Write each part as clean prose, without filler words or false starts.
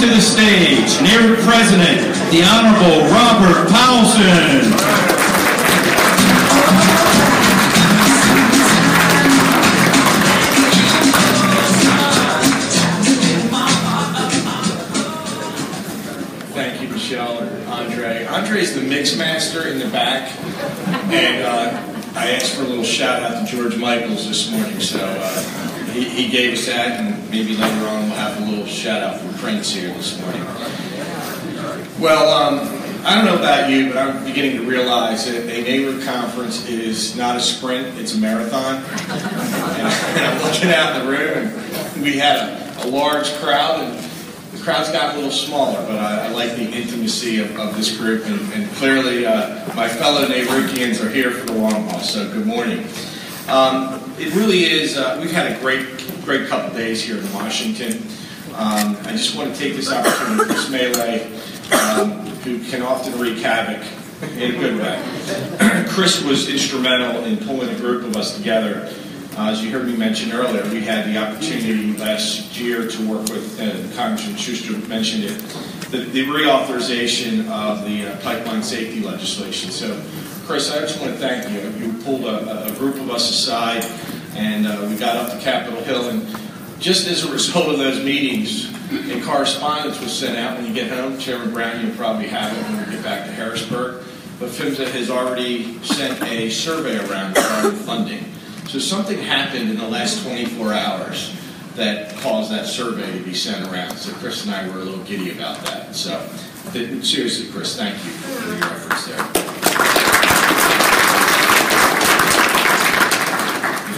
to the stage NARUC President, the Honorable Robert Powelson. Thank you, Michelle and Andre. Andre is the mix master in the back, and I asked for a little shout out to George Michaels this morning, so he gave us that, and maybe later on we'll have a little shout out from Prince here this morning. Well, I don't know about you, but I'm beginning to realize that a NARUC conference is not a sprint, it's a marathon. And I'm looking out in the room, and we had a large crowd, and the crowd's got a little smaller, but I like the intimacy of this group, and clearly my fellow NARUCians are here for the long haul, so good morning. It really is, we've had a great couple days here in Washington. I just want to take this opportunity, Chris Melee, who can often wreak havoc in a good way. Chris was instrumental in pulling a group of us together. As you heard me mention earlier, we had the opportunity last year to work with, Congressman Schuster mentioned it, the reauthorization of the pipeline safety legislation. So, Chris, I just want to thank you. You pulled a group of us aside, and we got up to Capitol Hill, and just as a result of those meetings, a correspondence was sent out when you get home. Chairman Brown, you'll probably have it when we get back to Harrisburg. But PHMSA has already sent a survey around regarding funding. So something happened in the last 24 hours that caused that survey to be sent around. So Chris and I were a little giddy about that. So seriously, Chris, thank you for your efforts there.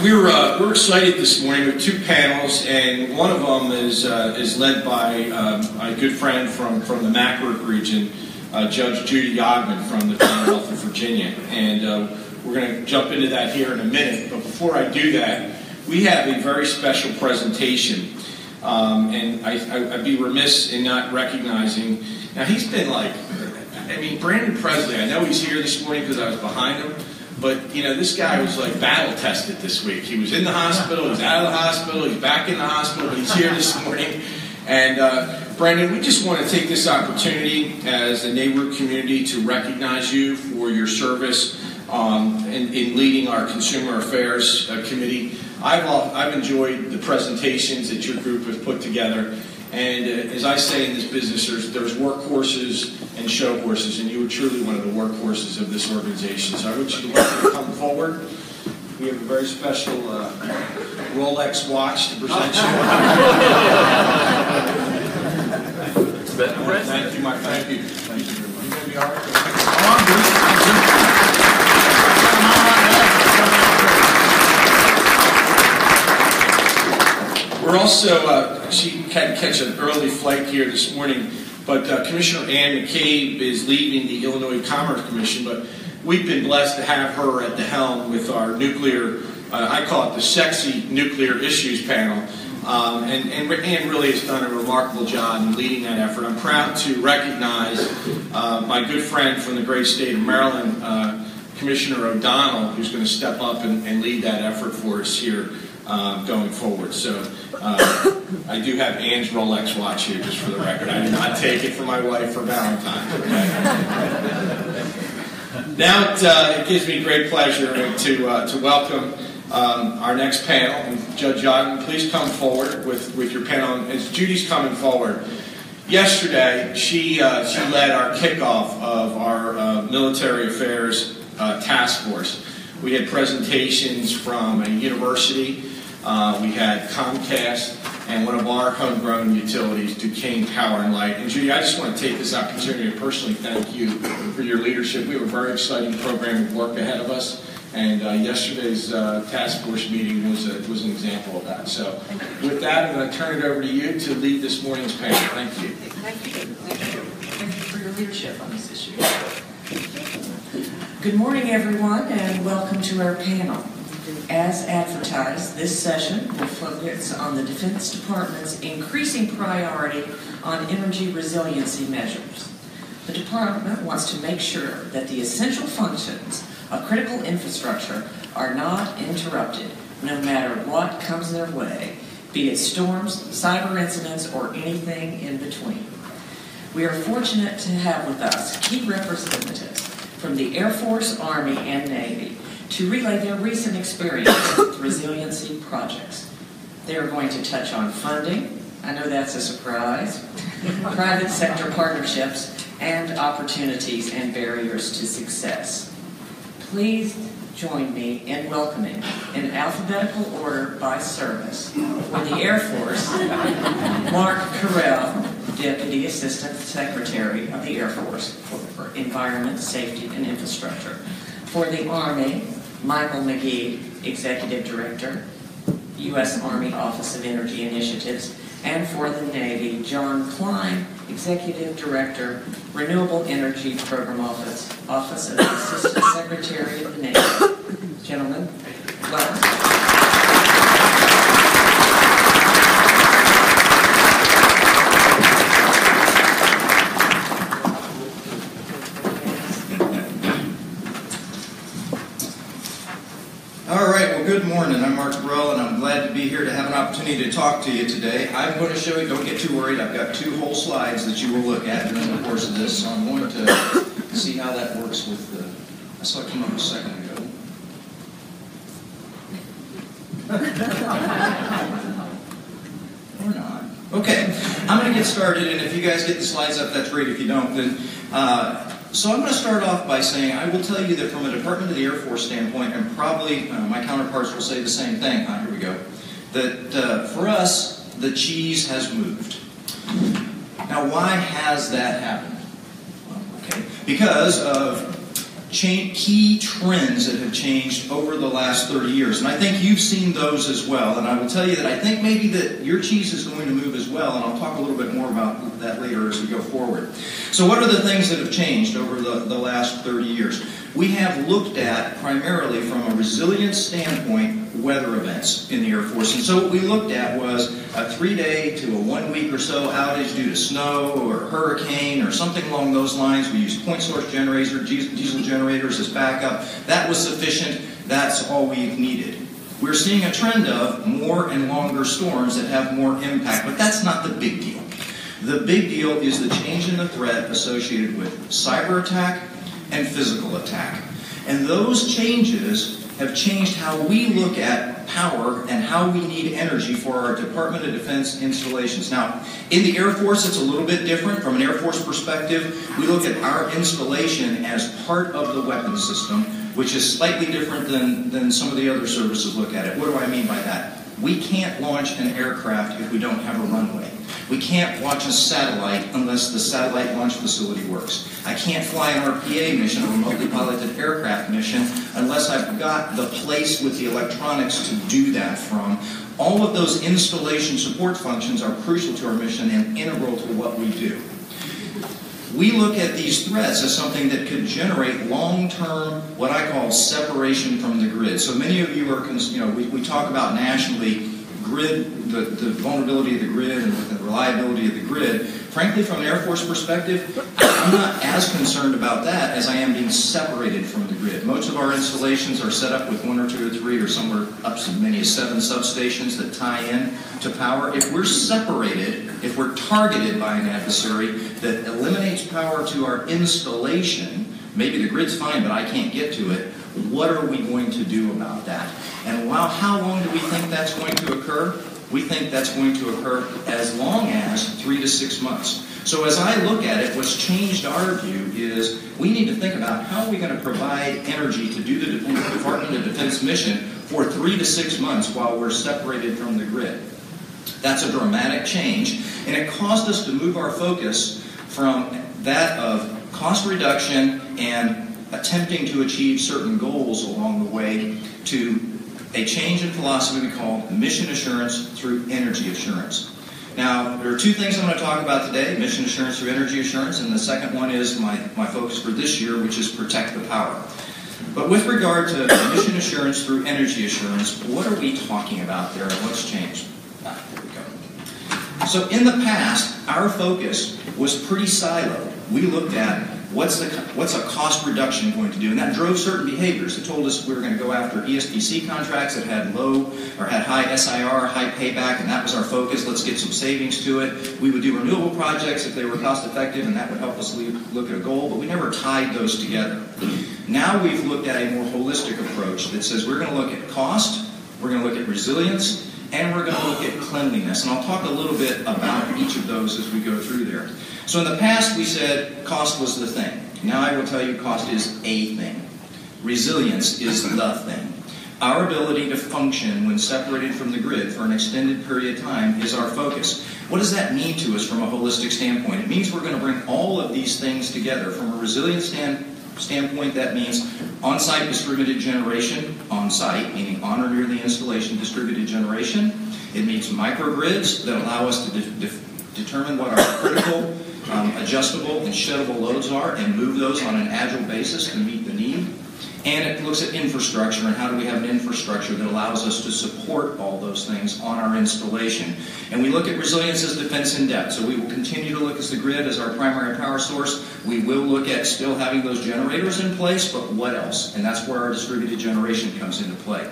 We're excited this morning with two panels, and one of them is led by a good friend from the NARUC region, Judge Judy Yogman from the Commonwealth of Virginia. And we're going to jump into that here in a minute, but before I do that, we have a very special presentation, and I'd be remiss in not recognizing, now he's been like, I mean, Brandon Presley, I know he's here this morning because I was behind him, but you know, this guy was like battle tested this week. He was in the hospital, he's out of the hospital, he's back in the hospital, but he's here this morning. And Brandon, we just want to take this opportunity as a NARUC community to recognize you for your service in leading our Consumer Affairs Committee. I've enjoyed the presentations that your group has put together, and as I say in this business, there's workhorses and show horses, and you are truly one of the workhorses of this organization. So I would you to come forward. We have a very special Rolex watch to present you. Thank you, Mike. Thank you. Thank you very much. You gonna be all right? Come on, Bruce. We're also, she had to catch an early flight here this morning, but Commissioner Ann McCabe is leaving the Illinois Commerce Commission, but we've been blessed to have her at the helm with our nuclear, I call it the sexy nuclear issues panel, and Ann really has done a remarkable job in leading that effort. I'm proud to recognize my good friend from the great state of Maryland, Commissioner O'Donnell, who's going to step up and lead that effort for us here going forward. So I do have Ann's Rolex watch here, just for the record. I did not take it for my wife for Valentine's. Okay? Now it gives me great pleasure to welcome our next panel. And Judge Yogman, please come forward with your panel. As Judy's coming forward, yesterday she led our kickoff of our military affairs task force. We had presentations from a university. We had Comcast and one of our homegrown utilities, Duquesne Power and Light. And Judy, I just want to take this opportunity to personally thank you for your leadership. We have a very exciting program of work ahead of us, and yesterday's task force meeting was an example of that. So with that, I'm going to turn it over to you to lead this morning's panel. Thank you. Thank you. Thank you for your leadership on this issue. Good morning, everyone, and welcome to our panel. As advertised, this session will focus on the Defense Department's increasing priority on energy resiliency measures. The Department wants to make sure that the essential functions of critical infrastructure are not interrupted, no matter what comes their way, be it storms, cyber incidents, or anything in between. We are fortunate to have with us key representatives from the Air Force, Army, and Navy to relay their recent experience with resiliency projects. They are going to touch on funding, I know that's a surprise, private sector partnerships, and opportunities and barriers to success. Please join me in welcoming, in alphabetical order by service, for the Air Force, Mark Carell, Deputy Assistant Secretary of the Air Force for Environment, Safety, and Infrastructure. For the Army, Michael McGee, Executive Director, U.S. Army Office of Energy Initiatives, and for the Navy, John Klein, Executive Director, Renewable Energy Program Office of the Assistant Secretary of the Navy. Gentlemen, welcome. Good morning. I'm Mark Burrell, and I'm glad to be here to have an opportunity to talk to you today. I'm going to show you, don't get too worried, I've got 2 whole slides that you will look at during the course of this, so I'm going to see how that works with the... I saw it come up a second ago. Or not. Okay, I'm going to get started, and if you guys get the slides up, that's great. If you don't, then... So I'm going to start off by saying I will tell you that from a Department of the Air Force standpoint, and probably my counterparts will say the same thing, here we go, that for us, the cheese has moved. Now, why has that happened? Well, okay, because of key trends that have changed over the last 30 years. And I think you've seen those as well. And I will tell you that I think maybe that your cheese is going to move as well. And I'll talk a little bit more about that later as we go forward. So what are the things that have changed over the last 30 years? We have looked at, primarily from a resilience standpoint, weather events in the Air Force. And so what we looked at was a 3-day to a 1-week or so outage due to snow or hurricane or something along those lines. We used point source generators, diesel generators as backup. That was sufficient. That's all we've needed. We're seeing a trend of more and longer storms that have more impact, but that's not the big deal. The big deal is the change in the threat associated with cyber attack and physical attack. And those changes have changed how we look at power and how we need energy for our Department of Defense installations. Now, in the Air Force, it's a little bit different. From an Air Force perspective, we look at our installation as part of the weapon system, which is slightly different than some of the other services look at it. What do I mean by that? We can't launch an aircraft if we don't have a runway. We can't launch a satellite unless the satellite launch facility works. I can't fly an RPA mission, a remotely piloted aircraft mission, unless I've got the place with the electronics to do that from. All of those installation support functions are crucial to our mission and integral to what we do. We look at these threats as something that could generate long-term, what I call separation from the grid. So many of you are, we talk about nationally grid, the vulnerability of the grid and the reliability of the grid. Frankly, from an Air Force perspective, I'm not as concerned about that as I am being separated from the grid. Most of our installations are set up with 1 or 2 or 3 or somewhere up to many as 7 substations that tie in to power. If we're separated, if we're targeted by an adversary that eliminates power to our installation, maybe the grid's fine, but I can't get to it, what are we going to do about that? And how long do we think that's going to occur? We think that's going to occur as long as 3 to 6 months. So as I look at it, what's changed our view is we need to think about how are we going to provide energy to do the Department of Defense mission for 3 to 6 months while we're separated from the grid. That's a dramatic change, and it caused us to move our focus from that of cost reduction and attempting to achieve certain goals along the way to a change in philosophy we call mission assurance through energy assurance. Now, there are 2 things I'm going to talk about today, mission assurance through energy assurance, and the second one is my focus for this year, which is protect the power. But with regard to mission assurance through energy assurance, what are we talking about there and what's changed? Here we go. So in the past, our focus was pretty siloed. We looked at what's a cost reduction going to do? And that drove certain behaviors. It told us we were going to go after ESPC contracts that had low or had high SIR, high payback, and that was our focus. Let's get some savings to it. We would do renewable projects if they were cost effective, and that would help us look at a goal, but we never tied those together. Now we've looked at a more holistic approach that says we're going to look at cost, we're going to look at resilience, and we're going to look at cleanliness. And I'll talk a little bit about each of those as we go through there. So in the past we said cost was the thing. Now I will tell you cost is a thing. Resilience is the thing. Our ability to function when separated from the grid for an extended period of time is our focus. What does that mean to us from a holistic standpoint? It means we're going to bring all of these things together. From a resilience standpoint, that means on-site distributed generation, on-site, meaning on or near the installation distributed generation. It means microgrids that allow us to determine what our critical, adjustable, and sheddable loads are and move those on an agile basis to meet the need. And it looks at infrastructure and how do we have an infrastructure that allows us to support all those things on our installation. And we look at resilience as defense in depth. So we will continue to look at the grid as our primary power source. We will look at still having those generators in place, but what else? And that's where our distributed generation comes into play.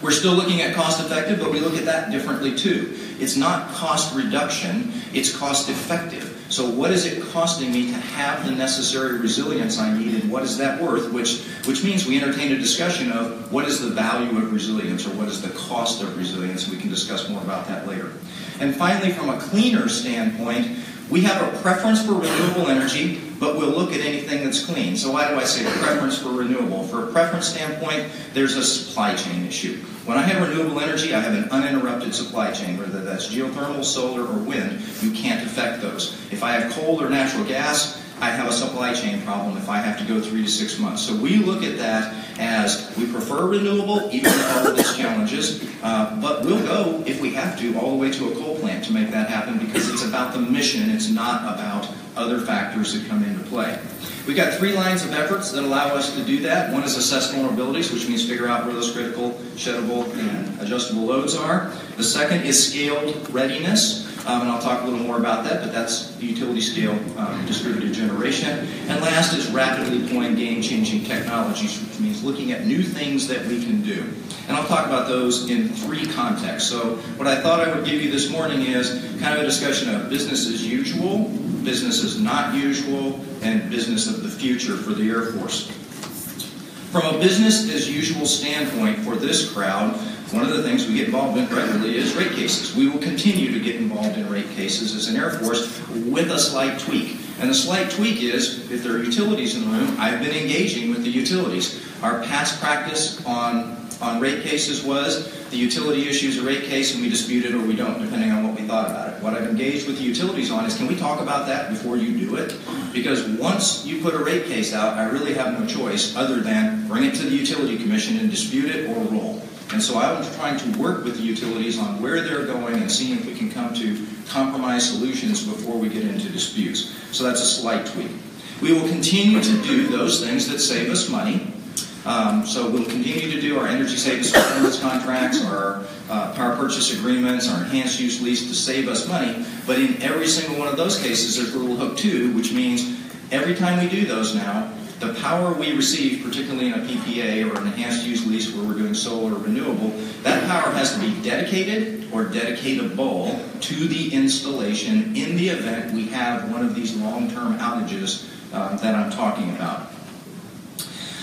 We're still looking at cost effective, but we look at that differently too. It's not cost reduction, it's cost effective. So what is it costing me to have the necessary resilience I need, and what is that worth? Which means we entertain a discussion of what is the value of resilience, or what is the cost of resilience. We can discuss more about that later. And finally, from a cleaner standpoint, we have a preference for renewable energy, but we'll look at anything that's clean. So why do I say a preference for renewable? For a preference standpoint, there's a supply chain issue. When I have renewable energy, I have an uninterrupted supply chain, whether that's geothermal, solar, or wind. You can't affect those. If I have coal or natural gas, I have a supply chain problem if I have to go 3 to 6 months. So we look at that as we prefer renewable, even with all of its challenges, but we'll go, if we have to, all the way to a coal plant to make that happen, because it's about the mission, it's not about other factors that come into play. We've got 3 lines of efforts that allow us to do that. One is assess vulnerabilities, which means figure out where those critical, sheddable, and adjustable loads are. The second is scaled readiness, and I'll talk a little more about that, but that's the utility scale distributed generation. And last is rapidly deploying game-changing technologies, which means looking at new things that we can do. And I'll talk about those in 3 contexts. So what I thought I would give you this morning is kind of a discussion of business as usual, business as not usual, and business of the future for the Air Force. From a business as usual standpoint for this crowd, one of the things we get involved in regularly is rate cases. We will continue to get involved in rate cases as an Air Force with a slight tweak. And the slight tweak is, if there are utilities in the room, I've been engaging with the utilities. Our past practice on rate cases was the utility issues a rate case and we dispute it or we don't, depending on what we thought about it. What I've engaged with the utilities on is, can we talk about that before you do it? Because once you put a rate case out, I really have no choice other than bring it to the utility commission and dispute it or roll. And so I'm trying to work with the utilities on where they're going and seeing if we can come to compromise solutions before we get into disputes. So that's a slight tweak. We will continue to do those things that save us money. So we'll continue to do our energy savings performance contracts, our power purchase agreements, our enhanced use lease to save us money. But in every single one of those cases, there's a little hook too, which means every time we do those now, the power we receive, particularly in a PPA or an enhanced use lease where we're doing solar or renewable, that power has to be dedicated or dedicatable to the installation in the event we have one of these long-term outages that I'm talking about.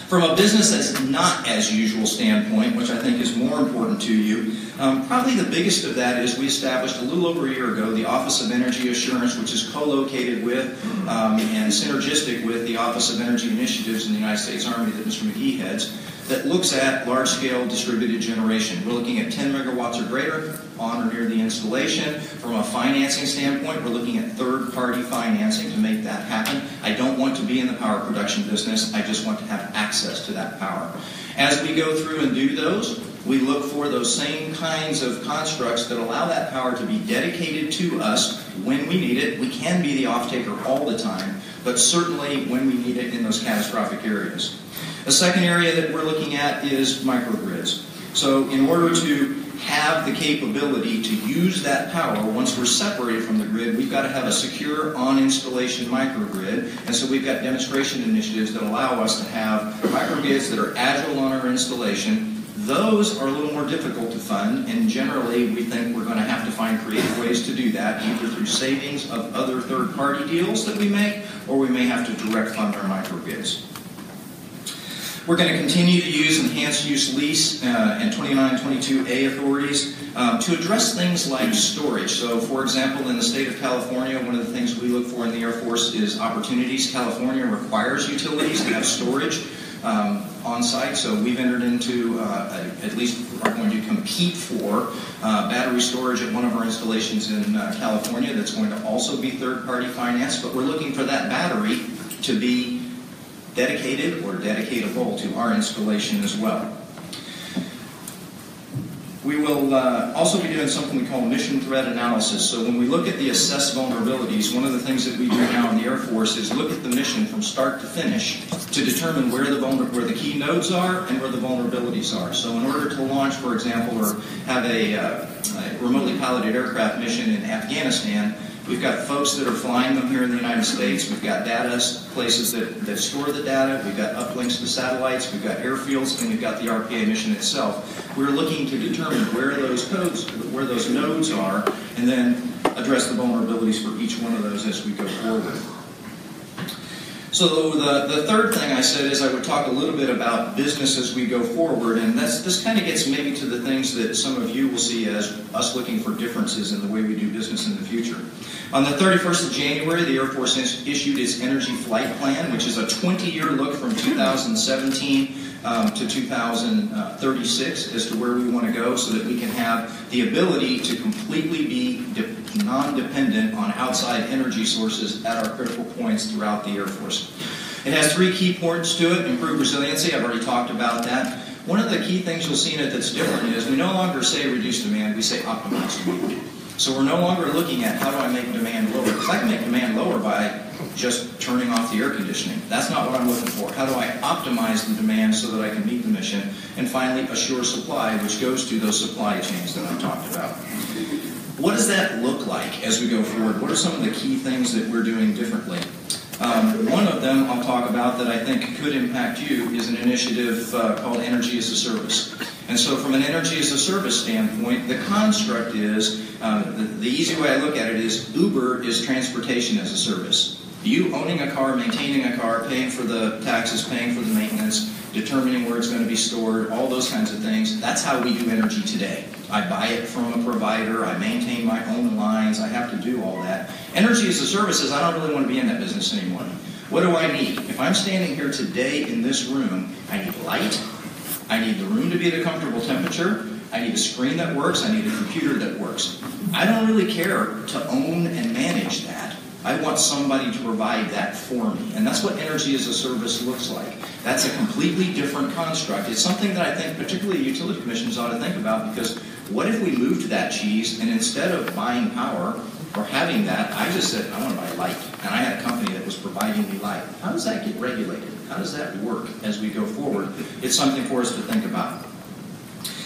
From a business as not as usual standpoint, which I think is more important to you, probably the biggest of that is we established a little over a year ago the Office of Energy Assurance, which is co-located with and synergistic with the Office of Energy Initiatives in the United States Army that Mr. McGee heads, that looks at large-scale distributed generation. We're looking at 10 megawatts or greater on or near the installation. From a financing standpoint, we're looking at third-party financing to make that happen. I don't want to be in the power production business. I just want to have access to that power. As we go through and do those, we look for those same kinds of constructs that allow that power to be dedicated to us when we need it. We can be the off-taker all the time, but certainly when we need it in those catastrophic areas. A second area that we're looking at is microgrids. So in order to have the capability to use that power, once we're separated from the grid, we've got to have a secure on-installation microgrid. And so we've got demonstration initiatives that allow us to have microgrids that are agile on our installation. Those are a little more difficult to fund, and generally we think we're going to have to find creative ways to do that, either through savings of other third-party deals that we make, or we may have to direct fund our microgrids. We're going to continue to use enhanced use lease and 2922A authorities to address things like storage. So, for example, in the state of California, one of the things we look for in the Air Force is opportunities. California requires utilities to have storage on site, so we've entered into, at least are going to compete for battery storage at one of our installations in California that's going to also be third-party financed, but we're looking for that battery to be dedicated or dedicatable to our installation as well. We will also be doing something we call mission threat analysis. So when we look at the assessed vulnerabilities, one of the things that we do now in the Air Force is look at the mission from start to finish to determine where the key nodes are and where the vulnerabilities are. So in order to launch, for example, or have a remotely piloted aircraft mission in Afghanistan, we've got folks that are flying them here in the United States. We've got data places that store the data. We've got uplinks to satellites. We've got airfields, and we've got the RPA mission itself. We're looking to determine where those nodes are, and then address the vulnerabilities for each one of those as we go forward. So the third thing I said is I would talk a little bit about business as we go forward, and this kind of gets maybe to the things that some of you will see as us looking for differences in the way we do business in the future. On the 31st of January, the Air Force issued its Energy Flight Plan, which is a 20-year look from 2017 to 2036 as to where we want to go so that we can have the ability to completely be non-dependent on outside energy sources at our critical points throughout the Air Force. It has 3 key points to it: improve resiliency. I've already talked about that. One of the key things you'll see in it that's different is we no longer say reduce demand, we say optimize demand. So we're no longer looking at how do I make demand lower, because I can make demand lower by just turning off the air conditioning. That's not what I'm looking for. How do I optimize the demand so that I can meet the mission? And finally, assure supply, which goes to those supply chains that I talked about. What does that look like as we go forward? What are some of the key things that we're doing differently? One of them I'll talk about that I think could impact you is an initiative called Energy as a Service. And so from an Energy as a Service standpoint, the construct is, the easy way I look at it is Uber is transportation as a service. You owning a car, maintaining a car, paying for the taxes, paying for the maintenance, determining where it's going to be stored, all those kinds of things. That's how we do energy today. I buy it from a provider, I maintain my own lines, I have to do all that. Energy as a service is I don't really want to be in that business anymore. What do I need? If I'm standing here today in this room, I need light, I need the room to be at a comfortable temperature, I need a screen that works, I need a computer that works. I don't really care to own and manage that. I want somebody to provide that for me. And that's what energy as a service looks like. That's a completely different construct. It's something that I think particularly utility commissions ought to think about, because what if we moved that cheese and instead of buying power or having that, I just said, I want to buy light. And I had a company that was providing me light. How does that get regulated? How does that work as we go forward? It's something for us to think about.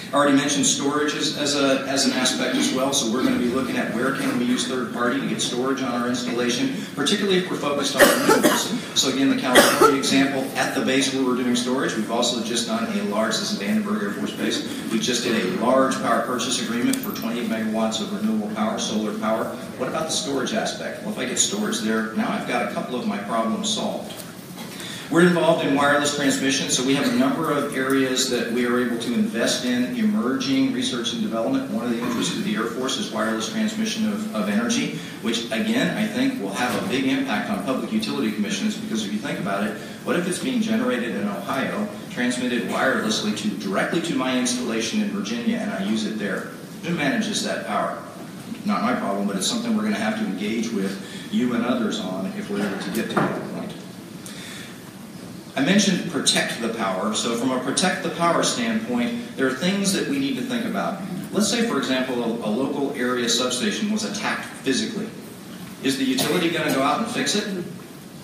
I already mentioned storage as an aspect as well, so we're going to be looking at where can we use third party to get storage on our installation, particularly if we're focused on renewables. So again, the California example, at the base where we're doing storage, we've also just done a large, this is Vandenberg Air Force Base, we just did a large power purchase agreement for 28 megawatts of renewable power, solar power. What about the storage aspect? Well, if I get storage there, now I've got a couple of my problems solved. We're involved in wireless transmission, so we have a number of areas that we are able to invest in emerging research and development. One of the interests of the Air Force is wireless transmission of energy, which again I think will have a big impact on public utility commissions, because if you think about it, what if it's being generated in Ohio, transmitted wirelessly directly to my installation in Virginia, and I use it there? Who manages that power? Not my problem, but it's something we're going to have to engage with you and others on if we're able to get to that point. I mentioned protect the power. So from a protect the power standpoint, there are things that we need to think about. Let's say, for example, a local area substation was attacked physically. Is the utility going to go out and fix it?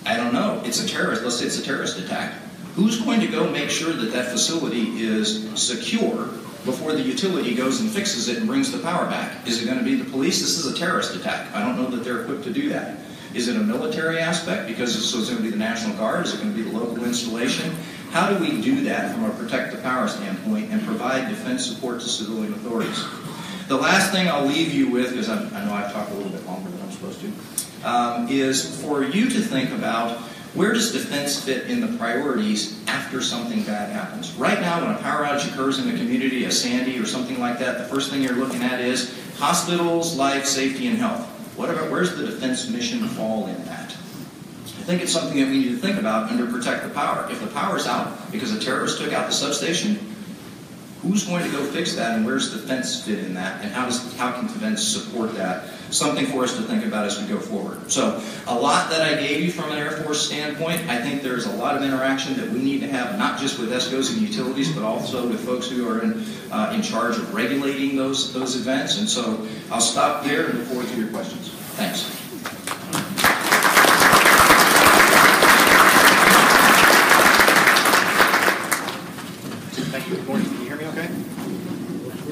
I don't know. It's a terrorist. Let's say it's a terrorist attack. Who's going to go make sure that that facility is secure before the utility goes and fixes it and brings the power back? Is it going to be the police? This is a terrorist attack. I don't know that they're equipped to do that. Is it a military aspect because it's going to be the National Guard? Is it going to be the local installation? How do we do that from a protect the power standpoint and provide defense support to civilian authorities? The last thing I'll leave you with, because I know I've talked a little bit longer than I'm supposed to, is for you to think about where does defense fit in the priorities after something bad happens. Right now, when a power outage occurs in a community, a Sandy or something like that, the first thing you're looking at is hospitals, life, safety, and health. What about, where's the defense mission fall in that? I think it's something that we need to think about under protect the power. If the power's out because a terrorist took out the substation, who's going to go fix that, and where's defense fit in that, and how can defense support that? Something for us to think about as we go forward. So a lot that I gave you from an Air Force standpoint. I think there's a lot of interaction that we need to have, not just with ESCOs and utilities, but also with folks who are in charge of regulating those events. And so I'll stop there and look forward to your questions. Thanks. Thank you. Good morning. Can you hear me okay?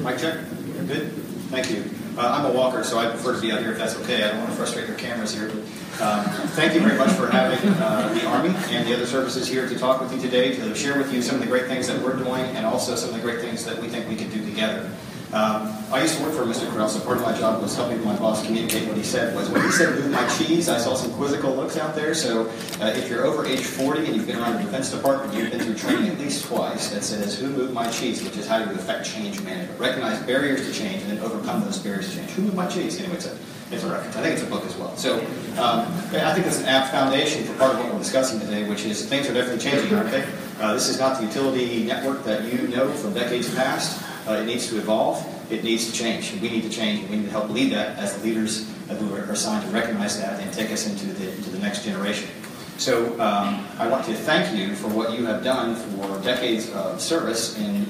Mic check? Good? Thank you. I'm a walker, so I prefer to be out here if that's okay. I don't want to frustrate your cameras here. But, thank you very much for having the Army and the other services here to talk with you today, to share with you some of the great things that we're doing and also some of the great things that we think we can do together. I used to work for Mr. Corral, so part of my job was helping my boss communicate what he said. When he said move my cheese, I saw some quizzical looks out there. So if you're over age 40 and you've been around the Defense Department, you've been through training at least twice that says who moved my cheese, which is how you affect change management. Recognize barriers to change and then overcome those barriers to change. Who moved my cheese? Anyway, it's a reference. I think it's a book as well. So I think that's an apt foundation for part of what we're discussing today, which is things are definitely changing, aren't they? This is not the utility network that you know from decades past. It needs to evolve. It needs to change. We need to change, and we need to help lead that as the leaders who are assigned to recognize that and take us into the next generation. So I want to thank you for what you have done for decades of service in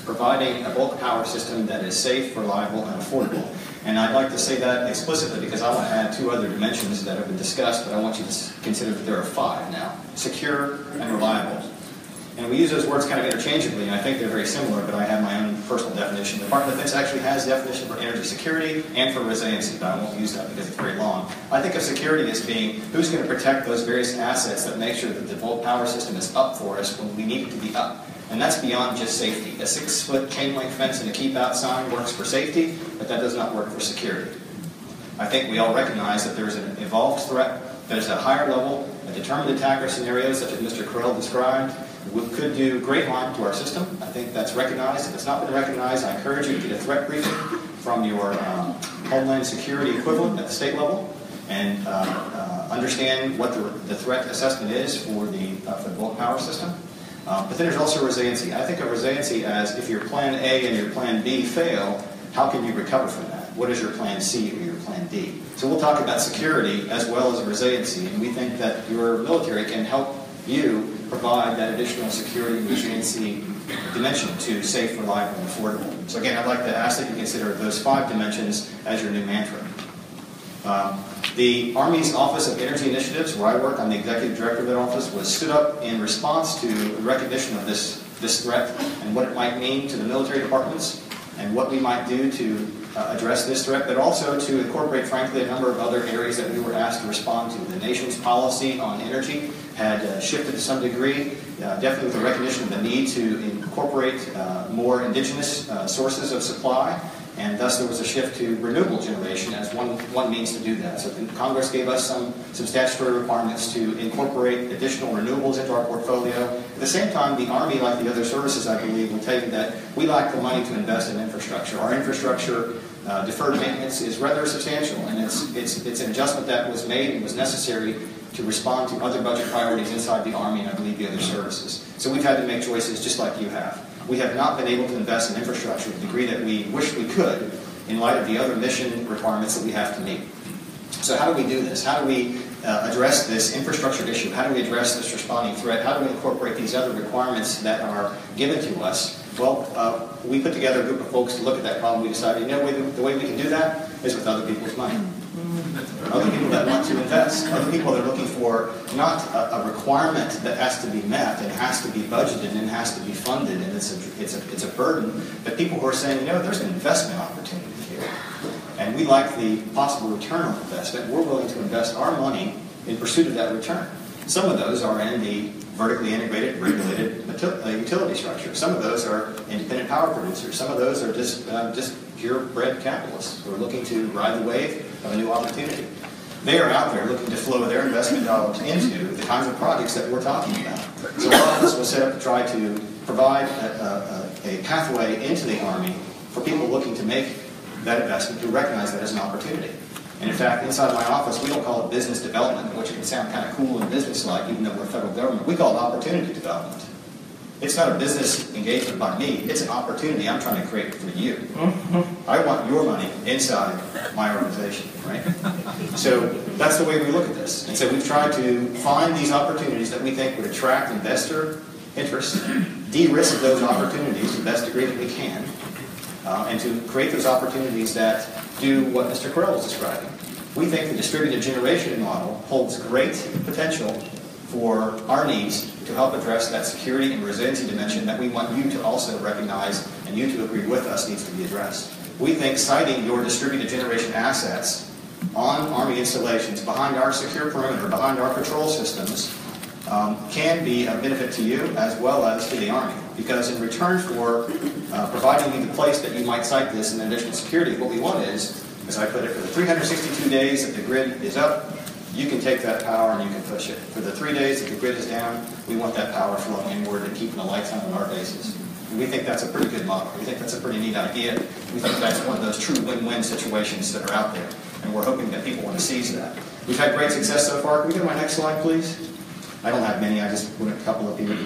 providing a bulk power system that is safe, reliable, and affordable. And I'd like to say that explicitly because I want to add two other dimensions that have been discussed, but I want you to consider that there are 5 now: secure and reliable. And we use those words kind of interchangeably, and I think they're very similar, but I have my own personal definition. The Department of Defense actually has a definition for energy security and for resiliency, but I won't use that because it's very long. I think of security as being who's going to protect those various assets that make sure that the bulk power system is up for us when we need it to be up. And that's beyond just safety. A 6-foot chain link fence and a keep out sign works for safety, but that does not work for security. I think we all recognize that there's an evolved threat, there's a higher level, a determined attacker scenario such as Mr. Corral described. We could do great harm to our system. I think that's recognized. If it's not been recognized, I encourage you to get a threat briefing from your Homeland Security equivalent at the state level and understand what the threat assessment is for the bulk power system. But then there's also resiliency. I think of resiliency as if your plan A and your plan B fail, how can you recover from that? What is your plan C or your plan D? So we'll talk about security as well as resiliency, and we think that your military can help you provide that additional security and resiliency dimension to safe, reliable, and affordable. So again, I'd like to ask that you consider those 5 dimensions as your new mantra. The Army's Office of Energy Initiatives, where I work, I'm the executive director of that office, was stood up in response to the recognition of this threat and what it might mean to the military departments and what we might do to address this threat, but also to incorporate, frankly, a number of other areas that we were asked to respond to. The nation's policy on energy had shifted to some degree, definitely with the recognition of the need to incorporate more indigenous sources of supply, and thus there was a shift to renewable generation as one means to do that. So Congress gave us some statutory requirements to incorporate additional renewables into our portfolio. At the same time, the Army, like the other services, I believe, will tell you that we lack the money to invest in infrastructure. Our infrastructure deferred maintenance is rather substantial, and it's an adjustment that was made and was necessary to respond to other budget priorities inside the Army and I believe the other services. So we've had to make choices just like you have. We have not been able to invest in infrastructure to the degree that we wish we could in light of the other mission requirements that we have to meet. So how do we do this? How do we address this infrastructure issue? How do we address this responding threat? How do we incorporate these other requirements that are given to us? Well, we put together a group of folks to look at that problem. We decided, the way we can do that is with other people's money. other people that want to invest, other people that are looking for not a requirement that has to be met and has to be budgeted and has to be funded and it's a burden, but people who are saying, there's an investment opportunity here. And we like the possible return on investment. We're willing to invest our money in pursuit of that return. Some of those are in the vertically integrated, regulated utility structure. Some of those are independent power producers. Some of those are just purebred capitalists who are looking to ride the wave of a new opportunity. They are out there looking to flow their investment dollars into the kinds of projects that we're talking about. So our office was set up to try to provide a pathway into the Army for people looking to make that investment, who recognize that as an opportunity. And in fact, inside of my office, we don't call it business development, which can sound kind of cool and business-like, even though we're federal government. We call it opportunity development. It's not a business engagement by me. It's an opportunity I'm trying to create for you. I want your money inside my organization, right? So that's the way we look at this. And so we've tried to find these opportunities that we think would attract investor interest, de-risk those opportunities to the best degree that we can, and to create those opportunities that do what Mr. Correll was describing. We think the distributed generation model holds great potential for our needs to help address that security and resiliency dimension that we want you to also recognize and you to agree with us needs to be addressed. We think siting your distributed generation assets on Army installations behind our secure perimeter, behind our patrol systems, can be a benefit to you as well as to the Army. Because in return for providing you the place that you might site this in additional security, what we want is, as I put it, for the 362 days that the grid is up, you can take that power and you can push it. For the 3 days that the grid is down, we want that power flowing inward and keeping the lights on our bases. And we think that's a pretty good model. We think that's a pretty neat idea. We think that's one of those true win-win situations that are out there. And we're hoping that people want to seize that. We've had great success so far. Can we go to my next slide, please? I don't have many, I just put a couple of here.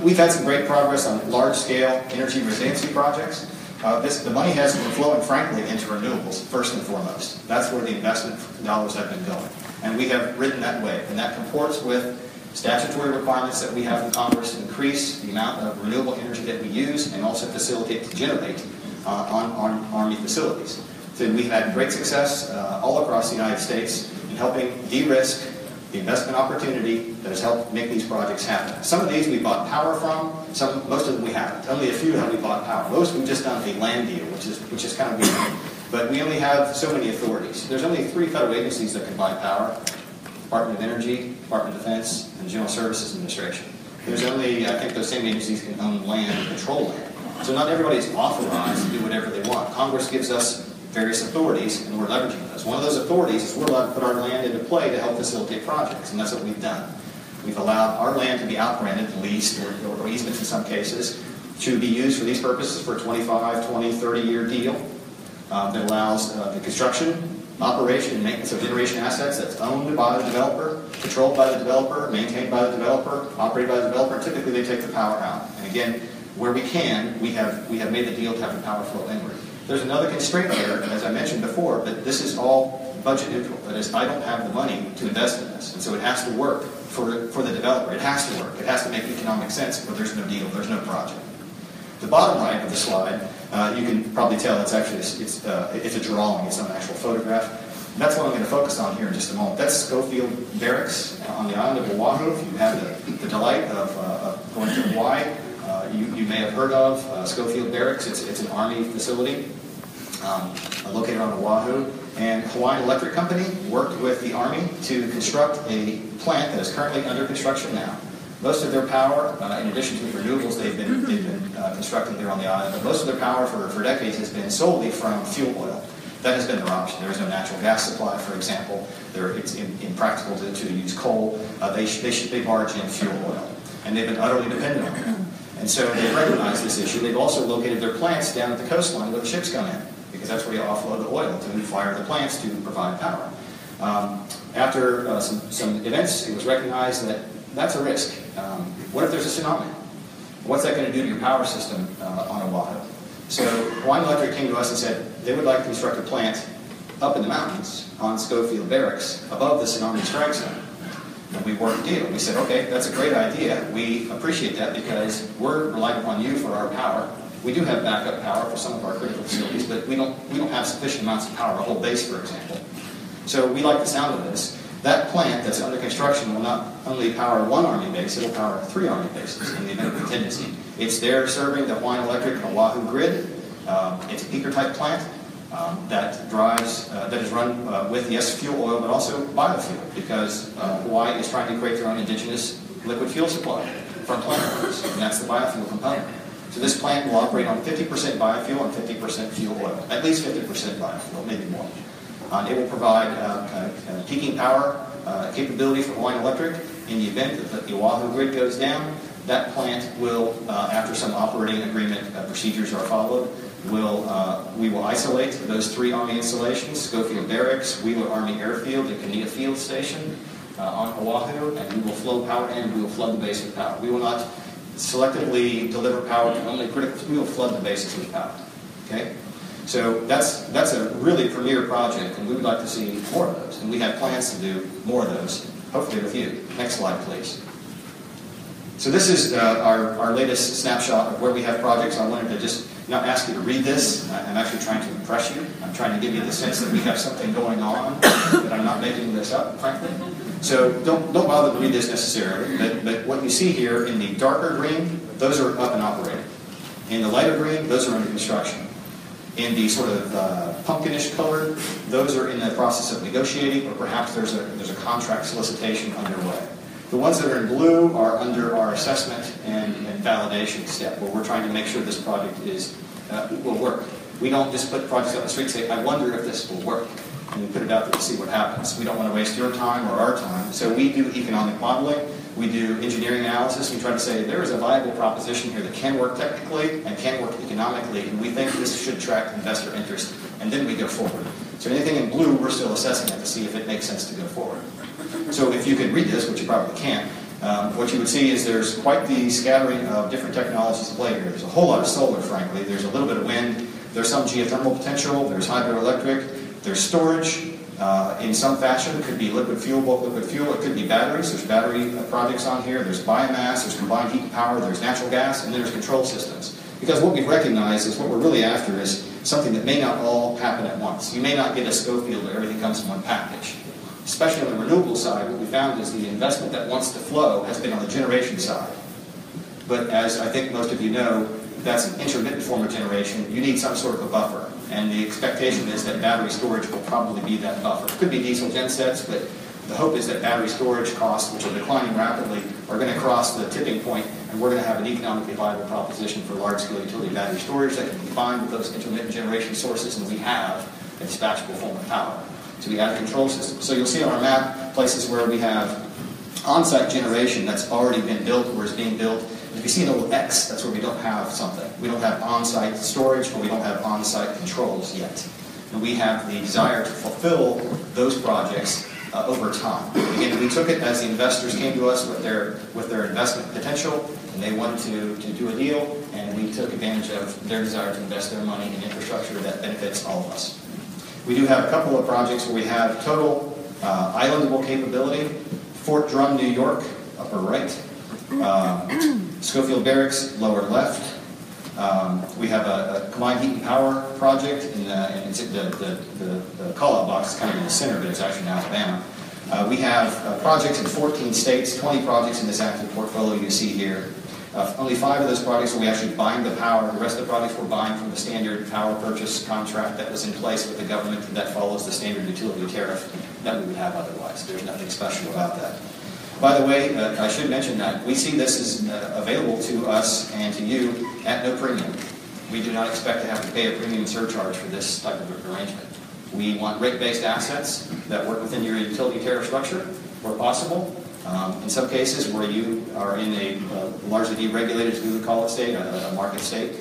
We've had some great progress on large-scale energy resiliency projects. The money has been flowing, frankly, into renewables, first and foremost. That's where the investment dollars have been going. And we have ridden that wave, and that comports with statutory requirements that we have in Congress to increase the amount of renewable energy that we use and also facilitate to generate on Army facilities. So we've had great success all across the United States in helping de-risk the investment opportunity that has helped make these projects happen. Some of these we bought power from, most of them we haven't. Only a few have we bought power. Most we've just done a land deal, which is kind of weird. But we only have so many authorities. There's only 3 federal agencies that can buy power: Department of Energy, Department of Defense, and General Services Administration. There's only, I think those same agencies can own land and control land. So not everybody is authorized to do whatever they want. Congress gives us various authorities, and we're leveraging those. One of those authorities is we're allowed to put our land into play to help facilitate projects, and that's what we've done. We've allowed our land to be outgranted, leased, or easements in some cases, to be used for these purposes for a 25, 20, 30-year deal that allows the construction, operation, and maintenance of generation assets that's owned by the developer, controlled by the developer, maintained by the developer, operated by the developer, and typically they take the power out. And again, where we can, we have made the deal to have the power flow inward. There's another constraint here, as I mentioned before, but this is all budget neutral. That is, I don't have the money to invest in this, and so it has to work for the developer. It has to work. It has to make economic sense, or there's no deal, there's no project. The bottom right of the slide, you can probably tell it's actually it's a drawing. It's not an actual photograph. That's what I'm going to focus on here in just a moment. That's Schofield Barracks on the island of Oahu. If you have the delight of going to Hawaii, you may have heard of Schofield Barracks. It's an Army facility located on Oahu. And Hawaiian Electric Company worked with the Army to construct a plant that is currently under construction now. Most of their power, in addition to renewables they've been constructing there on the island, but most of their power for decades has been solely from fuel oil. That has been their option. There is no natural gas supply, for example. It's impractical to use coal. They barge in fuel oil. And they've been utterly dependent on it. And so they've recognized this issue. They've also located their plants down at the coastline where the ships come in, because that's where you offload the oil to fire the plants to provide power. After some events, it was recognized that that's a risk. What if there's a tsunami? What's that going to do to your power system on Oahu? So Hawaiian Electric came to us and said they would like to construct a plant up in the mountains on Schofield Barracks above the tsunami strike zone. And we worked a deal. We said, okay, that's a great idea. We appreciate that because we're relying upon you for our power. We do have backup power for some of our critical facilities, but we don't have sufficient amounts of power to hold base, for example. So we like the sound of this. That plant that's under construction will not only power one Army base, it'll power 3 Army bases in the event of contingency. It's there serving the Hawaiian Electric and Oahu grid. It's a peaker type plant that drives, that is run with, yes, fuel oil, but also biofuel, because Hawaii is trying to create their own indigenous liquid fuel supply from plant oils, and that's the biofuel component. So this plant will operate on 50% biofuel and 50% fuel oil, at least 50% biofuel, maybe more. It will provide peaking power capability for Hawaiian Electric. In the event that the Oahu grid goes down, that plant will, after some operating agreement procedures are followed, we will isolate those 3 Army installations, Schofield Barracks, Wheeler Army Airfield, and Kanea Field Station on Oahu, and we will flow power in, we will flood the base with power. We will not selectively deliver power to only critical, we will flood the bases with power. Okay? So that's a really premier project, and we would like to see more of those, and we have plans to do more of those, hopefully with you. Next slide, please. So this is our latest snapshot of where we have projects. I wanted to just not ask you to read this. I'm actually trying to impress you. I'm trying to give you the sense that we have something going on, that I'm not making this up, frankly. So don't bother to read this necessarily, but what you see here in the darker green, those are up and operating. In the lighter green, those are under construction. In the sort of pumpkinish color, those are in the process of negotiating, or perhaps there's a contract solicitation underway. The ones that are in blue are under our assessment and validation step, where we're trying to make sure this project will work. We don't just put projects out the street and say, I wonder if this will work, and we put it out there to see what happens. We don't want to waste your time or our time. So we do economic modeling, we do engineering analysis, we try to say there is a viable proposition here that can work technically and can work economically, and we think this should attract investor interest, and then we go forward. So anything in blue, we're still assessing it to see if it makes sense to go forward. So if you could read this, which you probably can't, what you would see is there's quite the scattering of different technologies at play here. There's a whole lot of solar, frankly. There's a little bit of wind. There's some geothermal potential. There's hydroelectric. There's storage in some fashion. It could be liquid fuel, bulk liquid fuel. It could be batteries. There's battery projects on here. There's biomass. There's combined heat and power. There's natural gas. And then there's control systems. Because what we've recognized is what we're really after is something that may not all happen at once. You may not get a Schofield where everything comes in one package. Especially on the renewable side, what we found is the investment that wants to flow has been on the generation side. But as I think most of you know, that's an intermittent form of generation. You need some sort of a buffer. And the expectation is that battery storage will probably be that buffer. It could be diesel gensets, but the hope is that battery storage costs, which are declining rapidly, are going to cross the tipping point, and we're going to have an economically viable proposition for large-scale utility battery storage that can be combined with those intermittent generation sources, and we have a dispatchable form of power. So we add a control system. So you'll see on our map places where we have on-site generation that's already been built or is being built. And if you see a little X, that's where we don't have something. We don't have on-site storage, or we don't have on-site controls yet. And we have the desire to fulfill those projects over time. Again, we took it as the investors came to us with their investment potential, and they wanted to do a deal, and we took advantage of their desire to invest their money in infrastructure that benefits all of us. We do have a couple of projects where we have total islandable capability. Fort Drum, New York, upper right. Schofield Barracks, lower left. We have a combined heat and power project, and the call-out box is kind of in the center, but it's actually in Alabama. We have projects in 14 states, 20 projects in this active portfolio you see here. Only 5 of those projects where we actually buying the power. The rest of the projects we're buying from the standard power purchase contract that was in place with the government that follows the standard utility tariff that we would have otherwise. There's nothing special about that. By the way, I should mention that we see this as available to us and to you at no premium. We do not expect to have to pay a premium surcharge for this type of arrangement. We want rate-based assets that work within your utility tariff structure where possible. In some cases where you are in a largely deregulated, as we would call it, state, a market state,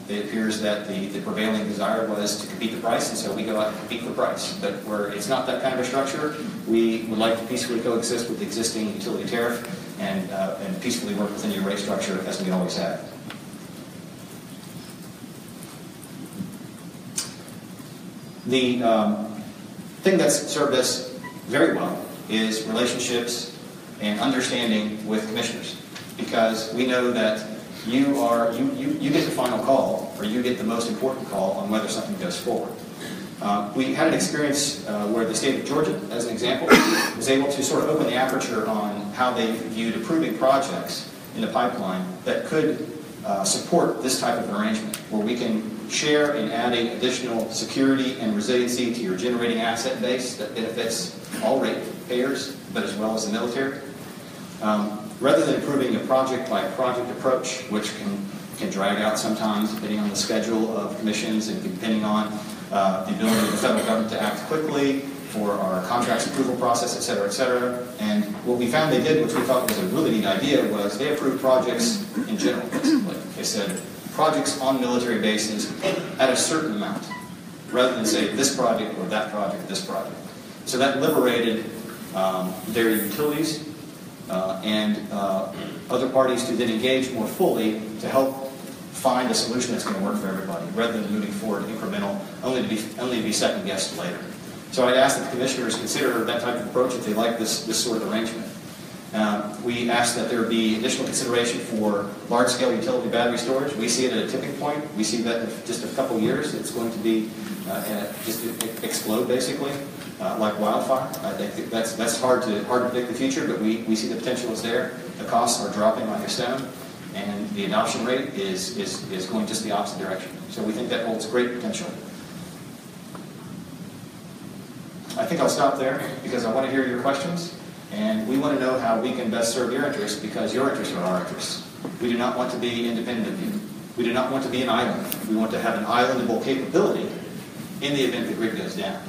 it appears that the prevailing desire was to compete the price, and so we go out and compete for price. But where it's not that kind of a structure, we would like to peacefully coexist with the existing utility tariff and peacefully work within your rate structure as we always have. The thing that's served us very well is relationships and understanding with commissioners, because we know that you get the final call, or you get the most important call on whether something goes forward. We had an experience where the state of Georgia, as an example, was able to sort of open the aperture on how they viewed approving projects in the pipeline that could support this type of arrangement, where we can share in adding additional security and resiliency to your generating asset base that benefits all ratepayers, but as well as the military. Rather than approving a project-by-project approach, which can drag out sometimes depending on the schedule of commissions and depending on the ability of the federal government to act quickly for our contracts approval process, et cetera, et cetera. And what we found they did, which we thought was a really neat idea, was they approved projects in general, basically. They said projects on military bases at a certain amount, rather than say this project or that project, this project. So that liberated their utilities and other parties to then engage more fully to help find a solution that's going to work for everybody, rather than moving forward incremental, only to be second guessed later. So I'd ask that the commissioners consider that type of approach if they like this sort of arrangement. We ask that there be additional consideration for large-scale utility battery storage. We see it at a tipping point. We see that in just a couple years it's going to be just explode basically like wildfire. I think that's hard to predict the future, but we see the potential is there. The costs are dropping like a stone, and the adoption rate is going just the opposite direction. So we think that holds great potential. I think I'll stop there because I want to hear your questions, and we want to know how we can best serve your interests, because your interests are our interests. We do not want to be independent of you. We do not want to be an island. We want to have an islandable capability in the event the grid goes down.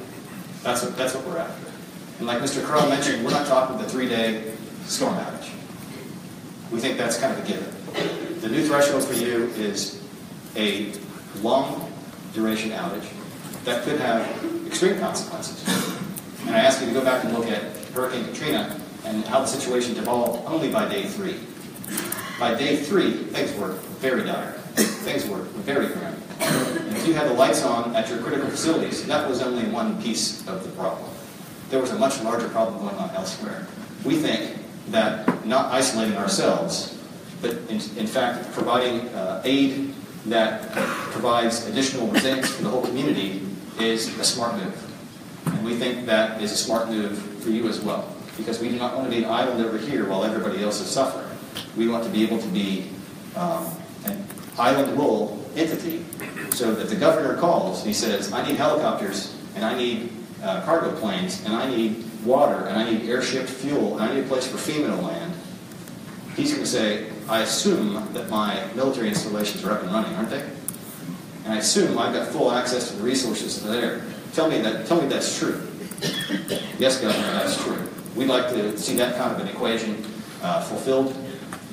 That's what we're after. And like Mr. Curl mentioned, we're not talking the 3-day storm outage. We think that's kind of a given. The new threshold for you is a long duration outage that could have extreme consequences. And I ask you to go back and look at Hurricane Katrina and how the situation devolved only by day 3. By day 3, things were very dire. Things were very grim. And if you had the lights on at your critical facilities, that was only one piece of the problem. There was a much larger problem going on elsewhere. We think that not isolating ourselves, but in fact providing aid that provides additional resilience for the whole community is a smart move. And we think that is a smart move for you as well, because we do not want to be an island over here while everybody else is suffering. We want to be able to be an island-role entity, so that the governor calls and he says, I need helicopters, and I need cargo planes, and I need water, and I need airship fuel, and I need a place for FEMA to land. He's going to say, I assume that my military installations are up and running, aren't they? And I assume I've got full access to the resources that are there. Tell me that's true. Yes, Governor, that's true. We'd like to see that kind of an equation fulfilled,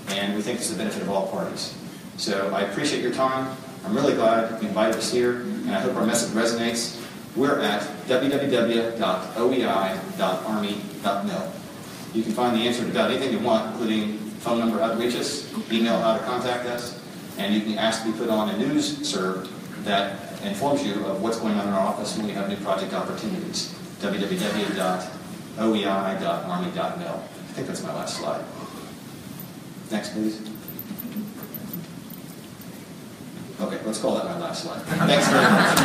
and we think it's the benefit of all parties. So I appreciate your time. I'm really glad you invited us here, and I hope our message resonates. We're at www.oei.army.mil. You can find the answer to about anything you want, including phone number how to reach us, email how to contact us, and you can ask to be put on a news serve that informs you of what's going on in our office when we have new project opportunities. www.oei.army.mil. I think that's my last slide. Next, please. Okay, let's call that my last slide. Thanks very much.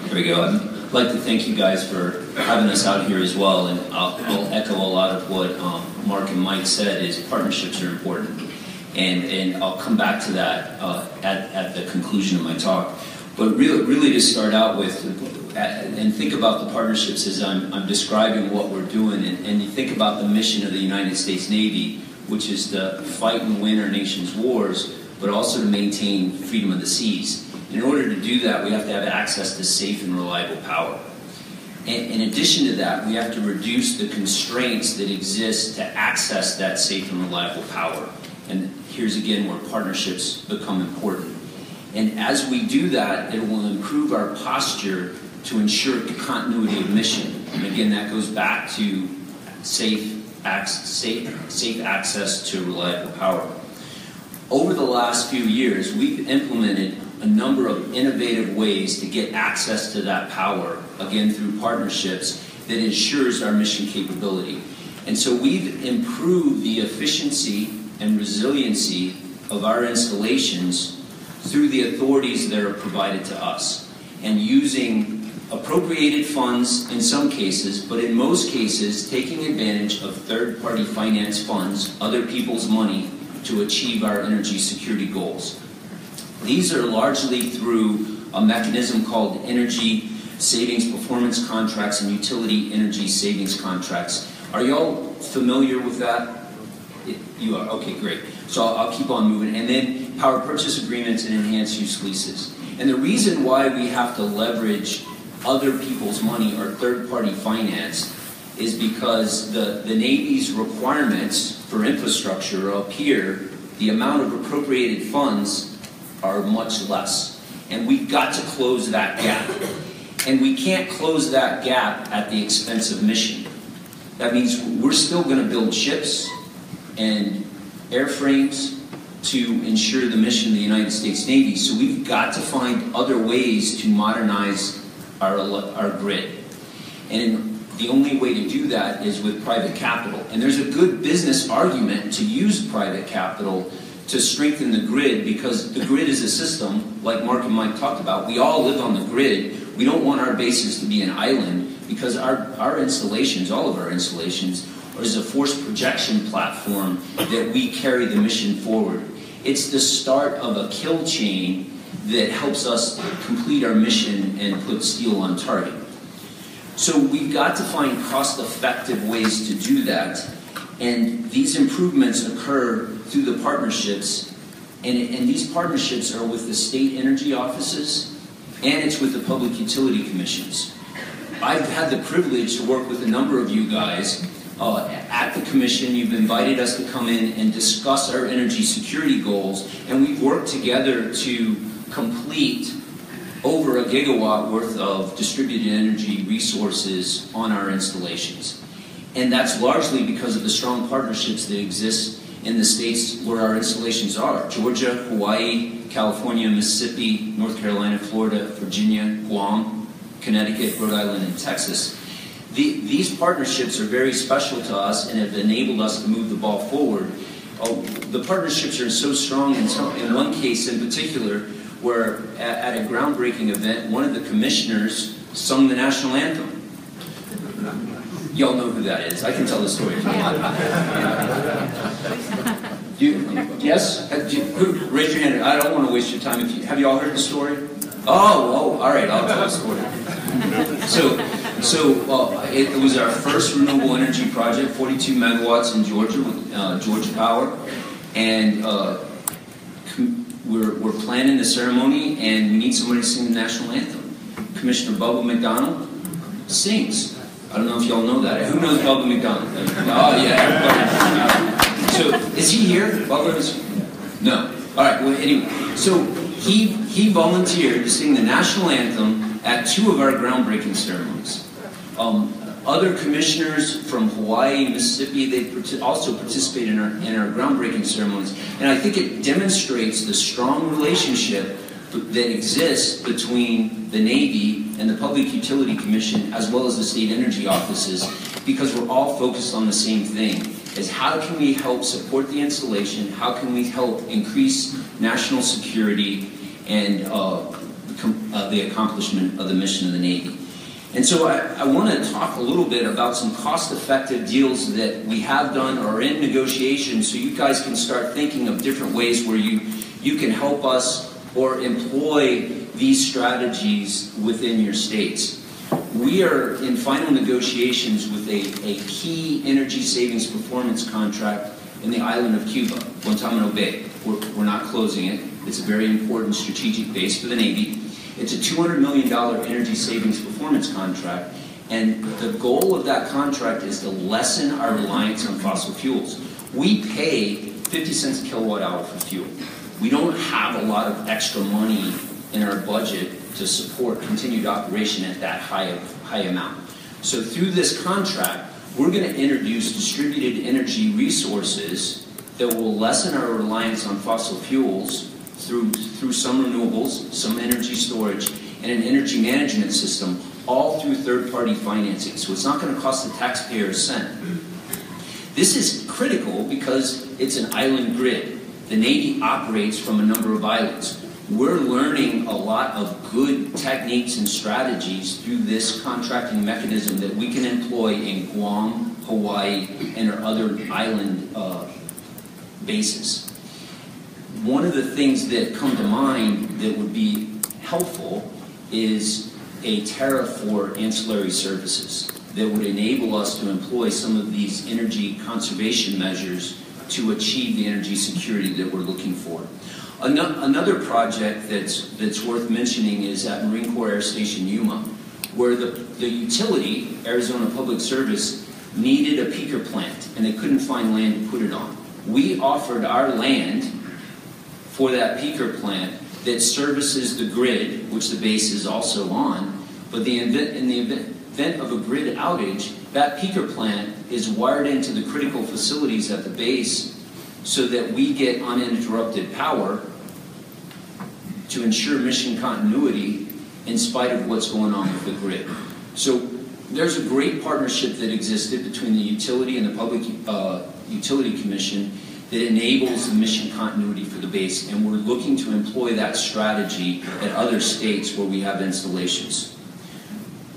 There we go. I'd like to thank you guys for having us out here as well, and I'll echo a lot of what Mark and Mike said, is partnerships are important. And I'll come back to that at the conclusion of my talk. But really to start out with, and think about the partnerships as I'm describing what we're doing, and you think about the mission of the United States Navy, which is to fight and win our nation's wars, but also to maintain freedom of the seas. In order to do that, we have to have access to safe and reliable power. And in addition to that, we have to reduce the constraints that exist to access that safe and reliable power. And here's again where partnerships become important. And as we do that, it will improve our posture to ensure the continuity of mission. And again, that goes back to safe access to reliable power. Over the last few years, we've implemented a number of innovative ways to get access to that power, again through partnerships, that ensures our mission capability. And so we've improved the efficiency and resiliency of our installations through the authorities that are provided to us, and using appropriated funds in some cases, but in most cases taking advantage of third-party finance funds, other people's money, to achieve our energy security goals. These are largely through a mechanism called energy savings performance contracts and utility energy savings contracts. Are y'all familiar with that? You are? Okay, great. So I'll keep on moving. And then power purchase agreements and enhanced use leases. And the reason why we have to leverage other people's money or third-party finance is because the Navy's requirements for infrastructure up here, the amount of appropriated funds are much less. And we've got to close that gap. And we can't close that gap at the expense of mission. That means we're still going to build ships and airframes to ensure the mission of the United States Navy. So we've got to find other ways to modernize our grid. And the only way to do that is with private capital. And there's a good business argument to use private capital to strengthen the grid, because the grid is a system, like Mark and Mike talked about. We all live on the grid. We don't want our bases to be an island, because our installations, all of our installations, is a force projection platform that we carry the mission forward. It's the start of a kill chain that helps us complete our mission and put steel on target. So we've got to find cost-effective ways to do that, and these improvements occur through the partnerships, and these partnerships are with the state energy offices, and it's with the public utility commissions. I've had the privilege to work with a number of you guys at the commission. You've invited us to come in and discuss our energy security goals, and we've worked together to complete over 1 gigawatt worth of distributed energy resources on our installations. And that's largely because of the strong partnerships that exist in the states where our installations are: Georgia, Hawaii, California, Mississippi, North Carolina, Florida, Virginia, Guam, Connecticut, Rhode Island, and Texas. These partnerships are very special to us and have enabled us to move the ball forward. The partnerships are so strong in one case in particular, where at a groundbreaking event, one of the commissioners sung the national anthem. Y'all know who that is. I can tell the story if you want. Yes? Raise your hand. I don't want to waste your time. Have you all heard the story? Oh, all right. I'll tell the story. It was our first renewable energy project, 42 megawatts in Georgia with Georgia Power, and we're planning the ceremony, and we need somebody to sing the national anthem. Commissioner Bubba McDonald sings. I don't know if y'all know that. Who knows Bubba McDonald? Oh yeah, everybody. So is he here? Bubba is? No. All right. Well, anyway, so he volunteered to sing the national anthem at 2 of our groundbreaking ceremonies. Other commissioners from Hawaii, Mississippi, they also participate in our groundbreaking ceremonies. And I think it demonstrates the strong relationship that exists between the Navy and the Public Utility Commission, as well as the state energy offices, because we're all focused on the same thing: is how can we help support the installation, how can we help increase national security and the accomplishment of the mission of the Navy. And so I want to talk a little bit about some cost-effective deals that we have done or are in negotiation, so you guys can start thinking of different ways where you can help us or employ these strategies within your states. We are in final negotiations with a key energy savings performance contract in the island of Cuba, Guantanamo Bay. We're not closing it. It's a very important strategic base for the Navy. It's a $200 million energy savings performance contract, and the goal of that contract is to lessen our reliance on fossil fuels. We pay 50 cents a kilowatt hour for fuel. We don't have a lot of extra money in our budget to support continued operation at that high amount. So through this contract, we're going to introduce distributed energy resources that will lessen our reliance on fossil fuels through some renewables, some energy storage, and an energy management system, all through third-party financing. So it's not going to cost the taxpayer a cent. This is critical because it's an island grid. The Navy operates from a number of islands. We're learning a lot of good techniques and strategies through this contracting mechanism that we can employ in Guam, Hawaii, and our other island bases. One of the things that come to mind that would be helpful is a tariff for ancillary services that would enable us to employ some of these energy conservation measures to achieve the energy security that we're looking for. Another project that's worth mentioning is at Marine Corps Air Station Yuma, where the utility, Arizona Public Service, needed a peaker plant, and they couldn't find land to put it on. We offered our land for that peaker plant that services the grid, which the base is also on, but in the event of a grid outage, that peaker plant is wired into the critical facilities at the base so that we get uninterrupted power to ensure mission continuity in spite of what's going on with the grid. So there's a great partnership that existed between the utility and the Public Utility Commission that enables the mission continuity for the base, and we're looking to employ that strategy at other states where we have installations.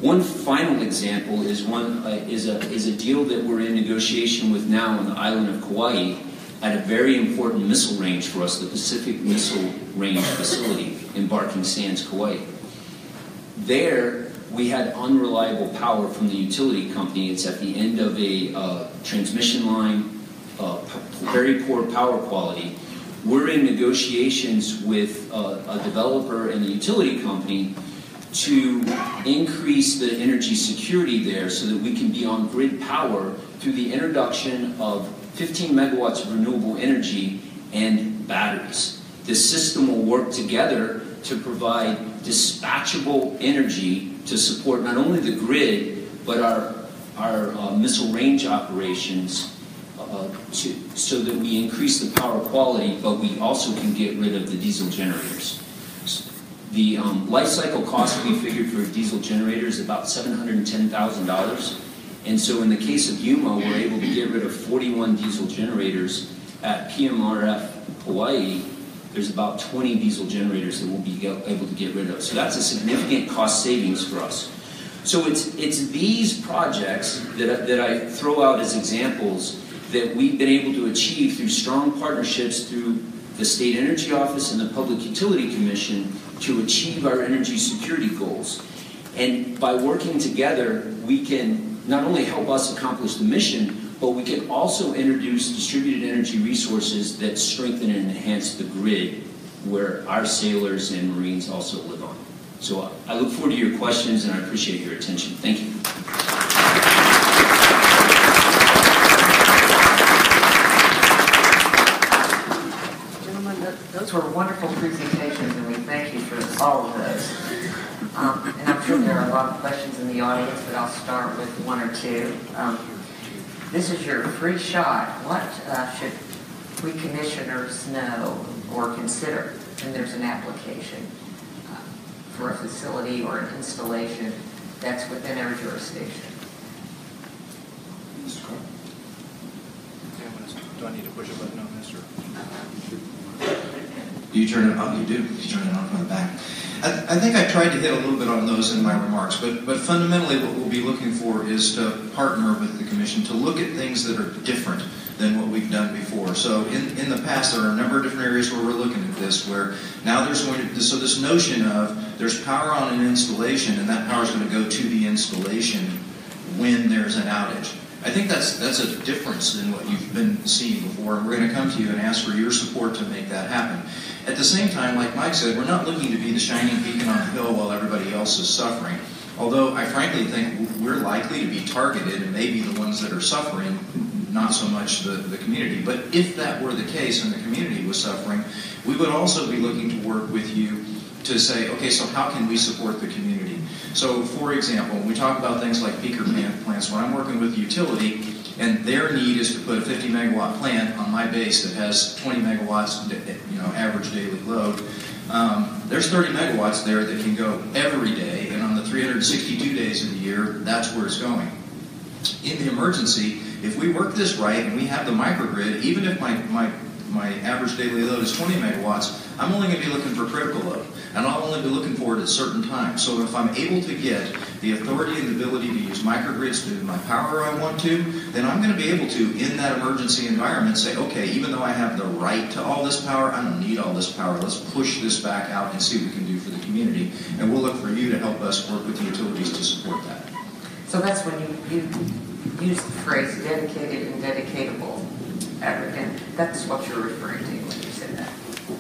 One final example is a deal that we're in negotiation with now on the island of Kauai at a very important missile range for us, the Pacific Missile Range Facility in Barking Sands, Kauai. There, we had unreliable power from the utility company. It's at the end of a transmission line, very poor power quality. We're in negotiations with a developer and the utility company to increase the energy security there so that we can be on grid power through the introduction of 15 megawatts of renewable energy and batteries. This system will work together to provide dispatchable energy to support not only the grid, but our missile range operations so that we increase the power quality, but we also can get rid of the diesel generators. The life cycle cost we figured for a diesel generator is about $710,000. And so in the case of Yuma, we're able to get rid of 41 diesel generators. At PMRF Hawaii, there's about 20 diesel generators that we'll be able to get rid of. So that's a significant cost savings for us. So it's these projects that I throw out as examples that we've been able to achieve through strong partnerships through the State Energy Office and the Public Utility Commission to achieve our energy security goals. And by working together, we can not only help us accomplish the mission, but we can also introduce distributed energy resources that strengthen and enhance the grid where our sailors and Marines also live on. So I look forward to your questions, and I appreciate your attention. Thank you. Those were wonderful presentations, and we thank you for all of those. And I'm sure there are a lot of questions in the audience, but I'll start with one or two. This is your free shot. What should we commissioners know or consider when there's an application for a facility or an installation that's within our jurisdiction? Mr. Carr? Do I need to push a button on this, or? You turn it on. You do. You turn it on from the back. I think I tried to hit a little bit on those in my remarks, but fundamentally what we'll be looking for is to partner with the Commission to look at things that are different than what we've done before. So in the past, there are a number of different areas where we're looking at this, where now there's going to, so this notion of there's power on an installation, and that power is going to go to the installation when there's an outage. I think that's a difference in what you've been seeing before, and we're going to come to you and ask for your support to make that happen. At the same time, like Mike said, we're not looking to be the shining beacon on the hill while everybody else is suffering. Although I frankly think we're likely to be targeted and maybe the ones that are suffering, not so much the community. But if that were the case and the community was suffering, we would also be looking to work with you to say, okay, so how can we support the community? So, for example, when we talk about things like peaker plants, when I'm working with the utility and their need is to put a 50 megawatt plant on my base that has 20 megawatts, average daily load. There's 30 megawatts there that can go every day, and on the 362 days of the year, that's where it's going. In the emergency, if we work this right and we have the microgrid, even if my average daily load is 20 megawatts, I'm only going to be looking for critical load, and I'll only be looking for it at certain times. So if I'm able to get the authority and the ability to use microgrids to do my power I want to, then I'm going to be able to, in that emergency environment, say, okay, even though I have the right to all this power, I don't need all this power. Let's push this back out and see what we can do for the community. And we'll look for you to help us work with the utilities to support that. So that's when you use the phrase dedicated and dedicatable, and that's what you're referring to when you said that.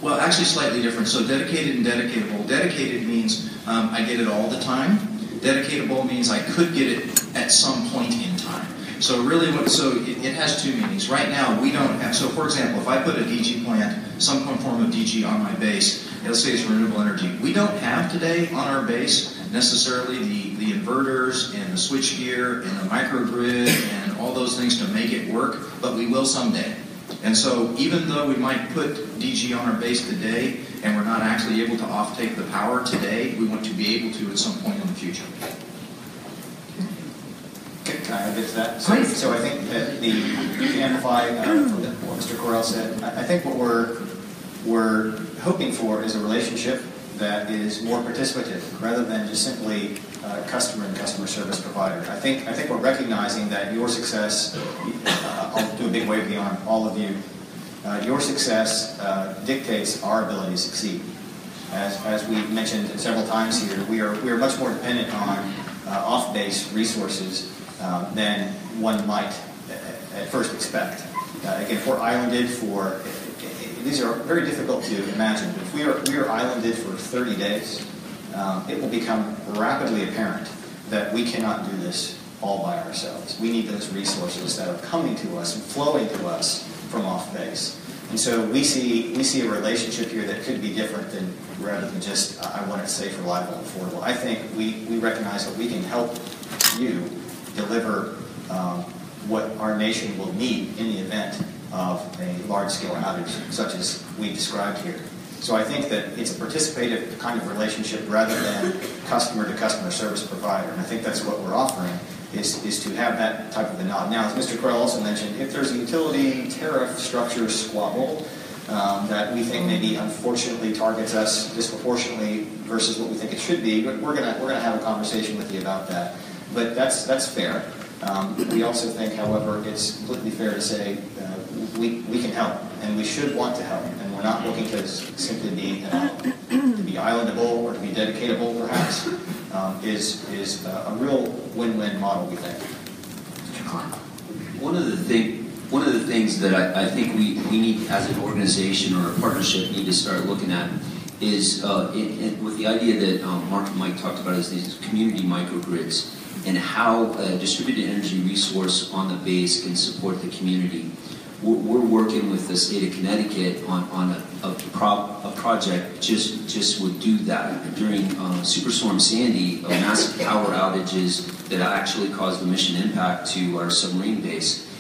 Well, actually slightly different. So dedicated and dedicatable. Dedicated means I get it all the time. Dedicatable means I could get it at some point in time. So really, it has two meanings. Right now, we don't have, so for example, if I put a DG plant, some form of DG on my base, let's say it's renewable energy, we don't have today on our base necessarily the inverters and the switchgear and the microgrid and all those things to make it work, but we will someday. And so even though we might put DG on our base today and we're not actually able to offtake the power today, we want to be able to at some point in the future. Can I add to that? Please. So I think that to amplify what Mr. Correll said, I think what we're hoping for is a relationship that is more participative rather than just simply customer and customer service provider. I think we're recognizing that your success, I'll do a big wave beyond all of you, your success dictates our ability to succeed. As we've mentioned several times here, we are much more dependent on off-base resources than one might at first expect. Again, if we're islanded for, these are very difficult to imagine. If we are islanded for 30 days, it will become rapidly apparent that we cannot do this all by ourselves. We need those resources that are coming to us and flowing to us from off base. And so we see a relationship here that could be different than rather than just I want it safe, reliable, and affordable. I think we recognize that we can help you deliver what our nation will need in the event of a large-scale outage such as we described here. So I think that it's a participative kind of relationship rather than customer-to-customer service provider. And I think that's what we're offering is to have that type of a nod. Now, as Mr. Correll also mentioned, if there's a utility tariff structure squabble that we think maybe unfortunately targets us disproportionately versus what we think it should be, we're gonna have a conversation with you about that. But that's fair. We also think, however, it's completely fair to say we can help, and we should want to help, and we're not looking to simply be islandable or to be dedicatable, perhaps, is a real win-win model, we think. One of the things that I think we need as an organization or a partnership need to start looking at is with the idea that Mark and Mike talked about is these community microgrids and how a distributed energy resource on the base can support the community. We're working with the state of Connecticut on a project just would do that. During Superstorm Sandy, massive power outages that actually caused the mission impact to our submarine base.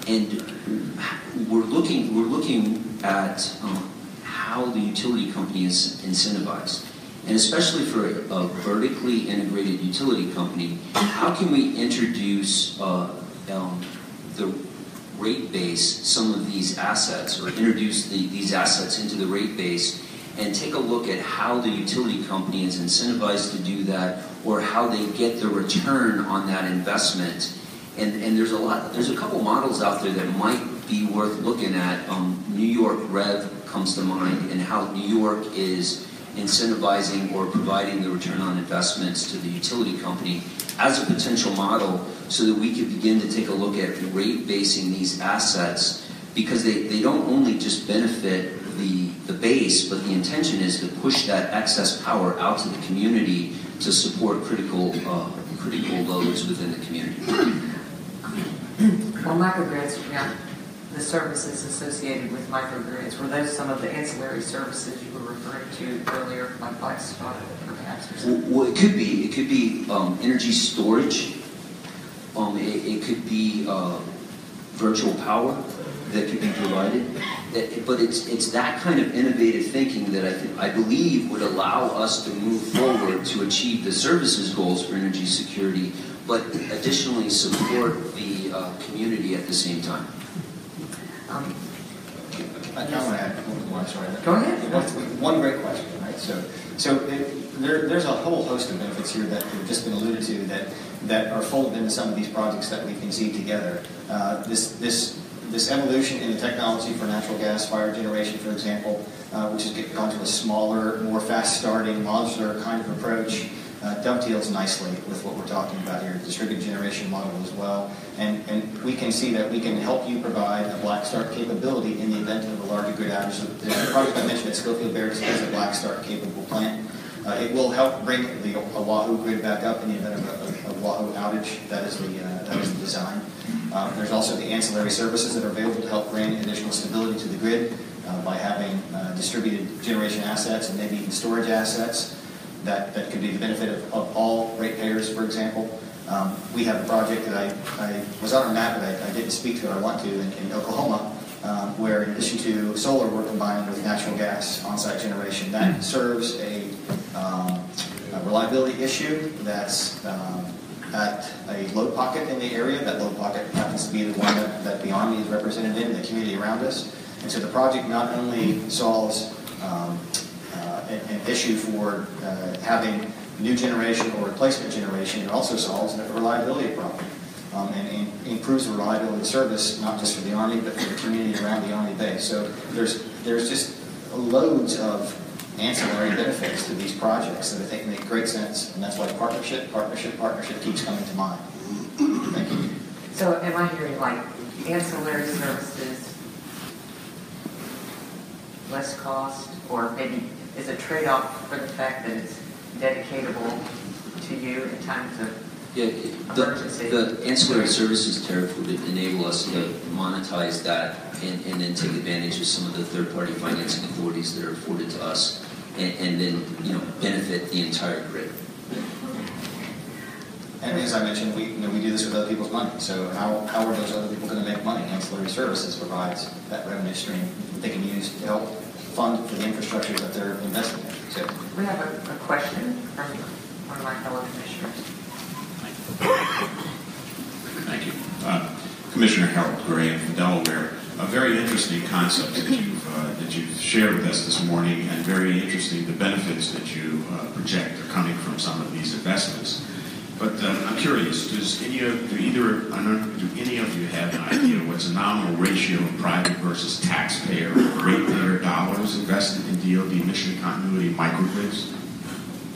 And we're looking at how the utility company is incentivized. And especially for a vertically integrated utility company, how can we introduce the rate base some of these assets, or introduce these assets into the rate base, and take a look at how the utility company is incentivized to do that, or how they get the return on that investment. And there's a couple models out there that might be worth looking at. New York Rev comes to mind, and how New York is incentivizing or providing the return on investments to the utility company as a potential model, so that we could begin to take a look at rate basing these assets, because they don't only just benefit the base, but the intention is to push that excess power out to the community to support critical loads within the community. Well, microgrids, the services associated with microgrids, were those some of the ancillary services you were referring to earlier, like livestock, perhaps? Or something? Well, it could be energy storage. It could be virtual power. that can be provided. But it's that kind of innovative thinking that I believe would allow us to move forward to achieve the services goals for energy security, but additionally support the community at the same time. I want to add one more. Sorry. Go ahead. One great question, right? There's a whole host of benefits here that have just been alluded to that are folded into some of these projects that we can see together. This evolution in the technology for natural gas fire generation, for example, which has gone to a smaller, more fast-starting, modular kind of approach, dovetails nicely with what we're talking about here, distributed generation model as well. And we can see that we can help you provide a black start capability in the event of a larger grid outage. The project I mentioned at Schofield Barracks is a black start capable plant. It will help bring the Oahu grid back up in the event of a Oahu outage. That is the design. There's also the ancillary services that are available to help bring additional stability to the grid by having distributed generation assets and maybe even storage assets that could be the benefit of all ratepayers, for example. We have a project that I was on our map, but I didn't speak to it. I want to in Oklahoma, where in addition to solar, we're combining with natural gas on-site generation. That serves a reliability issue that's at a load pocket in the area. That load pocket happens to be the one that the Army is represented in the community around us. And so the project not only solves an issue for having new generation or replacement generation, it also solves a reliability problem and improves the reliability of service, not just for the Army, but for the community around the Army base. So there's just loads of ancillary benefits to these projects that I think make great sense, and that's why partnership keeps coming to mind. Thank you. So am I hearing like ancillary services, less cost, or maybe is a trade-off for the fact that it's dedicatable to you in times of emergency? The ancillary services tariff would enable us to monetize that and then take advantage of some of the third-party financing authorities that are afforded to us, and then benefit the entire grid. And as I mentioned, we do this with other people's money. So how are those other people going to make money? Ancillary services provides that revenue stream that they can use to help fund for the infrastructure that they're investing in. So we have a question from one of my fellow commissioners. Thank you. Commissioner Harold Graham from Delaware. A very interesting concept that you've shared with us this morning, and very interesting the benefits that you project are coming from some of these investments. But I'm curious, do any of you have an idea what's a nominal ratio of private versus taxpayer or ratepayer dollars invested in DoD mission continuity microgrids?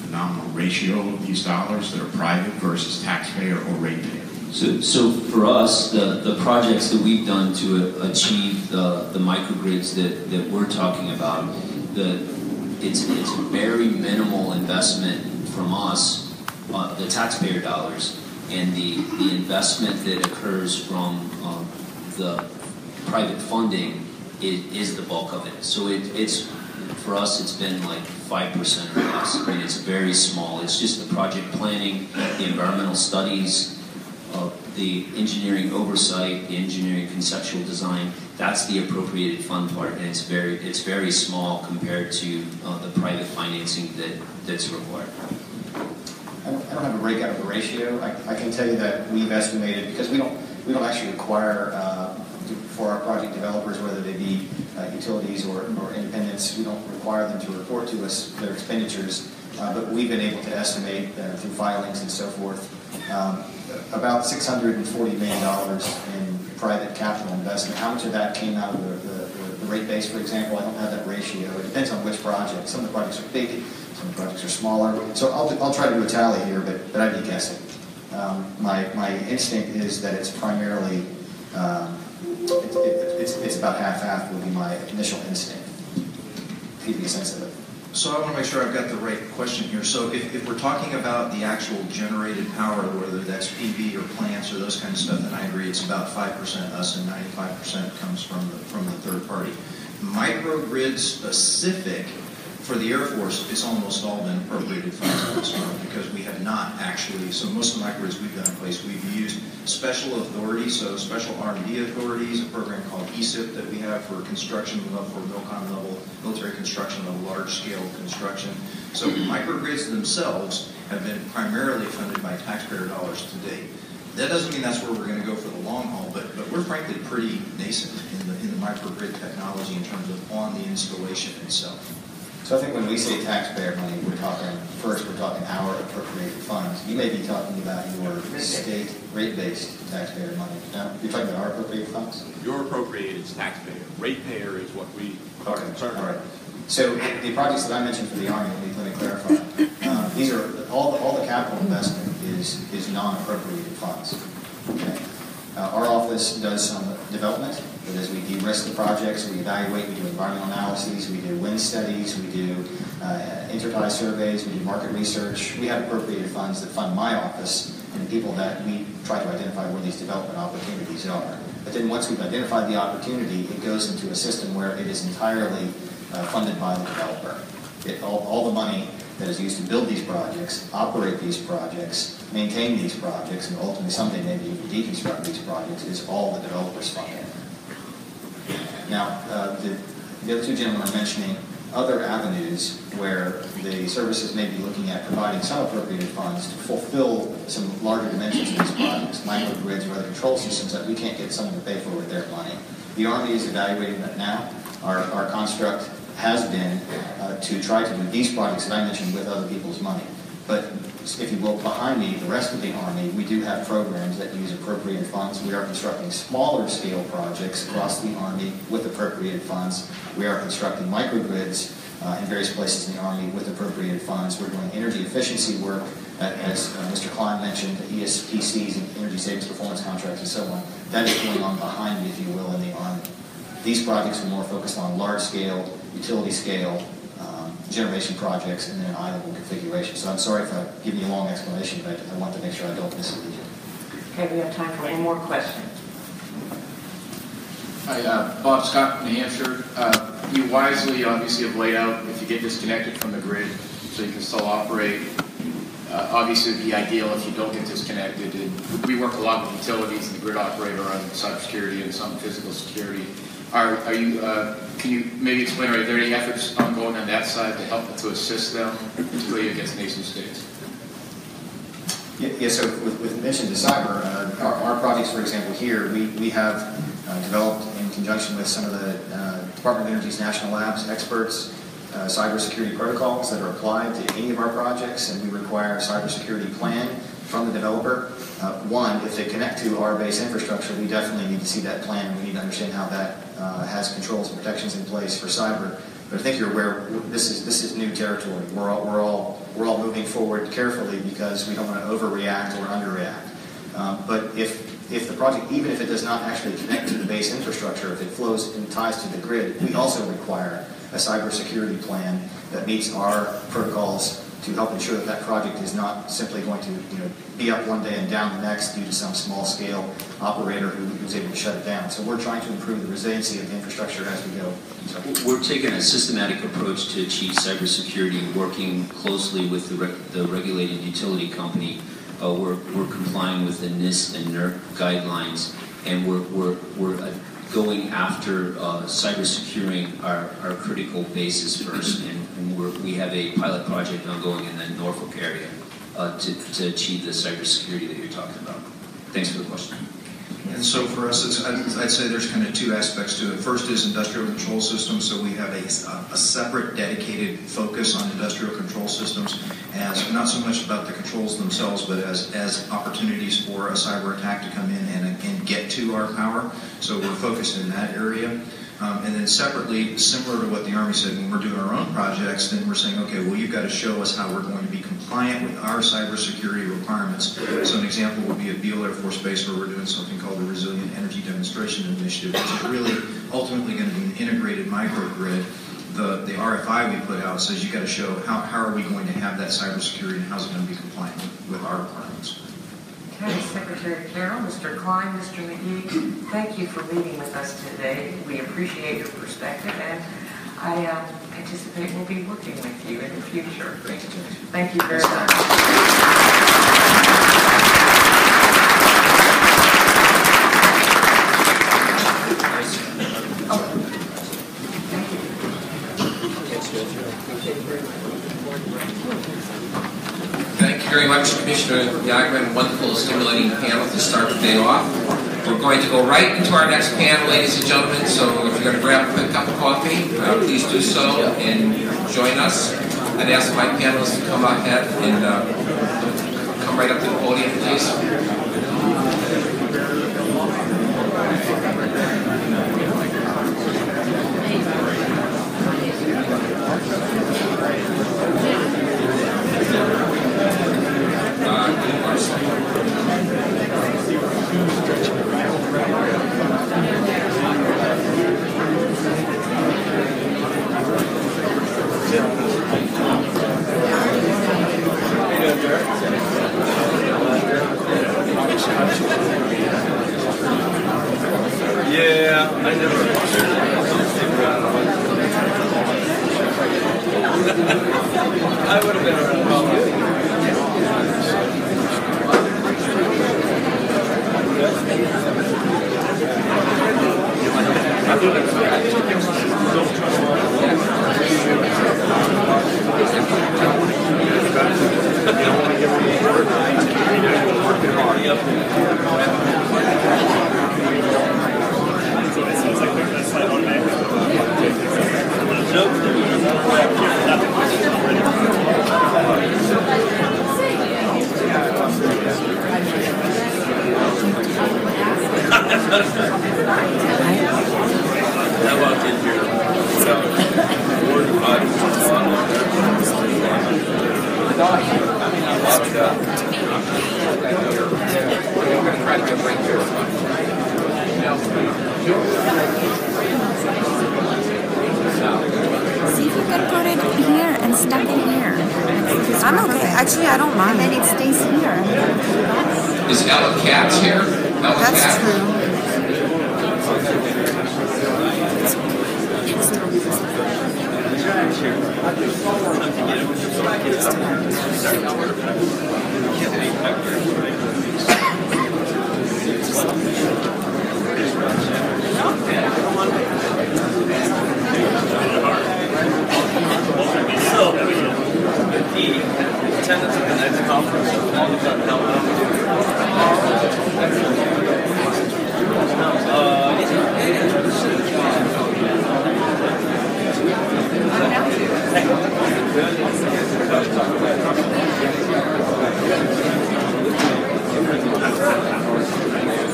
The nominal ratio of these dollars that are private versus taxpayer or ratepayer? So for us, the projects that we've done to achieve the microgrids that we're talking about, it's a very minimal investment from us, the taxpayer dollars, and the investment that occurs from the private funding is the bulk of it. So it's for us, it's been like 5% or less. I mean, it's very small. It's just the project planning, the environmental studies, the engineering oversight, the engineering conceptual design. That's the appropriated fund part, and it's very small compared to the private financing that's required. I don't have a breakout of the ratio. I can tell you that we've estimated, because we don't actually require for our project developers, whether they be utilities or independents, we don't require them to report to us their expenditures, but we've been able to estimate through filings and so forth about $640 million in private capital investment. How much of that came out of the rate base, for example? I don't have that ratio. It depends on which project. Some of the projects are big, some of the projects are smaller. So I'll try to do a tally here, but I'd be guessing. My instinct is that it's primarily it's about half-half would be my initial instinct. To give you a sense of it. So I want to make sure I've got the right question here. So if we're talking about the actual generated power, whether that's PV or plants or those kind of stuff, then I agree it's about 5% us and 95% comes from the third party. Microgrid specific For the Air Force, it's almost all been appropriated funds at this point because we have not actually, so most of the microgrids we've got in place, we've used special authorities, so special R&D authorities, a program called ESIP that we have for construction level, for MILCON level, military construction level, large-scale construction. So microgrids themselves have been primarily funded by taxpayer dollars to date. That doesn't mean that's where we're going to go for the long haul, but we're frankly pretty nascent in the microgrid technology in terms of on the installation itself. So I think when we say taxpayer money, we're talking our appropriated funds. You may be talking about your state rate-based taxpayer money. No, you're talking about our appropriated funds? Your appropriated is taxpayer. Ratepayer is what we are concerned all right. with. So the projects that I mentioned for the Army, let me clarify. These are all the capital investment is non-appropriated funds. Okay. Our office does some development, but as we de-risk the projects, we evaluate, we do environmental analyses, we do wind studies, we do intertie surveys, we do market research. We have appropriated funds that fund my office and the people that we try to identify where these development opportunities are. But then once we've identified the opportunity, it goes into a system where it is entirely funded by the developer. All the money that is used to build these projects, operate these projects, maintain these projects, and ultimately someday maybe even deconstruct these projects is all the developer's funding. Now, the other two gentlemen are mentioning other avenues where the services may be looking at providing some appropriated funds to fulfill some larger dimensions of these projects, microgrids or other control systems that we can't get someone to pay for with their money. The Army is evaluating that now. Our construct has been to try to do these projects that I mentioned with other people's money. But if you look behind me, the rest of the Army, we do have programs that use appropriated funds. We are constructing smaller scale projects across the Army with appropriated funds. We are constructing microgrids in various places in the Army with appropriated funds. We're doing energy efficiency work, as Mr. Klein mentioned, the ESPCs and energy savings performance contracts and so on. That is going on behind me, if you will, in the Army. These projects are more focused on large scale, utility scale, generation projects, and then an eye-level configuration. So I'm sorry if I've given you a long explanation, but I want to make sure I don't mislead you. Okay, we have time for one more question. Hi, Bob Scott, New Hampshire. You wisely, obviously, have laid out if you get disconnected from the grid so you can still operate. Obviously, it would be ideal if you don't get disconnected. And we work a lot with utilities and the grid operator on cybersecurity and some physical security. Are you? Can you maybe explain? Are there any efforts ongoing on that side to help to assist them, particularly against nation states? Yeah. So with mention to cyber, our projects, for example, here we have developed in conjunction with some of the Department of Energy's national labs experts cybersecurity protocols that are applied to any of our projects, and we require a cybersecurity plan from the developer. One, if they connect to our base infrastructure, we definitely need to see that plan, and we need to understand how that has controls and protections in place for cyber. But I think you're aware this is new territory. We're all moving forward carefully because we don't want to overreact or underreact. But if the project, even if it does not actually connect to the base infrastructure, if it flows and ties to the grid, we also require a cybersecurity plan that meets our protocols to help ensure that that project is not simply going to be up one day and down the next due to some small-scale operator who's able to shut it down. So we're trying to improve the resiliency of the infrastructure as we go. So we're taking a systematic approach to achieve cybersecurity, working closely with the regulated utility company. We're complying with the NIST and NERC guidelines, and we're going after cyber securing our critical bases first, and we have a pilot project ongoing in the Norfolk area to achieve the cybersecurity that you're talking about. Thanks for the question. And so for us, I'd say there's kind of two aspects to it. First is industrial control systems. So we have a separate dedicated focus on industrial control systems as not so much about the controls themselves, but as opportunities for a cyber attack to come in and get to our power. So we're focused in that area. And then separately, similar to what the Army said, when we're doing our own projects, then we're saying, okay, well, you've got to show us how we're going to be compliant with our cybersecurity requirements. So an example would be at Beale Air Force Base, where we're doing something called the Resilient Energy Demonstration Initiative, which is really ultimately going to be an integrated microgrid. The RFI we put out says you've got to show how are we going to have that cybersecurity and how's it going to be compliant with our requirements. Okay, Secretary Carroll, Mr. Klein, Mr. McGee, thank you for meeting with us today. We appreciate your perspective, and I anticipate we'll be working with you in the future. Thank you very much. Thank you very much, Commissioner Yagman. Wonderful, stimulating panel to start the day off. We're going to go right into our next panel, ladies and gentlemen, so if you're going to grab a quick cup of coffee, please do so and join us. I'd ask my panelists to come up ahead and come right up to the podium, please. Yeah, I never. I would have been around. See if you could put it here and stuck it here. I'm okay. Actually, I don't mind. And then it stays here. Is Ella Katz here? Ella That's Katz? true. So, the attendance at the next conference will all depend on how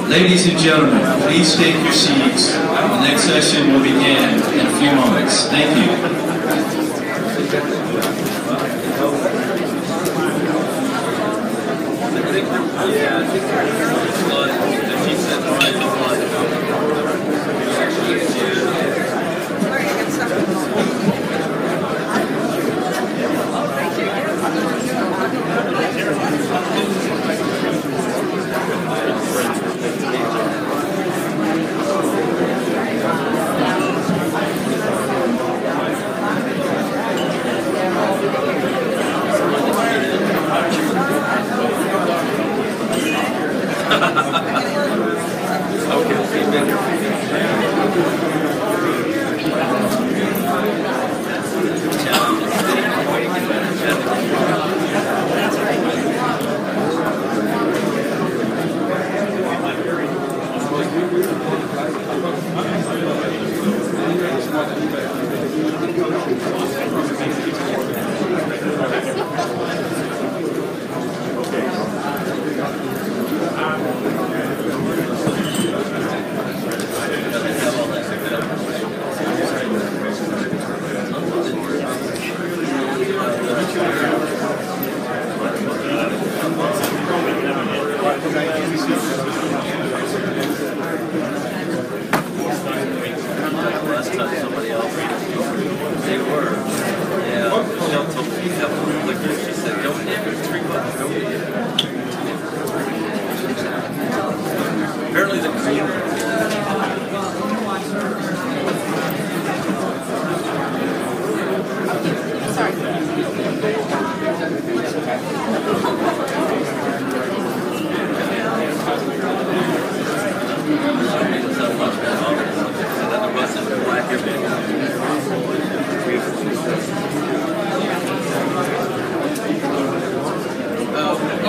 Ladies and gentlemen, please take your seats. The next session will begin in a few moments. Thank you.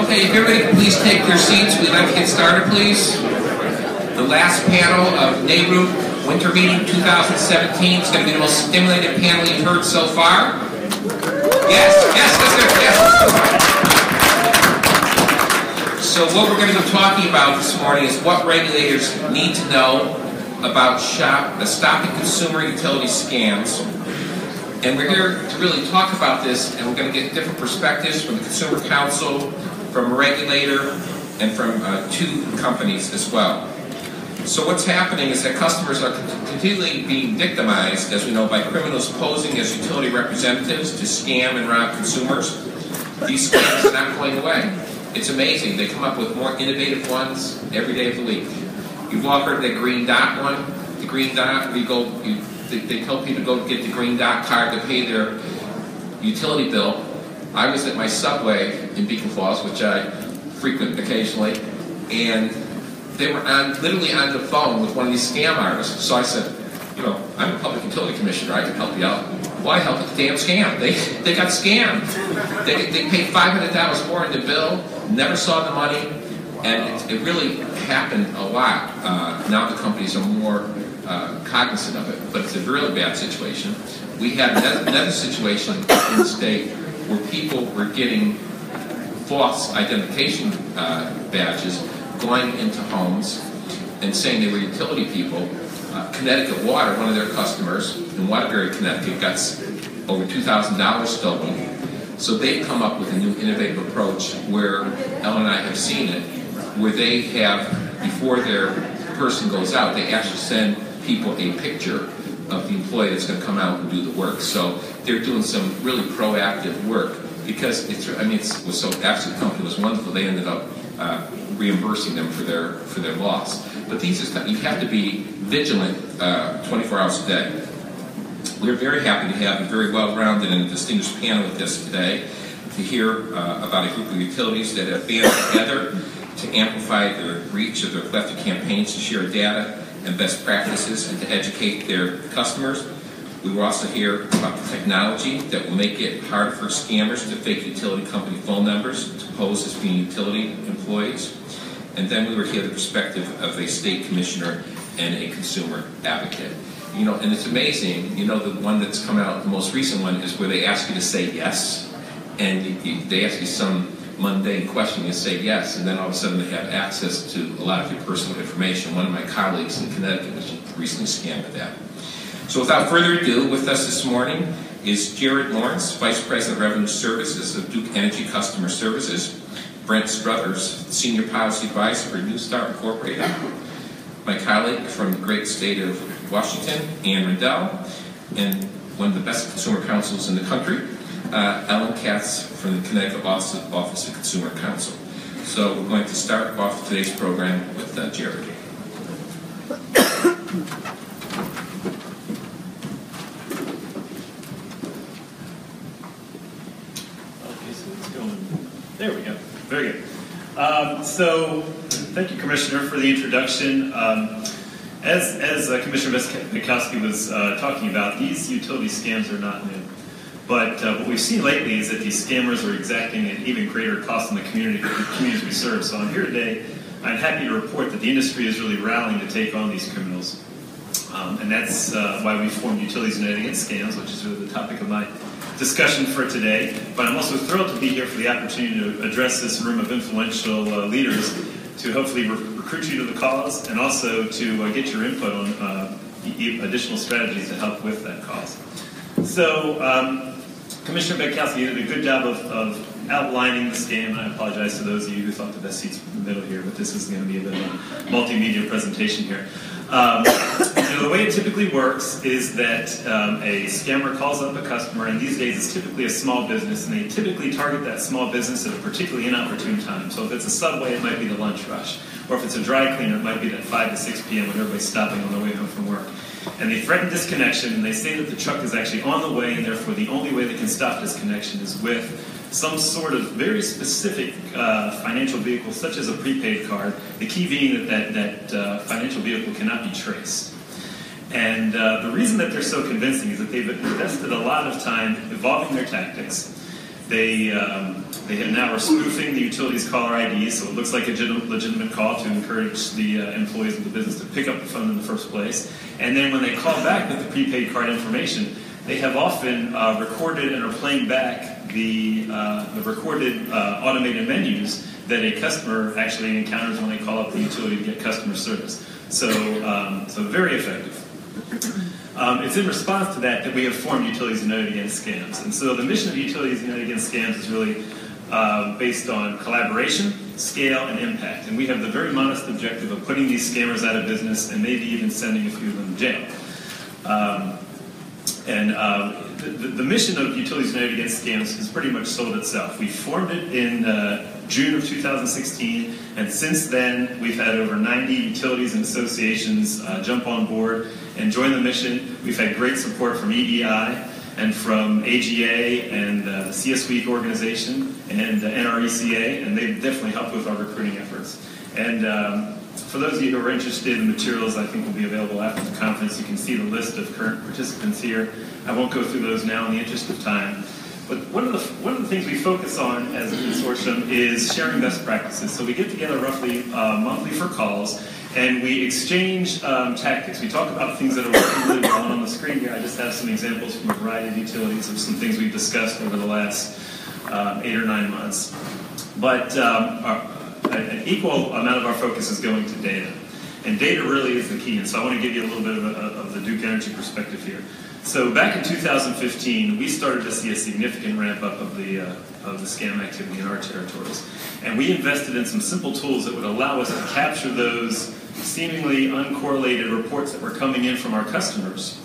Okay, if everybody could please take their seats, we'd like to get started, please. The last panel of NARUC Winter Meeting 2017 is going to be the most stimulating panel you've heard so far. Yes. So what we're going to be talking about this morning is what regulators need to know about stopping consumer utility scams. And we're here to really talk about this, and we're going to get different perspectives from the Consumer Council, from a regulator, and from two companies as well. So what's happening is that customers are continually being victimized, as we know, by criminals posing as utility representatives to scam and rob consumers. These scams are not going away. It's amazing. They come up with more innovative ones every day of the week. You've all heard the green dot one. The green dot, they tell people to go get the green dot card to pay their utility bill. I was at my Subway in Beacon Falls, which I frequent occasionally, and they were literally on the phone with one of these scam artists. So I said, I'm a public utility commissioner, I can help you out. Why help with the damn scam? They got scammed. They paid $500 more in the bill, never saw the money, and it really happened a lot. Now the companies are more cognizant of it, but it's a really bad situation. We had another situation in the state where people were getting false identification badges, going into homes and saying they were utility people. Connecticut Water, one of their customers in Waterbury, Connecticut, got over $2,000 stolen. So they've come up with a new innovative approach where Ellen and I have seen it, where they have, before their person goes out, they actually send people a picture of the employee that's going to come out and do the work. So they're doing some really proactive work because so actually the company was wonderful. They ended up reimbursing them for their loss. But these are, you have to be vigilant 24 hours a day. We're very happy to have a very well-rounded and distinguished panel with us today to hear about a group of utilities that have banded together to amplify the reach of their collective campaigns to share data and best practices and to educate their customers. We will also hear about the technology that will make it harder for scammers to fake utility company phone numbers to pose as being utility employees. And then we will hear the perspective of a state commissioner and a consumer advocate. And it's amazing, the one that's come out, the most recent one, is where they ask you to say yes, and they ask you some mundane question, you say yes, and then all of a sudden they have access to a lot of your personal information. One of my colleagues in Connecticut was recently scammed with that. So without further ado, with us this morning is Jared Lawrence, Vice President of Revenue Services of Duke Energy Customer Services, Brent Struthers, Senior Policy Advisor for New Start Incorporated, my colleague from the great state of Washington, Ann Rendell, and one of the best consumer counsels in the country, Ellen Katz from the Connecticut Office of Consumer Counsel. So we're going to start off today's program with Jared. There we go. Very good. So, thank you, Commissioner, for the introduction. As Commissioner Mikowski was talking about, these utility scams are not new. But what we've seen lately is that these scammers are exacting an even greater cost on the communities we serve. So I'm here today. I'm happy to report that the industry is really rallying to take on these criminals. And that's why we formed Utilities United Against Scams, which is really the topic of my discussion for today. But I'm also thrilled to be here for the opportunity to address this room of influential leaders to hopefully recruit you to the cause and also to get your input on additional strategies to help with that cause. So, Commissioner Mikowski did a good job of outlining the scam, and I apologize to those of you who thought the best seat's in the middle here, but this is going to be a bit of a multimedia presentation here. The way it typically works is that a scammer calls up a customer, and these days it's typically a small business, and they typically target that small business at a particularly inopportune time. So if it's a Subway, it might be the lunch rush, or if it's a dry cleaner, it might be that 5 to 6 p.m. when everybody's stopping on their way home from work. And they threaten disconnection, and they say that the truck is actually on the way, and therefore the only way they can stop disconnection is with some sort of very specific financial vehicle, such as a prepaid card, the key being that financial vehicle cannot be traced. And the reason that they're so convincing is that they've invested a lot of time evolving their tactics. They now are spoofing the utilities caller ID, so it looks like a legitimate call to encourage the employees of the business to pick up the phone in the first place. And then when they call back with the prepaid card information, they have often recorded and are playing back the recorded automated menus that a customer actually encounters when they call up the utility to get customer service. So very effective. It's in response to that we have formed Utilities United Against Scams. And so the mission of Utilities United Against Scams is really based on collaboration, scale, and impact. And we have the very modest objective of putting these scammers out of business and maybe even sending a few of them to jail. The mission of Utilities United Against Scams has pretty much sold itself. We formed it in June of 2016, and since then we've had over 90 utilities and associations jump on board and join the mission. We've had great support from EEI and from AGA and the CS Week organization and NRECA, and they've definitely helped with our recruiting efforts. And for those of you who are interested in materials, I think will be available after the conference. You can see the list of current participants here. I won't go through those now in the interest of time. But one of the things we focus on as a consortium is sharing best practices. So we get together roughly monthly for calls, and we exchange tactics. We talk about things that are working really well. And on the screen here, I just have some examples from a variety of utilities of some things we've discussed over the last 8 or 9 months. But an equal amount of our focus is going to data. And data really is the key. And so I want to give you a little bit of the Duke Energy perspective here. So back in 2015, we started to see a significant ramp up of the scam activity in our territories. And we invested in some simple tools that would allow us to capture those seemingly uncorrelated reports that were coming in from our customers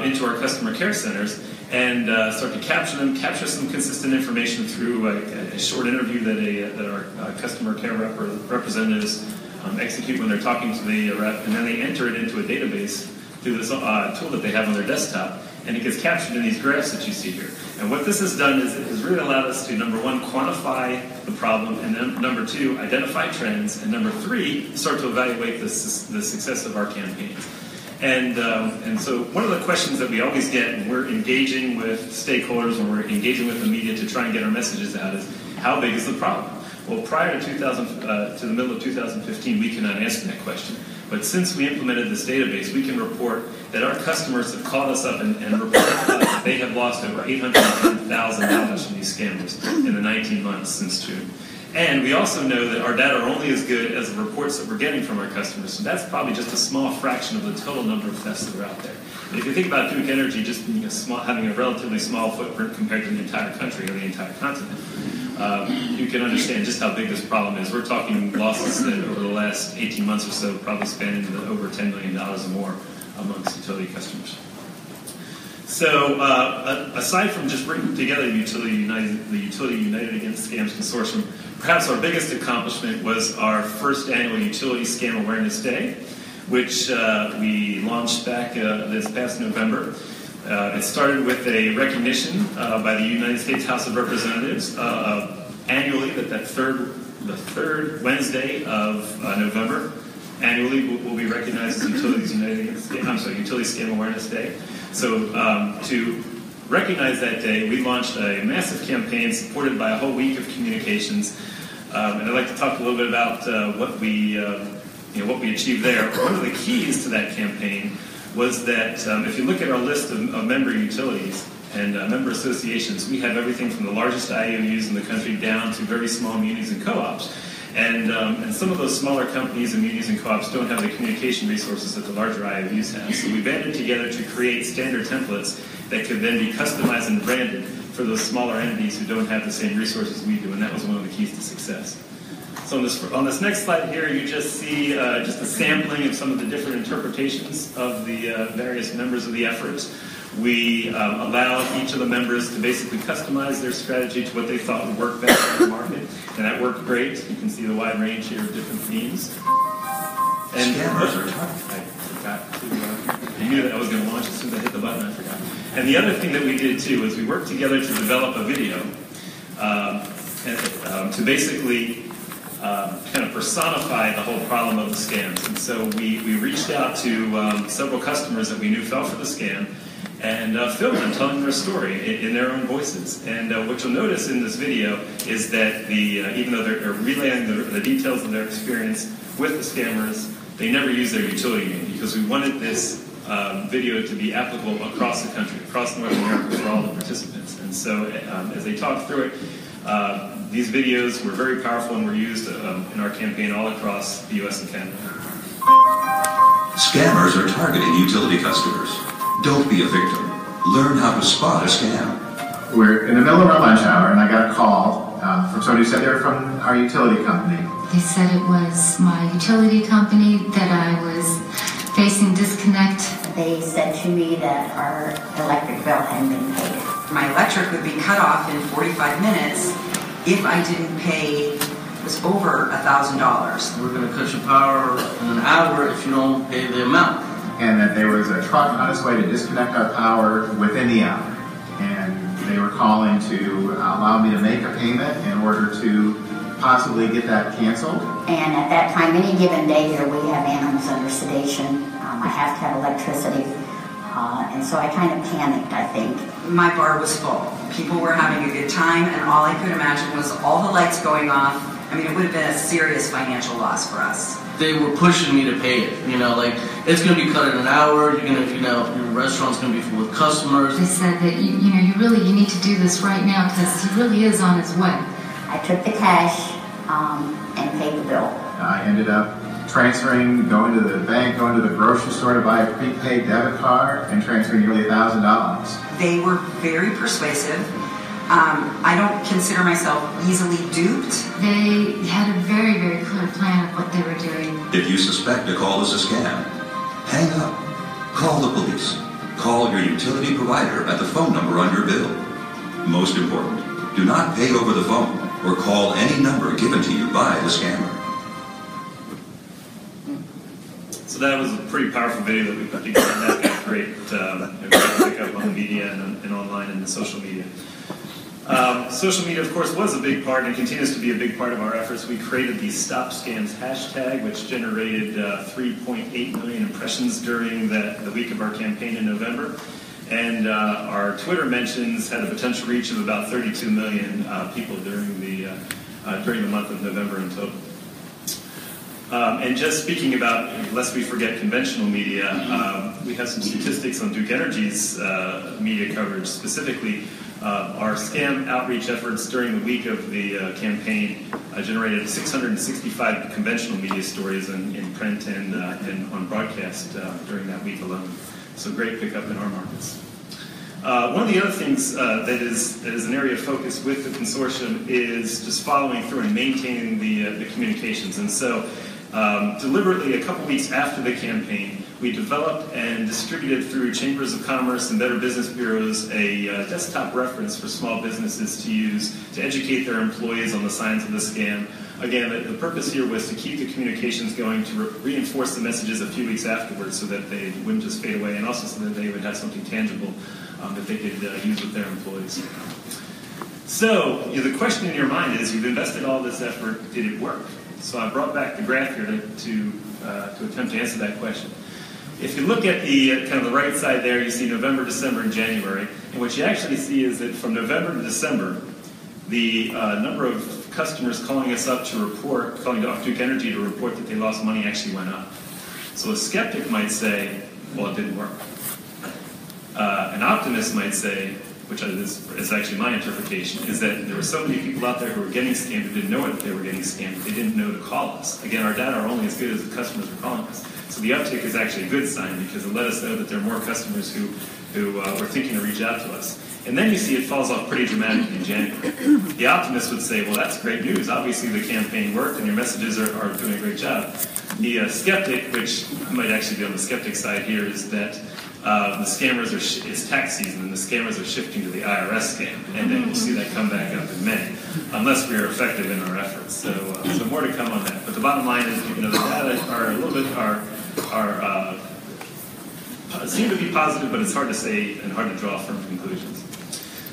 into our customer care centers, and start to capture them, capture some consistent information through a short interview that our customer care representatives execute when they're talking to the rep, and then they enter it into a database through this tool that they have on their desktop, and it gets captured in these graphs that you see here. And what this has done is it has really allowed us to, number one, quantify the problem, and then number two, identify trends, and number three, start to evaluate the success of our campaigns. And so one of the questions that we always get when we're engaging with stakeholders, when we're engaging with the media to try and get our messages out is, how big is the problem? Well, prior to the middle of 2015, we cannot answer that question. But since we implemented this database, we can report that our customers have called us up and reported that they have lost over $810,000 from these scammers in the 19 months since June. And we also know that our data are only as good as the reports that we're getting from our customers. So that's probably just a small fraction of the total number of thefts that are out there. And if you think about Duke Energy just being having a relatively small footprint compared to the entire country or the entire continent, you can understand just how big this problem is. We're talking losses that over the last 18 months or so probably spanning over $10 million or more amongst utility customers. So aside from just bringing together the Utility United Against Scams Consortium, perhaps our biggest accomplishment was our first annual Utility Scam Awareness Day, which we launched back this past November. It started with a recognition by the United States House of Representatives annually that the third Wednesday of November annually will be recognized as Utility Scam Awareness Day. So to recognize that day, we launched a massive campaign supported by a whole week of communications, and I'd like to talk a little bit about what we achieved there. One of the keys to that campaign was that if you look at our list of member utilities and member associations, we have everything from the largest IOUs in the country down to very small munis and co-ops. And some of those smaller companies and munis and co-ops don't have the communication resources that the larger IOUs have. So we banded together to create standard templates that could then be customized and branded for those smaller entities who don't have the same resources we do, and that was one of the keys to success. So on this next slide here, you just see just a sampling of some of the different interpretations of the various members of the efforts. We allowed each of the members to basically customize their strategy to what they thought would work best in the market, and that worked great. You can see the wide range here of different themes. And I forgot to, I knew that I was going to launch as soon as I hit the button, I forgot. And the other thing that we did too is we worked together to develop a video to basically kind of personify the whole problem of the scams. And so we reached out to several customers that we knew fell for the scam and filmed them telling their story in their own voices. And what you'll notice in this video is that even though they're relaying the details of their experience with the scammers, they never use their utility name because we wanted this video to be applicable across the country, across North America for all the participants. And so as they talk through it, these videos were very powerful and were used in our campaign all across the U.S. and Canada. Scammers are targeting utility customers. Don't be a victim. Learn how to spot a scam. We're in the middle of our lunch hour, and I got a call from somebody who said they were from our utility company. They said it was my utility company, that I was facing disconnect. They said to me that our electric bill hadn't been paid. My electric would be cut off in 45 minutes if I didn't pay, it was over $1,000. We're going to cut your power in an hour if you don't pay the amount. And that there was a truck on its way to disconnect our power within the hour. And they were calling to allow me to make a payment in order to possibly get that canceled. And at that time, any given day here, we have animals under sedation. I have to have electricity. And so I kind of panicked, I think. My bar was full. People were having a good time, and all I could imagine was all the lights going off. I mean, it would have been a serious financial loss for us. They were pushing me to pay it, like, it's going to be cut in an hour, you're going to, your restaurant's going to be full of customers. They said that, you need to do this right now because he really is on his way. I took the cash and paid the bill. I ended up transferring, going to the bank, going to the grocery store to buy a prepaid debit card, and transferring nearly $1,000. They were very persuasive. I don't consider myself easily duped. They had a very, very clear plan of what they were doing. If you suspect a call is a scam, hang up. Call the police. Call your utility provider at the phone number on your bill. Most important, do not pay over the phone or call any number given to you by the scammer. So that was a pretty powerful video that we put together, and that got great pick up on the media and online and the social media. Social media, of course, was a big part and continues to be a big part of our efforts. We created the Stop Scams hashtag, which generated 3.8 million impressions during the week of our campaign in November. And our Twitter mentions had a potential reach of about 32 million people during the month of November in total. And just speaking about, lest we forget conventional media, we have some statistics on Duke Energy's media coverage, specifically our scam outreach efforts during the week of the campaign generated 665 conventional media stories in print and on broadcast during that week alone. So great pickup in our markets. One of the other things that is an area of focus with the consortium is just following through and maintaining the communications. And so deliberately, a couple weeks after the campaign, we developed and distributed through chambers of commerce and Better Business Bureaus a desktop reference for small businesses to use to educate their employees on the signs of the scam. Again, the purpose here was to keep the communications going, to reinforce the messages a few weeks afterwards so that they wouldn't just fade away, and also so that they would have something tangible that they could use with their employees. So, the question in your mind is, you've invested all this effort, did it work? So I brought back the graph here to attempt to answer that question. If you look at the kind of the right side there, you see November, December, and January. And what you actually see is that from November to December, the number of customers calling us up to report, calling Duke Energy to report that they lost money actually went up. So a skeptic might say, well, it didn't work. An optimist might say, which is actually my interpretation, is that there were so many people out there who were getting scammed who didn't know that they were getting scammed. They didn't know to call us. Again, our data are only as good as the customers are calling us. So the uptick is actually a good sign because it let us know that there are more customers who were thinking to reach out to us. And then you see it falls off pretty dramatically in January. The optimist would say, well, that's great news. Obviously the campaign worked and your messages are doing a great job. The skeptic, which I might actually be on the skeptic side here, is that the scammers it's tax season and the scammers are shifting to the IRS scam, and then we'll see that come back up in May, unless we are effective in our efforts. So more to come on that. But the bottom line is, the data are a little bit seem to be positive, but it's hard to say and hard to draw firm conclusions.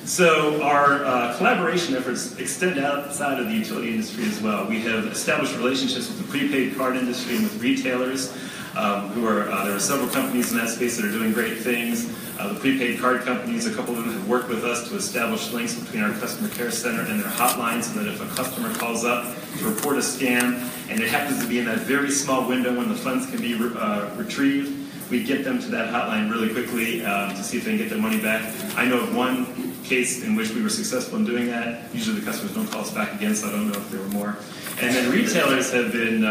So our collaboration efforts extend outside of the utility industry as well. We have established relationships with the prepaid card industry and with retailers there are several companies in that space that are doing great things. The prepaid card companies, a couple of them have worked with us to establish links between our customer care center and their hotline so that if a customer calls up to report a scam and it happens to be in that very small window when the funds can be retrieved, we get them to that hotline really quickly to see if they can get their money back. I know of one case in which we were successful in doing that. Usually the customers don't call us back again, so I don't know if there were more. And then retailers have been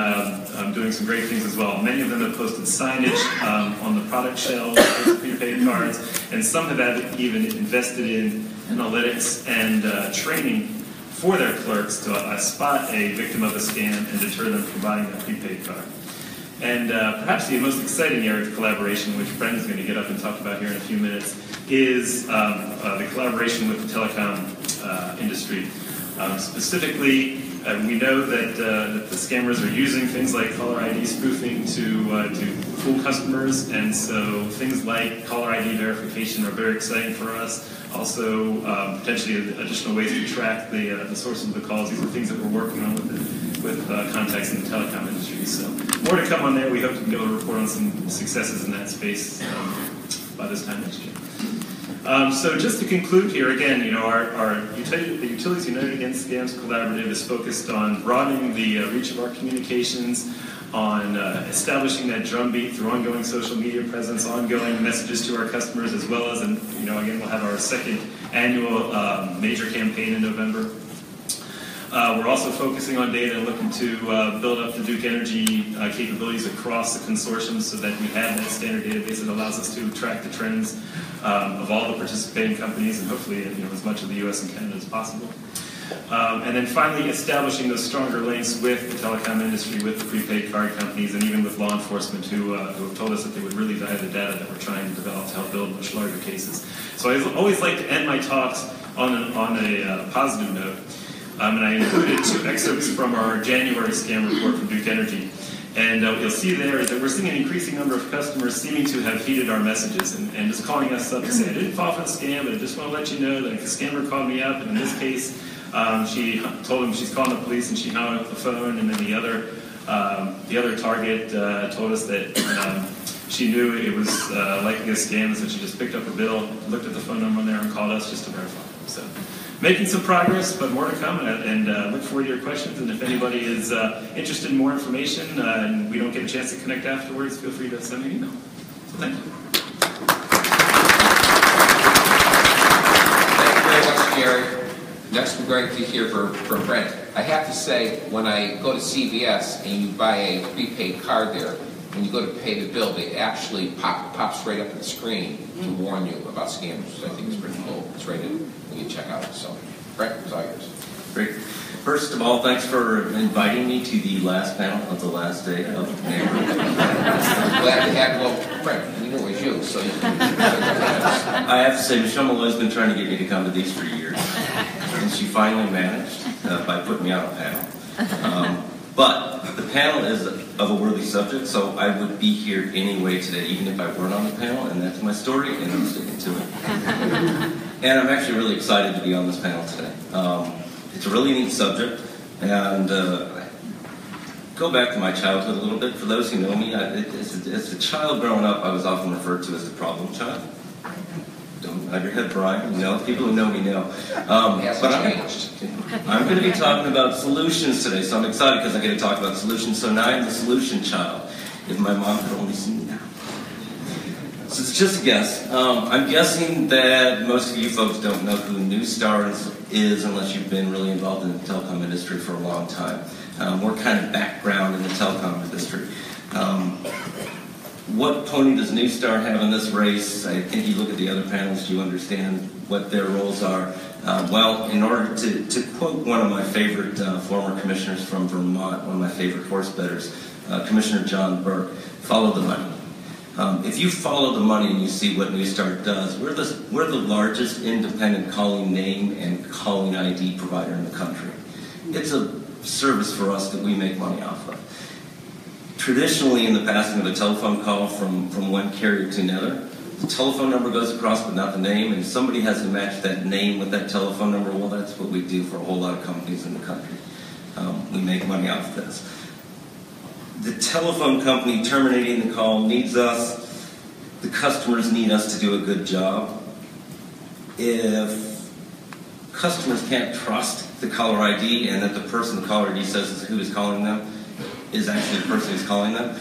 doing some great things as well. Many of them have posted signage on the product shelves for prepaid cards, and some have even invested in analytics and training for their clerks to spot a victim of a scam and deter them from buying that prepaid card. And perhaps the most exciting area of collaboration, which Brendan's going to get up and talk about here in a few minutes, is the collaboration with the telecom industry. Specifically, we know that the scammers are using things like caller ID spoofing to fool customers, and so things like caller ID verification are very exciting for us. Also, potentially additional ways to track the source of the calls. These are things that we're working on with contacts in the telecom industry. So more to come on there. We hope to be able to report on some successes in that space by this time next year. So just to conclude here, again, you know, the Utilities United Against Scams Collaborative is focused on broadening the reach of our communications, on establishing that drumbeat through ongoing social media presence, ongoing messages to our customers, as well as, and you know, again, we'll have our second annual major campaign in November. We're also focusing on data and looking to build up the Duke Energy capabilities across the consortium so that we have that standard database that allows us to track the trends of all the participating companies and hopefully, you know, as much of the U.S. and Canada as possible. And then finally, establishing those stronger links with the telecom industry, with the prepaid card companies, and even with law enforcement who have told us that they would really value the data that we're trying to develop to help build much larger cases. So I always like to end my talks on a positive note. And I included 2 excerpts from our January scam report from Duke Energy. And what you'll see there is that we're seeing an increasing number of customers seeming to have heeded our messages and just calling us up and saying, I didn't fall for a scam, but I just want to let you know that if the scammer called me up, and in this case, she told him she's calling the police and she hung up the phone, and then the other target told us that she knew it was likely a scam, so she just picked up a bill, looked at the phone number on there, and called us just to verify. So, making some progress, but more to come, and look forward to your questions. And if anybody is interested in more information and we don't get a chance to connect afterwards, feel free to send me an email. So thank you. Thank you very much, Gary. Next, we're going to hear from Brent. I have to say, when I go to CVS and you buy a prepaid card there, when you go to pay the bill, they actually pops right up on the screen to warn you about scams, which I think is pretty cool. It's right in when you check out. So, Brent, it's all yours. Great. First of all, thanks for inviting me to the last panel of the last day of NARUC. I'm glad to have you. Well, Brent, we knew it was you, so you can. I have to say, Michelle Malloy's been trying to get me to come to these for years, and she finally managed by putting me on a panel. But the panel is of a worthy subject, so I would be here anyway today, even if I weren't on the panel, and that's my story, and I'm sticking to it. And I'm actually really excited to be on this panel today. It's a really neat subject, and go back to my childhood a little bit. For those who know me, as a child growing up, I was often referred to as the problem child. Don't nod your head, Brian. You know, people who know me know. But I'm going to be talking about solutions today, so I'm excited because I get to talk about solutions. So now I'm the solution child. If my mom could only see me now. So it's just a guess. I'm guessing that most of you folks don't know who NuStar is unless you've been really involved in the telecom industry for a long time. More kind of background in the telecom industry. What pony does NuStar have in this race? I think you look at the other panels, you understand what their roles are. Well, in order to quote one of my favorite former commissioners from Vermont, one of my favorite horse bettors, Commissioner John Burke, follow the money. If you follow the money and you see what NuStar does, we're the largest independent calling name and calling ID provider in the country. It's a service for us that we make money off of. Traditionally, in the passing of a telephone call from one carrier to another, The telephone number goes across, but not the name, and somebody has to match that name with that telephone number. Well, that's what we do for a whole lot of companies in the country. We make money off this. The telephone company terminating the call needs us. The customers need us to do a good job. If customers can't trust the caller ID and that the person the caller ID says is who is calling them is actually the person who's calling them,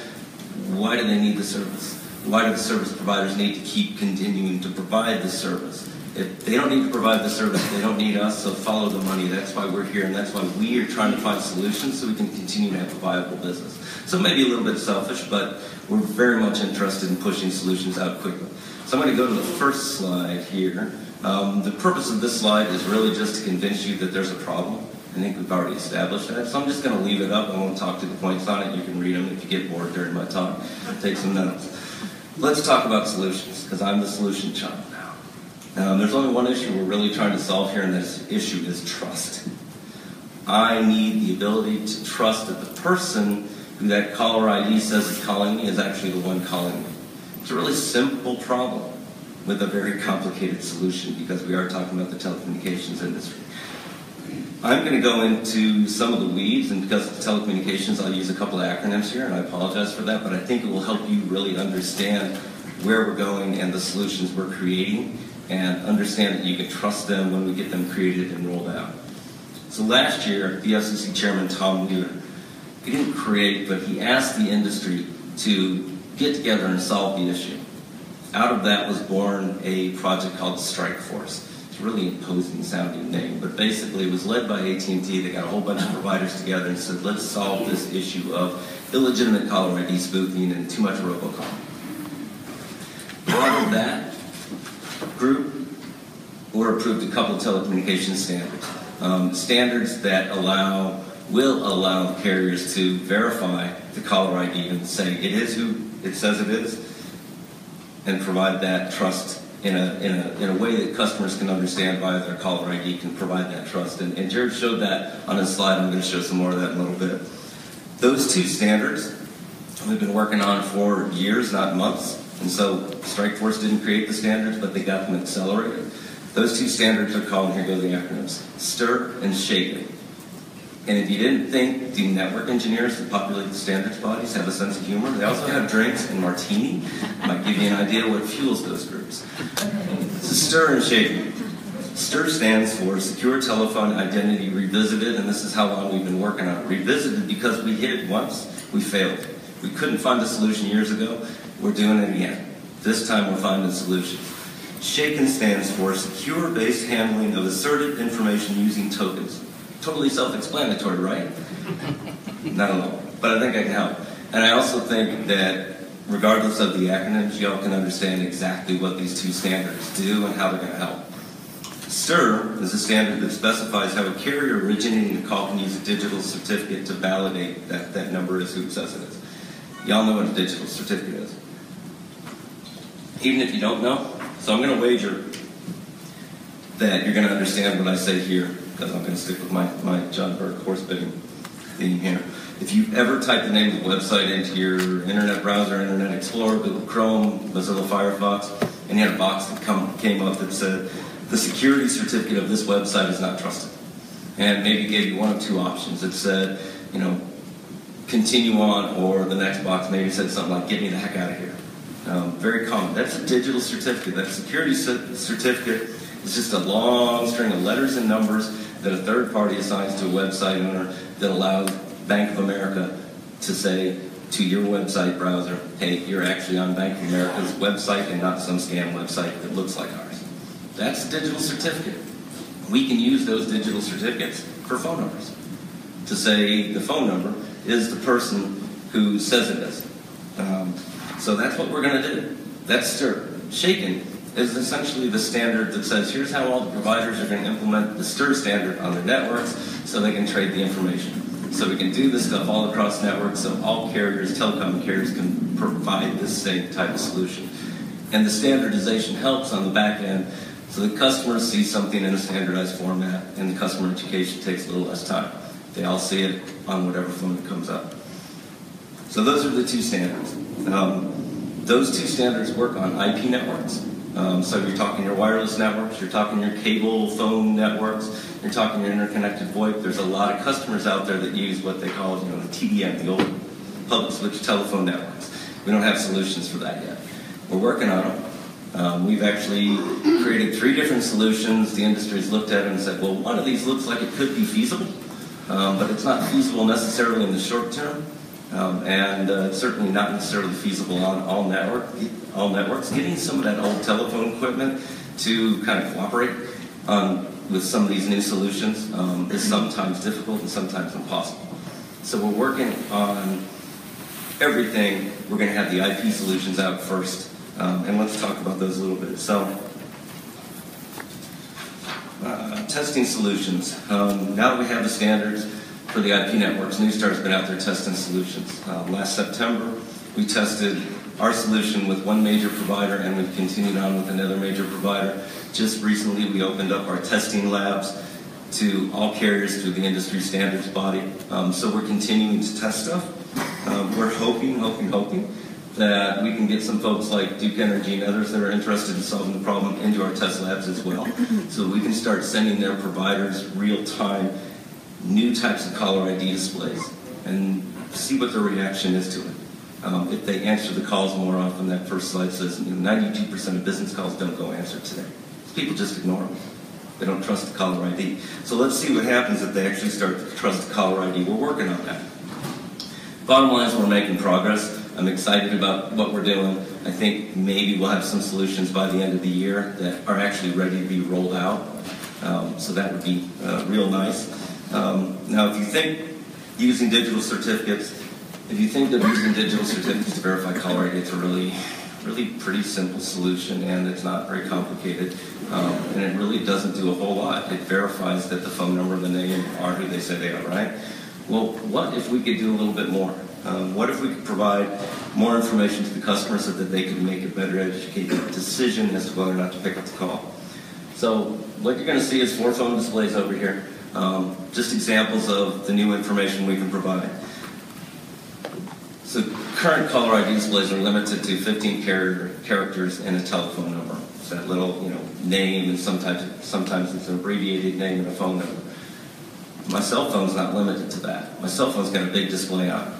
why do they need the service? Why do the service providers need to keep continuing to provide the service? If they don't need to provide the service, they don't need us, so follow the money. That's why we're here, and that's why we are trying to find solutions so we can continue to have a viable business. So it may be a little bit selfish, but we're very much interested in pushing solutions out quickly. So I'm going to go to the first slide here. The purpose of this slide is really just to convince you that there's a problem. I think we've already established that, so I'm just going to leave it up. I won't talk to the points on it. You can read them if you get bored during my talk. Take some notes. Let's talk about solutions, because I'm the solution child now. There's only one issue we're really trying to solve here, and this issue is trust. I need the ability to trust that the person who that caller ID says is calling me is actually the one calling me. It's a really simple problem with a very complicated solution, because we are talking about the telecommunications industry. I'm going to go into some of the weeds, and because of telecommunications, I'll use a couple of acronyms here, and I apologize for that, but I think it will help you really understand where we're going and the solutions we're creating, and understand that you can trust them when we get them created and rolled out. So last year, the FCC Chairman Tom Wheeler, he didn't create, but he asked the industry to get together and solve the issue. Out of that was born a project called Strike Force. It's a really imposing sounding name, but basically it was led by AT&T. They got a whole bunch of providers together and said, let's solve this issue of illegitimate caller ID spoofing and too much robocall. Out of that group were approved a couple of telecommunications standards. Standards that will allow carriers to verify the caller ID and say it is who it says it is, and provide that trust in a way that customers can understand via their caller ID, can provide that trust. And Jared showed that on his slide. I'm going to show some more of that in a little bit. Those two standards we've been working on for years, not months. And so Strikeforce didn't create the standards, but they got them accelerated. Those two standards are called, and here go the acronyms, STIR and SHAKEN. And if you didn't think the network engineers that populate the standards bodies have a sense of humor, they also have drinks and martini. Might give you an idea what fuels those groups. So STIR and SHAKEN. STIR stands for Secure Telephone Identity Revisited, and this is how long we've been working on it. Revisited because we hit it once, we failed. We couldn't find a solution years ago. We're doing it again. This time we're finding a solution. SHAKEN stands for Secure-Based Handling of Asserted Information Using Tokens. Totally self-explanatory, right? Not at all, but I think I can help. And I also think that regardless of the acronyms, y'all can understand exactly what these two standards do and how they're going to help. STIR is a standard that specifies how a carrier originating a call can use a digital certificate to validate that that number is who it says it is. Y'all know what a digital certificate is. Even if you don't know, so I'm going to wager that you're going to understand what I say here, because I'm going to stick with my John Burke horse-bidding theme here. If you've ever typed the name of the website into your internet browser, Internet Explorer, Google Chrome, Mozilla Firefox, and you had a box that came up that said, the security certificate of this website is not trusted. And maybe gave you one of two options. It said, you know, continue on, or the next box maybe said something like, get me the heck out of here. Very common. That's a digital certificate. That security certificate is just a long string of letters and numbers that a third party assigns to a website owner that allows Bank of America to say to your website browser, hey, you're actually on Bank of America's website and not some scam website that looks like ours. That's a digital certificate. We can use those digital certificates for phone numbers to say the phone number is the person who says it is. So that's what we're going to do. That's STIR. SHAKEN is essentially the standard that says here's how all the providers are going to implement the STIR standard on their networks so they can trade the information. So we can do this stuff all across networks so all carriers, telecom carriers, can provide this same type of solution. And the standardization helps on the back end so the customers see something in a standardized format and the customer education takes a little less time. They all see it on whatever phone that comes up. So those are the two standards. Those two standards work on IP networks. So you're talking your wireless networks, you're talking your cable phone networks, you're talking your interconnected VoIP. There's a lot of customers out there that use what they call, the TDM, the old public switch telephone networks. We don't have solutions for that yet. We're working on them. We've actually created 3 different solutions. The industry's looked at it and said, well, one of these looks like it could be feasible, but it's not feasible necessarily in the short term. And it's certainly not necessarily feasible on all networks. Getting some of that old telephone equipment to kind of cooperate with some of these new solutions is sometimes difficult and sometimes impossible. So we're working on everything. We're going to have the IP solutions out first, and let's talk about those a little bit. So, testing solutions. Now that we have the standards for the IP networks, Newstar's been out there testing solutions. Last September, we tested our solution with one major provider, and we've continued on with another major provider. Just recently, we opened up our testing labs to all carriers through the industry standards body. So we're continuing to test stuff. We're hoping that we can get some folks like Duke Energy and others that are interested in solving the problem into our test labs as well, so we can start sending their providers real-time new types of caller ID displays and see what their reaction is to it. If they answer the calls more often, that first slide says 92% of business calls don't go answered today. People just ignore them. They don't trust the caller ID. So let's see what happens if they actually start to trust the caller ID. We're working on that. Bottom line is we're making progress. I'm excited about what we're doing. I think maybe we'll have some solutions by the end of the year that are actually ready to be rolled out. So that would be real nice. Now, if you think using digital certificates, to verify caller ID, it's a really pretty simple solution, and it's not very complicated. And it really doesn't do a whole lot. It verifies that the phone number and the name are who they say they are, right? Well, what if we could do a little bit more? What if we could provide more information to the customer so that they could make a better educated decision as to whether or not to pick up the call? So what you're going to see is 4 phone displays over here. Just examples of the new information we can provide. So current caller ID displays are limited to 15 characters and a telephone number. It's that little, name, and sometimes it's an abbreviated name and a phone number. My cell phone's not limited to that. My cell phone's got a big display on it.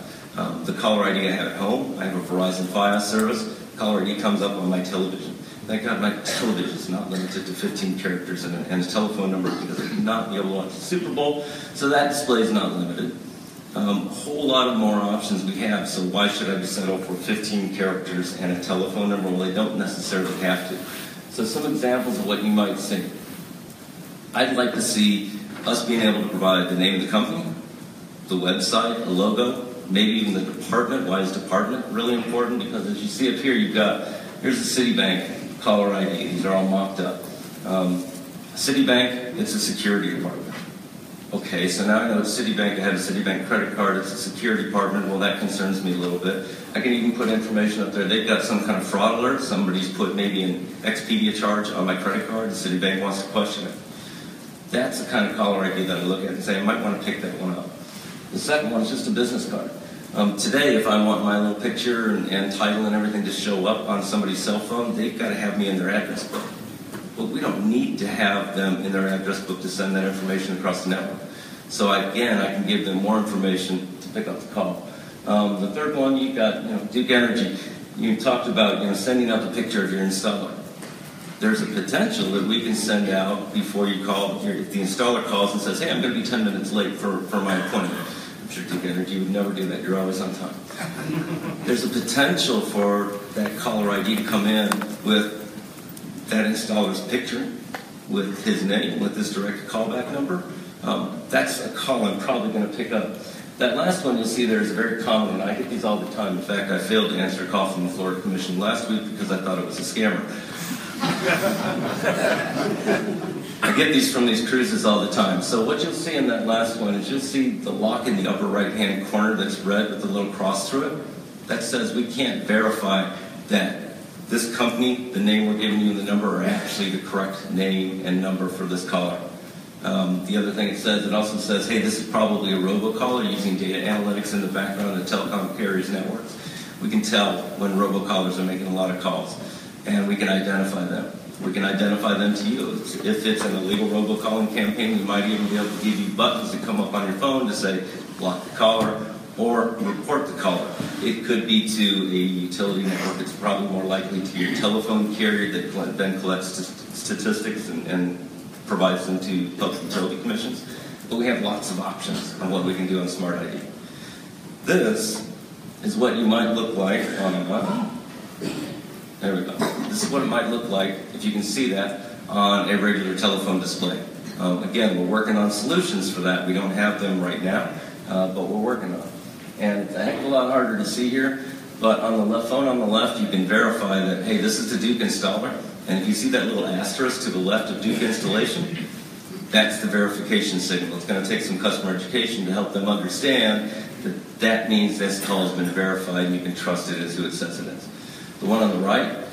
The caller ID I have at home, I have a Verizon Fios service. Caller ID comes up on my television. Thank God my television is not limited to 15 characters and a telephone number, because I could not be able to watch the Super Bowl. So that display is not limited. A whole lot of more options we have, so why should I be settled for 15 characters and a telephone number? Well, they don't necessarily have to. So some examples of what you might see. I'd like to see us being able to provide the name of the company, the website, a logo, maybe even the department. Why is department really important? Because as you see up here, here's the Citibank caller ID. These are all mocked up. Citibank, it's a security department. Okay, so now I know it's Citibank. I have a Citibank credit card. It's a security department. Well, that concerns me a little bit. I can even put information up there. They've got some kind of fraud alert. Somebody's put maybe an Expedia charge on my credit card. The Citibank wants to question it. That's the kind of caller ID that I look at and say, I might want to pick that one up. The second one is just a business card. Today, if I want my little picture and title and everything to show up on somebody's cell phone, they've got to have me in their address book. But we don't need to have them in their address book to send that information across the network. So again, I can give them more information to pick up the call. The third one, you've got Duke Energy. You talked about sending out the picture of your installer. There's a potential that we can send out before you call, if the installer calls and says, hey, I'm going to be 10 minutes late for my appointment. I'm sure Duke Energy would never do that. You're always on time. There's a potential for that caller ID to come in with that installer's picture, with his name, with his direct callback number. That's a call I'm probably going to pick up. That last one you'll see there is very common, and I get these all the time. In fact, I failed to answer a call from the Florida Commission last week because I thought it was a scammer. I get these from these cruises all the time. So what you'll see in that last one is you'll see the lock in the upper right-hand corner that's red with a little cross through it. That says we can't verify that this company, the name we're giving you and the number are actually the correct name and number for this caller. The other thing it also says, hey, this is probably a robocaller using data analytics in the background of the telecom carriers networks. We can tell when robocallers are making a lot of calls, and we can identify them. We can identify them to you. If it's an illegal robocalling campaign, we might even be able to give you buttons that come up on your phone to say, block the caller, or report the caller. It could be to a utility network. It's probably more likely to your telephone carrier that then collects statistics and provides them to public utility commissions. But we have lots of options on what we can do on Smart ID. This is what you might look like on there we go. This is what it might look like, if you can see that, on a regular telephone display. Again, we're working on solutions for that. We don't have them right now, but we're working on them. And it's a heck of a lot harder to see here, but on the phone on the left, you can verify that, hey, this is the Duke installer. And if you see that little asterisk to the left of Duke installation, that's the verification signal. It's going to take some customer education to help them understand that that means this call has been verified and you can trust it as who it says it is. The one on the right,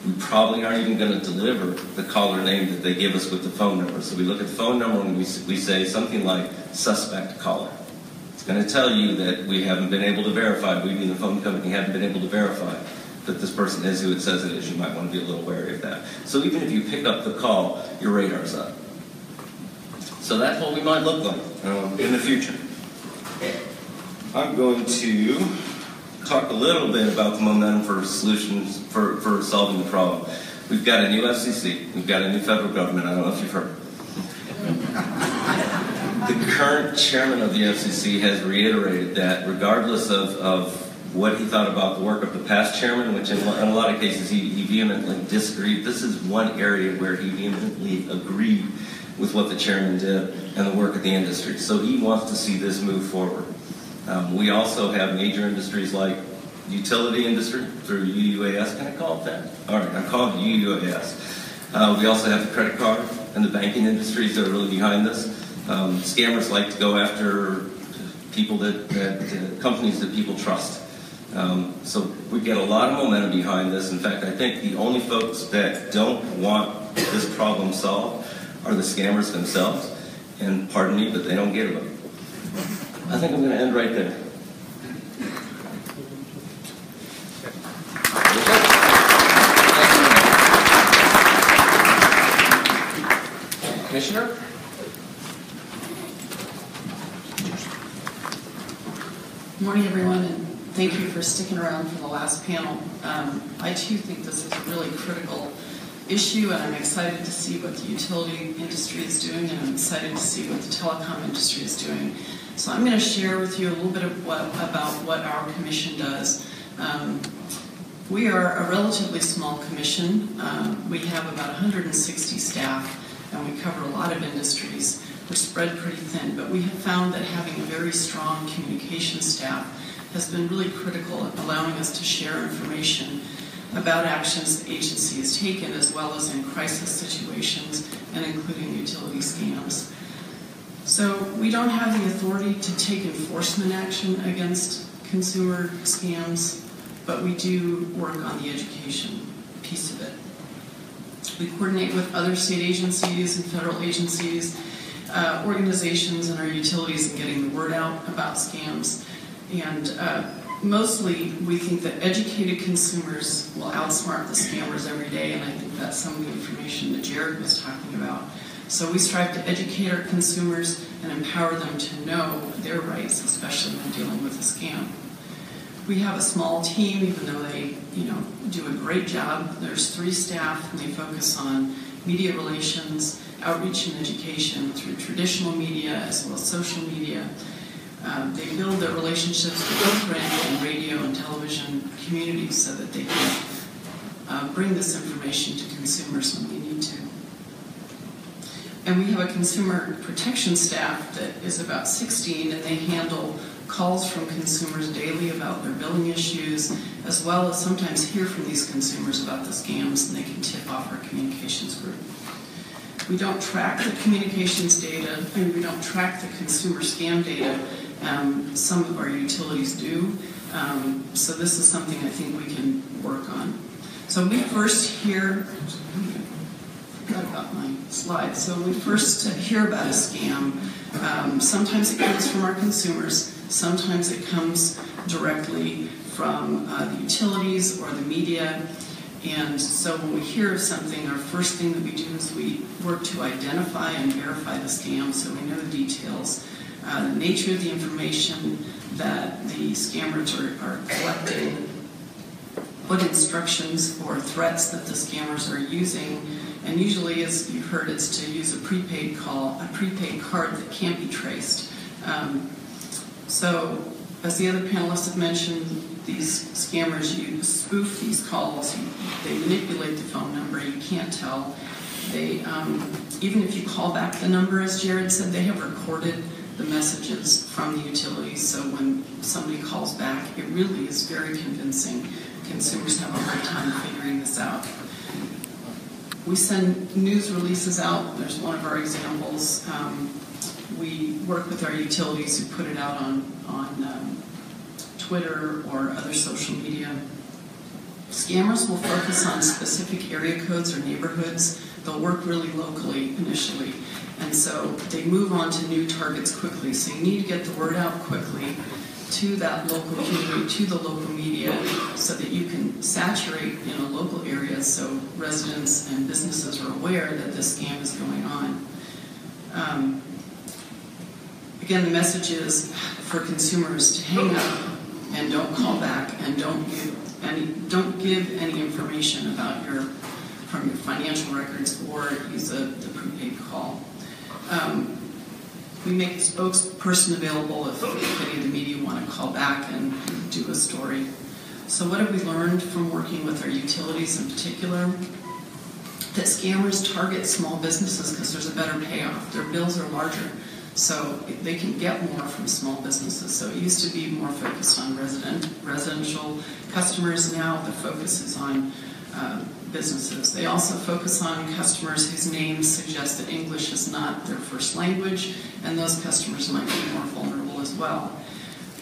we probably aren't even going to deliver the caller name that they give us with the phone number. So we look at the phone number and we say something like suspect caller. It's going to tell you that we haven't been able to verify, we being the phone company haven't been able to verify that this person is who it says it is. You might want to be a little wary of that. So even if you pick up the call, your radar's up. So that's what we might look like in the future. I'm going to talk a little bit about the momentum for solutions for solving the problem. We've got a new FCC. We've got a new federal government. I don't know if you've heard. The current chairman of the FCC has reiterated that regardless of what he thought about the work of the past chairman, which in a lot of cases he vehemently disagreed, this is one area where he vehemently agreed with what the chairman did and the work of the industry. So he wants to see this move forward. We also have major industries like utility industry through UUAS. Can I call it that? All right, I'm calling it UUAS. We also have the credit card and the banking industries that are really behind this. Scammers like to go after people companies that people trust. So we get a lot of momentum behind this. In fact, I think the only folks that don't want this problem solved are the scammers themselves. And pardon me, but they don't get it. I think I'm going to end right there. Commissioner? Good morning, everyone, and thank you for sticking around for the last panel. I too think this is a really critical issue, and I'm excited to see what the utility industry is doing, and I'm excited to see what the telecom industry is doing. So I'm going to share with you a little bit about what our commission does. We are a relatively small commission. We have about 160 staff, and we cover a lot of industries. We're spread pretty thin, but we have found that having a very strong communication staff has been really critical in allowing us to share information about actions the agency has taken, as well as in crisis situations, and including utility scams. So we don't have the authority to take enforcement action against consumer scams, but we do work on the education piece of it. We coordinate with other state agencies and federal agencies, organizations, and our utilities in getting the word out about scams. And mostly, we think that educated consumers will outsmart the scammers every day, and I think that's some of the information that Jared was talking about. So we strive to educate our consumers and empower them to know their rights, especially when dealing with a scam. We have a small team, even though they, do a great job. There's 3 staff, and they focus on media relations, outreach, and education through traditional media as well as social media. They build their relationships with print and radio and television communities so that they can bring this information to consumers when they need to. And we have a consumer protection staff that is about 16, and they handle calls from consumers daily about their billing issues, as well as sometimes hear from these consumers about the scams, and they can tip off our communications group. We don't track the communications data, and we don't track the consumer scam data. Some of our utilities do. So this is something I think we can work on. So we first hear, I forgot about my slide. So we first hear about a scam. Sometimes it comes from our consumers. Sometimes it comes directly from the utilities or the media. And so when we hear of something, our first thing that we do is we work to identify and verify the scam so we know the details, the nature of the information that the scammers are collecting, what instructions or threats that the scammers are using. And usually, as you heard, it's to use a prepaid card that can't be traced. So, as the other panelists have mentioned, these scammers spoof these calls. They manipulate the phone number. You can't tell. They, even if you call back the number, as Jared said, they have recorded the messages from the utilities. So when somebody calls back, it really is very convincing. Consumers have a hard time figuring this out. We send news releases out. There's one of our examples. We work with our utilities who put it out on Twitter or other social media. Scammers will focus on specific area codes or neighborhoods. They'll work really locally initially. And so they move on to new targets quickly. So you need to get the word out quickly to that local community, to the local media, so that you can saturate in a local area so residents and businesses are aware that this scam is going on. Again, the message is for consumers to hang up and don't call back and don't give any information about from your financial records or use the prepaid call. We make a spokesperson available if any of the media want to call back and do a story. So what have we learned from working with our utilities in particular? That scammers target small businesses because there's a better payoff. Their bills are larger, so they can get more from small businesses. So it used to be more focused on residential customers. Now the focus is on businesses. They also focus on customers whose names suggest that English is not their first language, and those customers might be more vulnerable as well.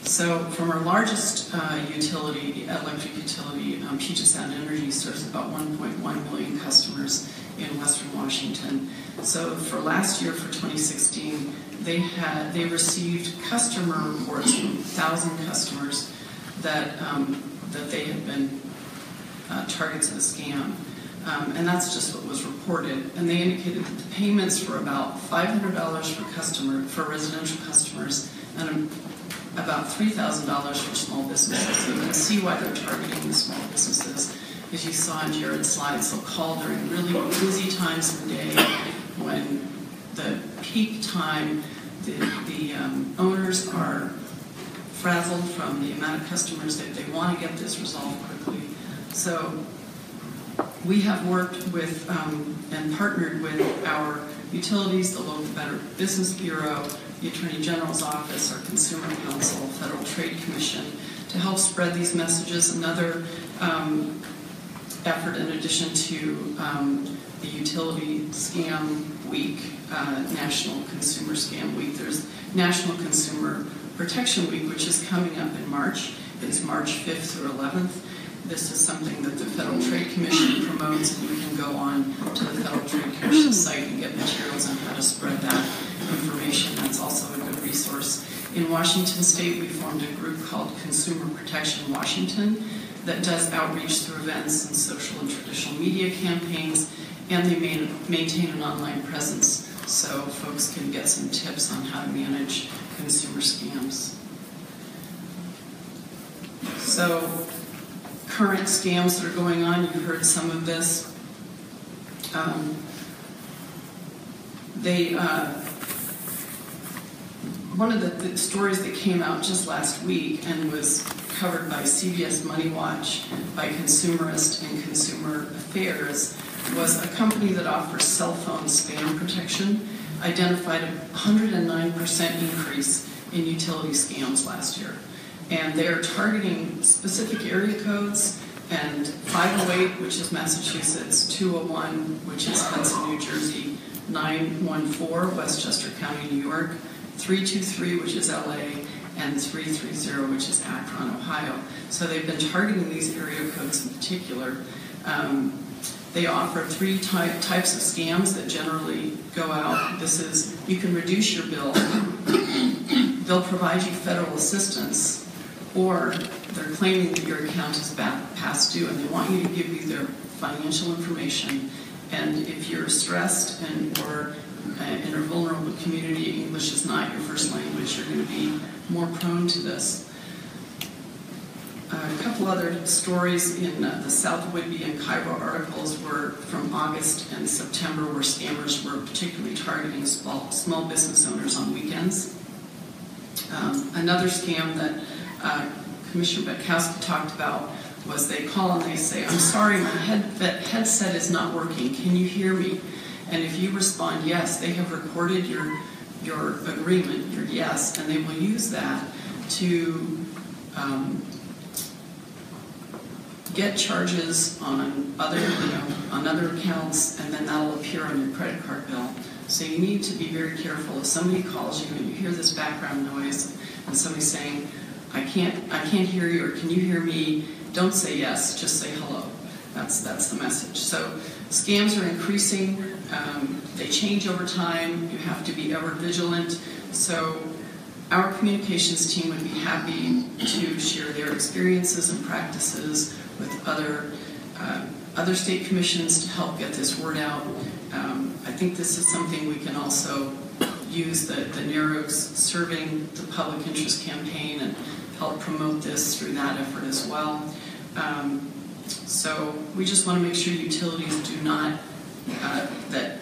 So from our largest utility, electric utility, Puget Sound Energy serves about 1.1 million customers in Western Washington. So for last year, for 2016, they received customer reports from 1,000 customers that they had been targets of a scam. And that's just what was reported. And they indicated that the payments were about $500 for residential customers and about $3,000 for small businesses. So you can see why they're targeting the small businesses. As you saw in Jared's slides, they'll call during really busy times of the day when the peak time, the owners are frazzled from the amount of customers that they want to get this resolved quickly. So we have worked with and partnered with our utilities, the local Better Business Bureau, the Attorney General's Office, our Consumer Council, Federal Trade Commission, to help spread these messages. Another effort in addition to the Utility Scam Week, National Consumer Scam Week, there's National Consumer Protection Week, which is coming up in March. It's March 5th through 11th. This is something that the Federal Trade Commission promotes, and you can go on to the Federal Trade Commission site and get materials on how to spread that information. That's also a good resource. In Washington State, we formed a group called Consumer Protection Washington that does outreach through events and social and traditional media campaigns, and they maintain an online presence so folks can get some tips on how to manage consumer scams. So, current scams that are going on, you've heard some of this. One of the stories that came out just last week and was covered by CBS Money Watch, by Consumerist and Consumer Affairs, was a company that offers cell phone spam protection, identified a 109% increase in utility scams last year. And they are targeting specific area codes, and 508, which is Massachusetts, 201, which is Hudson, New Jersey, 914, Westchester County, New York, 323, which is LA, and 330, which is Akron, Ohio. So they've been targeting these area codes in particular. They offer three types of scams that generally go out. This is, you can reduce your bill, they'll provide you federal assistance, or they're claiming that your account is past due, and they want you to give you their financial information. And if you're stressed or in a vulnerable community, English is not your first language, you're going to be more prone to this. A couple other stories in the South Whitby and Cairo articles were from August and September, where scammers were particularly targeting small business owners on weekends. Another scam that Commissioner Betkowski talked about was they call and they say, "I'm sorry, my headset is not working. Can you hear me?" And if you respond yes, they have recorded your agreement, your yes, and they will use that to get charges on other accounts, and then that'll appear on your credit card bill. So you need to be very careful. If somebody calls you and you hear this background noise and somebody's saying, I can't hear you, or can you hear me? Don't say yes, just say hello. That's the message. So scams are increasing. They change over time. You have to be ever vigilant. So our communications team would be happy to share their experiences and practices with other state commissions to help get this word out. I think this is something we can also use the NARUC's Serving the Public Interest campaign and help promote this through that effort as well. So we just want to make sure utilities do not, that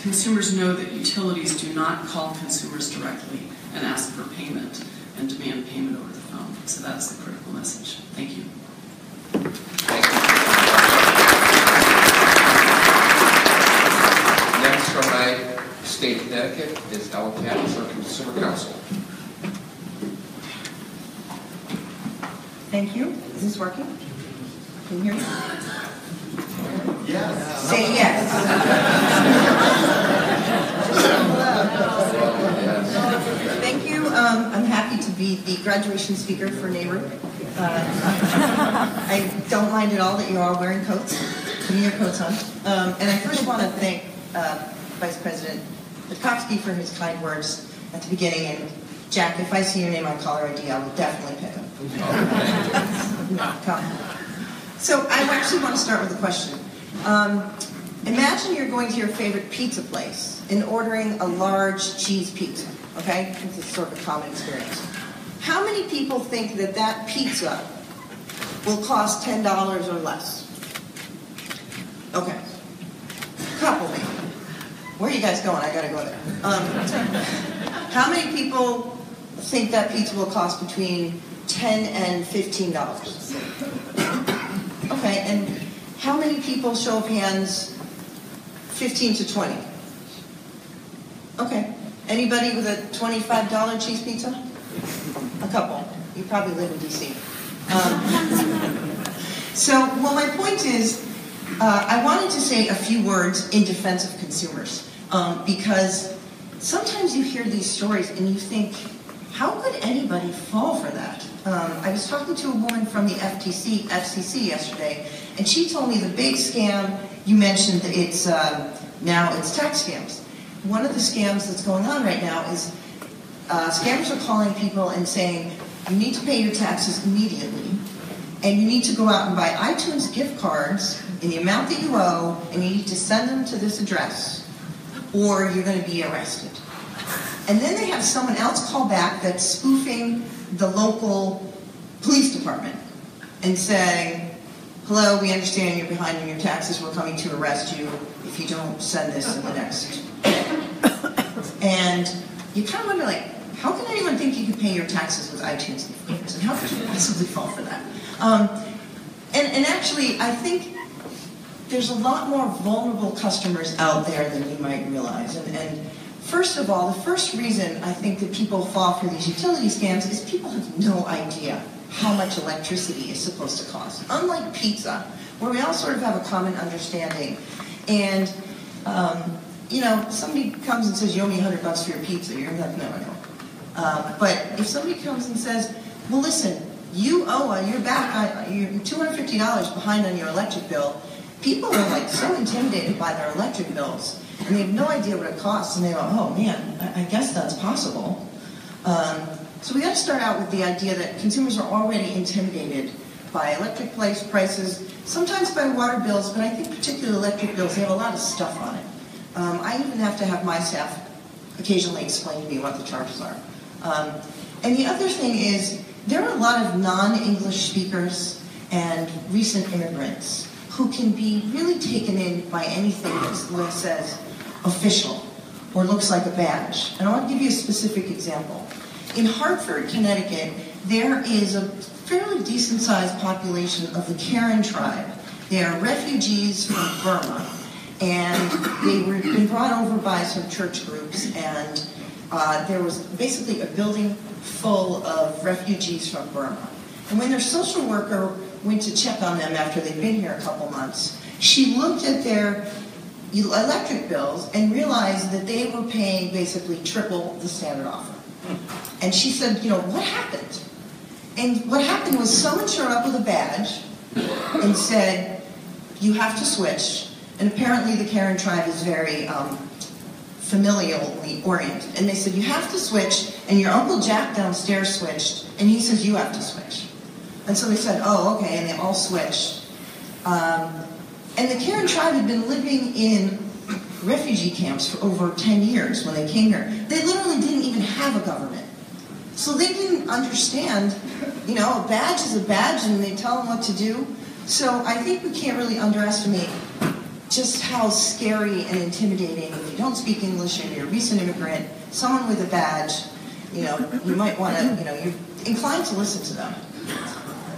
consumers know that utilities do not call consumers directly and ask for payment and demand payment over the phone. So that's the critical message. Thank you. Next from my state, Connecticut, is Ellen Katz, our Consumer Counsel. Thank you. Is this working? Can you hear me? Yes. Say yes. Thank you. I'm happy to be the graduation speaker for NARUC. I don't mind at all that you're all wearing coats, putting your coats on. And I first want to thank Vice President Betkowski for his kind words at the beginning. And Jack, if I see your name on caller ID, I will definitely pick him. So I actually want to start with a question. Imagine you're going to your favorite pizza place and ordering a large cheese pizza, okay? This is sort of a common experience. How many people think that that pizza will cost $10 or less? Okay. A couple maybe. Where are you guys going? I gotta go there. How many people think that pizza will cost between $10 and $15? Okay, and how many people, show of hands, 15 to 20? Okay. Anybody with a $25 cheese pizza? A couple. You probably live in D.C. Well, my point is, I wanted to say a few words in defense of consumers, because sometimes you hear these stories and you think, how could anybody fall for that? I was talking to a woman from the FCC yesterday, and she told me the big scam, you mentioned that now it's tax scams. One of the scams that's going on right now is scammers are calling people and saying, you need to pay your taxes immediately, and you need to go out and buy iTunes gift cards in the amount that you owe, and you need to send them to this address, or you're going to be arrested. And then they have someone else call back that's spoofing the local police department and saying, hello, we understand you're behind on your taxes. We're coming to arrest you if you don't send this in the next day. And you kind of wonder, like, how can anyone think you can pay your taxes with iTunes gift cards? And how could you possibly fall for that? And actually, I think there's a lot more vulnerable customers out there than you might realize. And first of all, the first reason I think that people fall for these utility scams is people have no idea how much electricity is supposed to cost. Unlike pizza, where we all sort of have a common understanding. And, somebody comes and says, you owe me $100 for your pizza. You're like, no. But if somebody comes and says, well, listen, you owe, you're $250 behind on your electric bill, people are like so intimidated by their electric bills, and they have no idea what it costs, and they go, oh man, I guess that's possible. So we got to start out with the idea that consumers are already intimidated by electric prices, sometimes by water bills, but I think particularly electric bills, they have a lot of stuff on it. I even have to have my staff occasionally explain to me what the charges are. And the other thing is, there are a lot of non-English speakers and recent immigrants who can be really taken in by anything that says official or looks like a badge. And I want to give you a specific example. In Hartford, Connecticut, there is a fairly decent-sized population of the Karen tribe. They are refugees from Burma, and they were been brought over by some church groups, and there was basically a building full of refugees from Burma. And when their social worker went to check on them after they'd been here a couple months, she looked at their electric bills and realized that they were paying basically triple the standard offer. And she said, you know, what happened? And what happened was someone showed up with a badge and said, you have to switch. And apparently the Karen tribe is very familially oriented. And they said, you have to switch, and your Uncle Jack downstairs switched, and he says you have to switch. And so they said, oh, okay, and they all switched. And the Karen tribe had been living in refugee camps for over 10 years when they came here. They literally didn't even have a government. So they didn't understand, you know, a badge is a badge and they tell them what to do. So I think we can't really underestimate just how scary and intimidating, if you don't speak English and you're a recent immigrant, someone with a badge, you know, you might want to, you know, you're inclined to listen to them.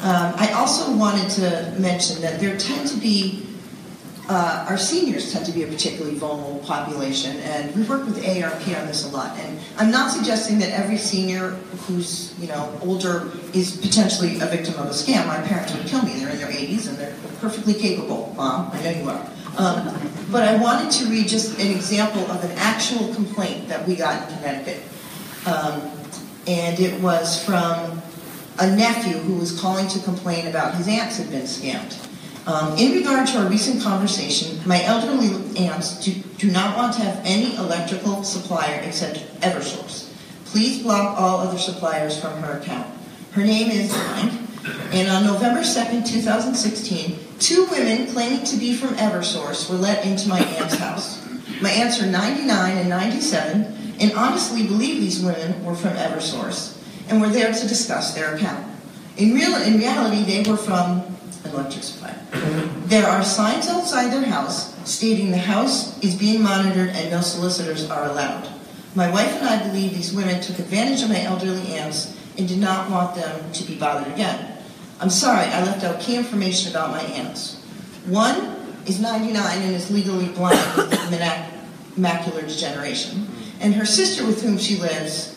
I also wanted to mention that there tend to be our seniors tend to be a particularly vulnerable population, and we work with AARP on this a lot. And I'm not suggesting that every senior who's, you know, older is potentially a victim of a scam. My parents would kill me. They're in their 80s and they're perfectly capable. Mom, I know you are. But I wanted to read just an example of an actual complaint that we got in Connecticut. And it was from a nephew who was calling to complain about his aunts had been scammed. In regard to our recent conversation, my elderly aunts do not want to have any electrical supplier except Eversource. Please block all other suppliers from her account. Her name is blank, and on November 2nd, 2016, 2 women claiming to be from Eversource were let into my aunt's house. My aunts are 99 and 97, and honestly believe these women were from Eversource and were there to discuss their account. In reality, they were from an electric supplier. There are signs outside their house stating the house is being monitored and no solicitors are allowed. My wife and I believe these women took advantage of my elderly aunts and did not want them to be bothered again. I'm sorry, I left out key information about my aunts. One is 99 and is legally blind with macular degeneration. And her sister with whom she lives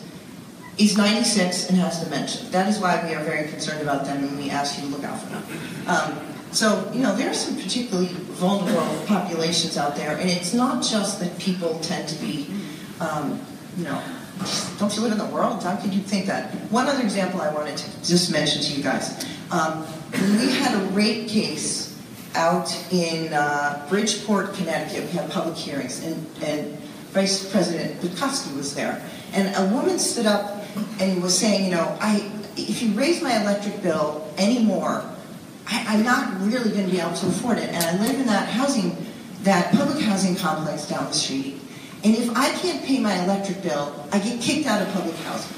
is 96 and has dementia. That is why we are very concerned about them and we ask you to look out for them. So, you know, there are some particularly vulnerable populations out there, and it's not just that people tend to be, you know, don't you live in the world? How could you think that? One other example I wanted to just mention to you guys. When we had a rape case out in Bridgeport, Connecticut, we had public hearings, and Vice President Bukowski was there. And a woman stood up and was saying, you know, if you raise my electric bill anymore, I'm not really going to be able to afford it. And I live in that public housing complex down the street. And if I can't pay my electric bill, I get kicked out of public housing.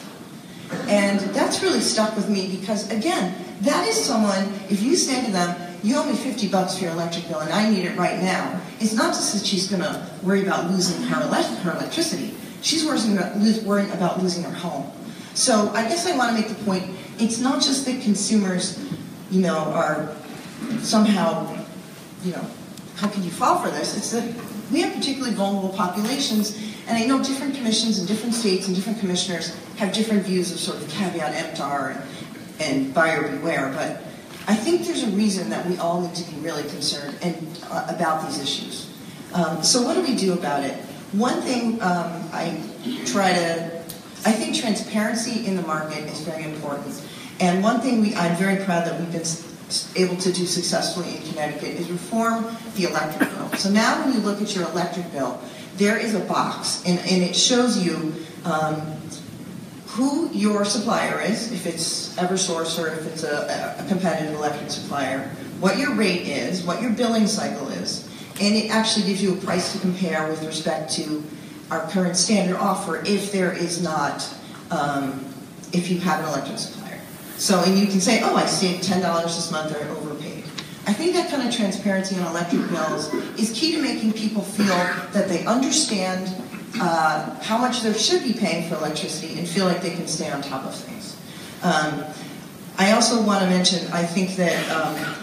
And that's really stuck with me because, again, that is someone, if you say to them, you owe me $50 for your electric bill and I need it right now, it's not just that she's going to worry about losing her electricity. She's worrying about losing her home. So I guess I want to make the point, it's not just that consumers, you know, are somehow, you know, how can you fall for this? It's that we have particularly vulnerable populations, and I know different commissions in different states and different commissioners have different views of sort of caveat emptor and buyer beware, but I think there's a reason that we all need to be really concerned about these issues. So what do we do about it? One thing I think transparency in the market is very important. And one thing I'm very proud that we've been able to do successfully in Connecticut is reform the electric bill. So now when you look at your electric bill, there is a box, and it shows you who your supplier is, if it's Eversource or if it's a competitive electric supplier, what your rate is, what your billing cycle is, and it actually gives you a price to compare with respect to our current standard offer if there is not, if you have an electric supplier. So, and you can say, oh, I saved $10 this month, or I overpaid. I think that kind of transparency on electric bills is key to making people feel that they understand how much they should be paying for electricity and feel like they can stay on top of things. I also want to mention, I think that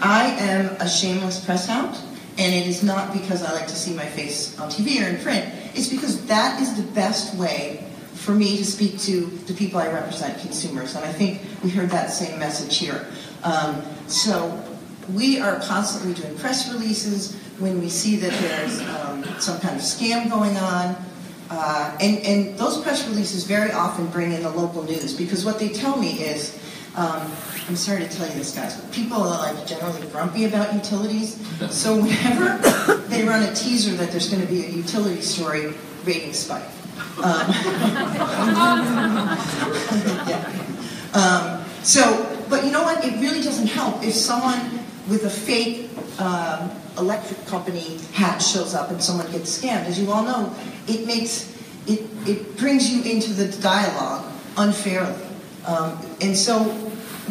I am a shameless press hound, and it is not because I like to see my face on TV or in print. It's because that is the best way for me to speak to the people I represent, consumers. And I think we heard that same message here. So we are constantly doing press releases when we see that there's some kind of scam going on. And those press releases very often bring in the local news, because what they tell me is, I'm sorry to tell you this, guys, but people are like generally grumpy about utilities. So whenever they run a teaser that there's going to be a utility story, ratings spike. But you know what? It really doesn't help if someone with a fake electric company hat shows up and someone gets scammed. As you all know, it brings you into the dialogue unfairly. And so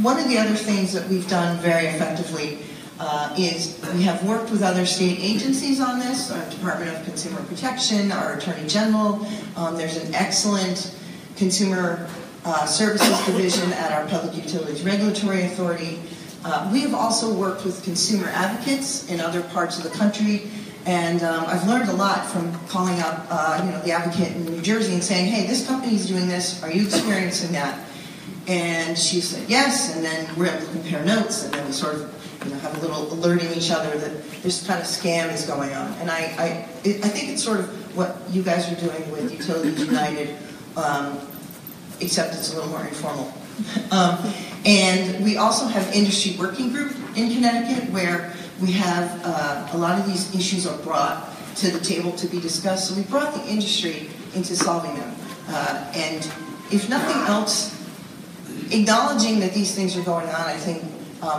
one of the other things that we've done very effectively is we have worked with other state agencies on this, our Department of Consumer Protection, our Attorney General. There's an excellent consumer services division at our Public Utilities Regulatory Authority. We have also worked with consumer advocates in other parts of the country, and I've learned a lot from calling up the advocate in New Jersey and saying, hey, this company's doing this, are you experiencing that? And she said yes, and then we're able to compare notes, and then we sort of have a little alerting each other that this kind of scam is going on. And I think it's sort of what you guys are doing with Utilities United, except it's a little more informal. And we also have industry working group in Connecticut where we have a lot of these issues are brought to the table to be discussed. So we brought the industry into solving them. And if nothing else, acknowledging that these things are going on, I think,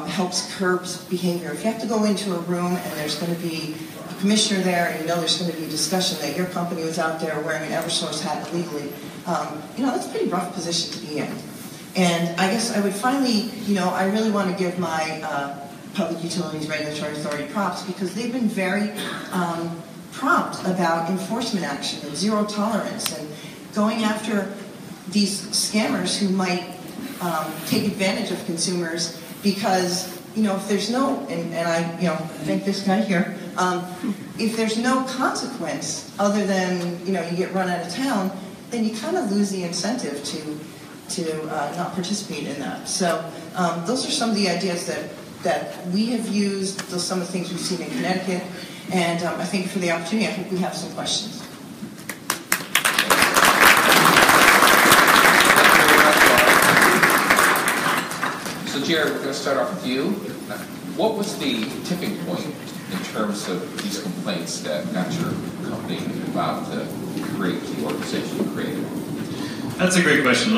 helps curb behavior. If you have to go into a room and there's going to be a commissioner there and you know there's going to be a discussion that your company was out there wearing an Eversource hat illegally, that's a pretty rough position to be in. And I guess I would finally, I really want to give my Public Utilities Regulatory Authority props, because they've been very prompt about enforcement action and zero tolerance and going after these scammers who might take advantage of consumers, because if there's no, and I thank this guy here, if there's no consequence other than you get run out of town, then you kind of lose the incentive to not participate in that. So those are some of the ideas that we have used, some of the things we've seen in Connecticut, and I think for the opportunity, I hope we have some questions. So Jared, we're going to start off with you. What was the tipping point in terms of these complaints that got your company involved to create the organization you created? That's a great question.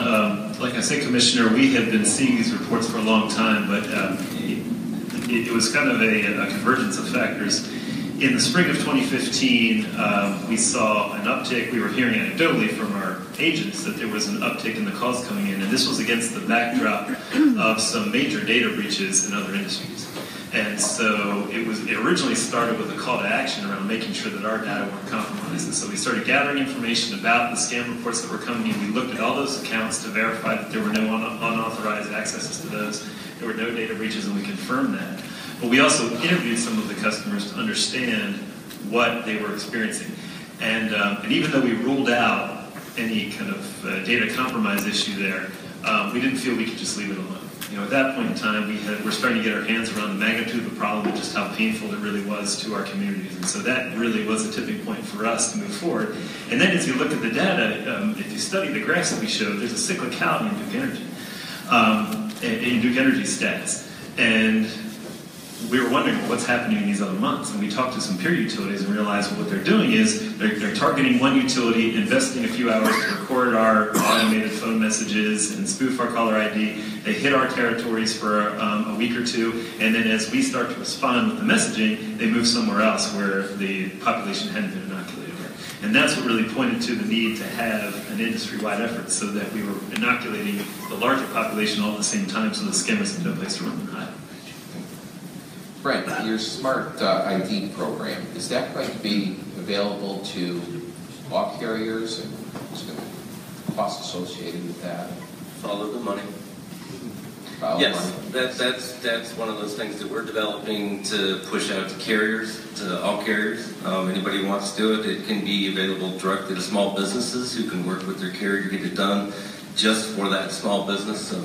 Like I said, Commissioner, we have been seeing these reports for a long time, but it was kind of a convergence of factors. In the spring of 2015, we saw an uptick. We were hearing anecdotally from our agents that there was an uptick in the calls coming in, and this was against the backdrop of some major data breaches in other industries. And so it originally started with a call to action around making sure that our data weren't compromised. And so we started gathering information about the scam reports that were coming in. We looked at all those accounts to verify that there were no unauthorized accesses to those. There were no data breaches, and we confirmed that. But we also interviewed some of the customers to understand what they were experiencing. And even though we ruled out any kind of data compromise issue there, we didn't feel we could just leave it alone. At that point in time, we're starting to get our hands around the magnitude of the problem and just how painful it really was to our communities. And so that really was a tipping point for us to move forward. And then as you look at the data, if you study the graphs that we showed, there's a cyclicality in Duke Energy, in Duke Energy stats. And we were wondering what's happening in these other months, and we talked to some peer utilities and realized what they're doing is they're targeting one utility, investing a few hours to record our automated phone messages and spoof our caller ID. They hit our territories for a week or two, and then as we start to respond with the messaging, they move somewhere else where the population hadn't been inoculated yet. And that's what really pointed to the need to have an industry-wide effort so that we were inoculating the larger population all at the same time so the scammers had no place to run and hide. Brent, your smart ID program, is that going to be available to all carriers, and is there cost associated with that? Follow the money. Follow Yes, money. that's one of those things that we're developing to push out to carriers, to all carriers. Anybody who wants to do it, it can be available directly to small businesses who can work with their carrier to get it done just for that small business. So,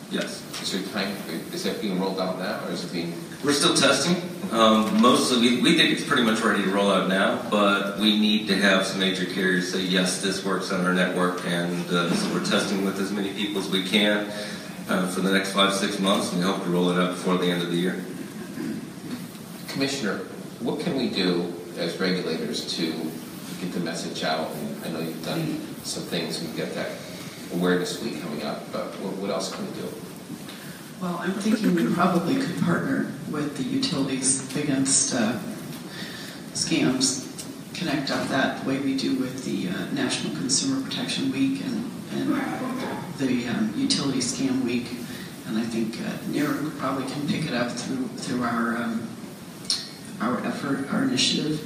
yes. Is that being rolled out now, or is it being? We're still testing. Mostly, we think it's pretty much ready to roll out now, but we need to have some major carriers say, yes, this works on our network, and so we're testing with as many people as we can for the next 5-6 months, and we hope to roll it out before the end of the year. Commissioner, what can we do as regulators to get the message out? And I know you've done some things. We've got that awareness week coming up, but what else can we do? Well, I'm thinking we probably could partner with the utilities against scams, connect up that the way we do with the National Consumer Protection Week and the Utility Scam Week. And I think NARUC probably can pick it up through our effort, our initiative.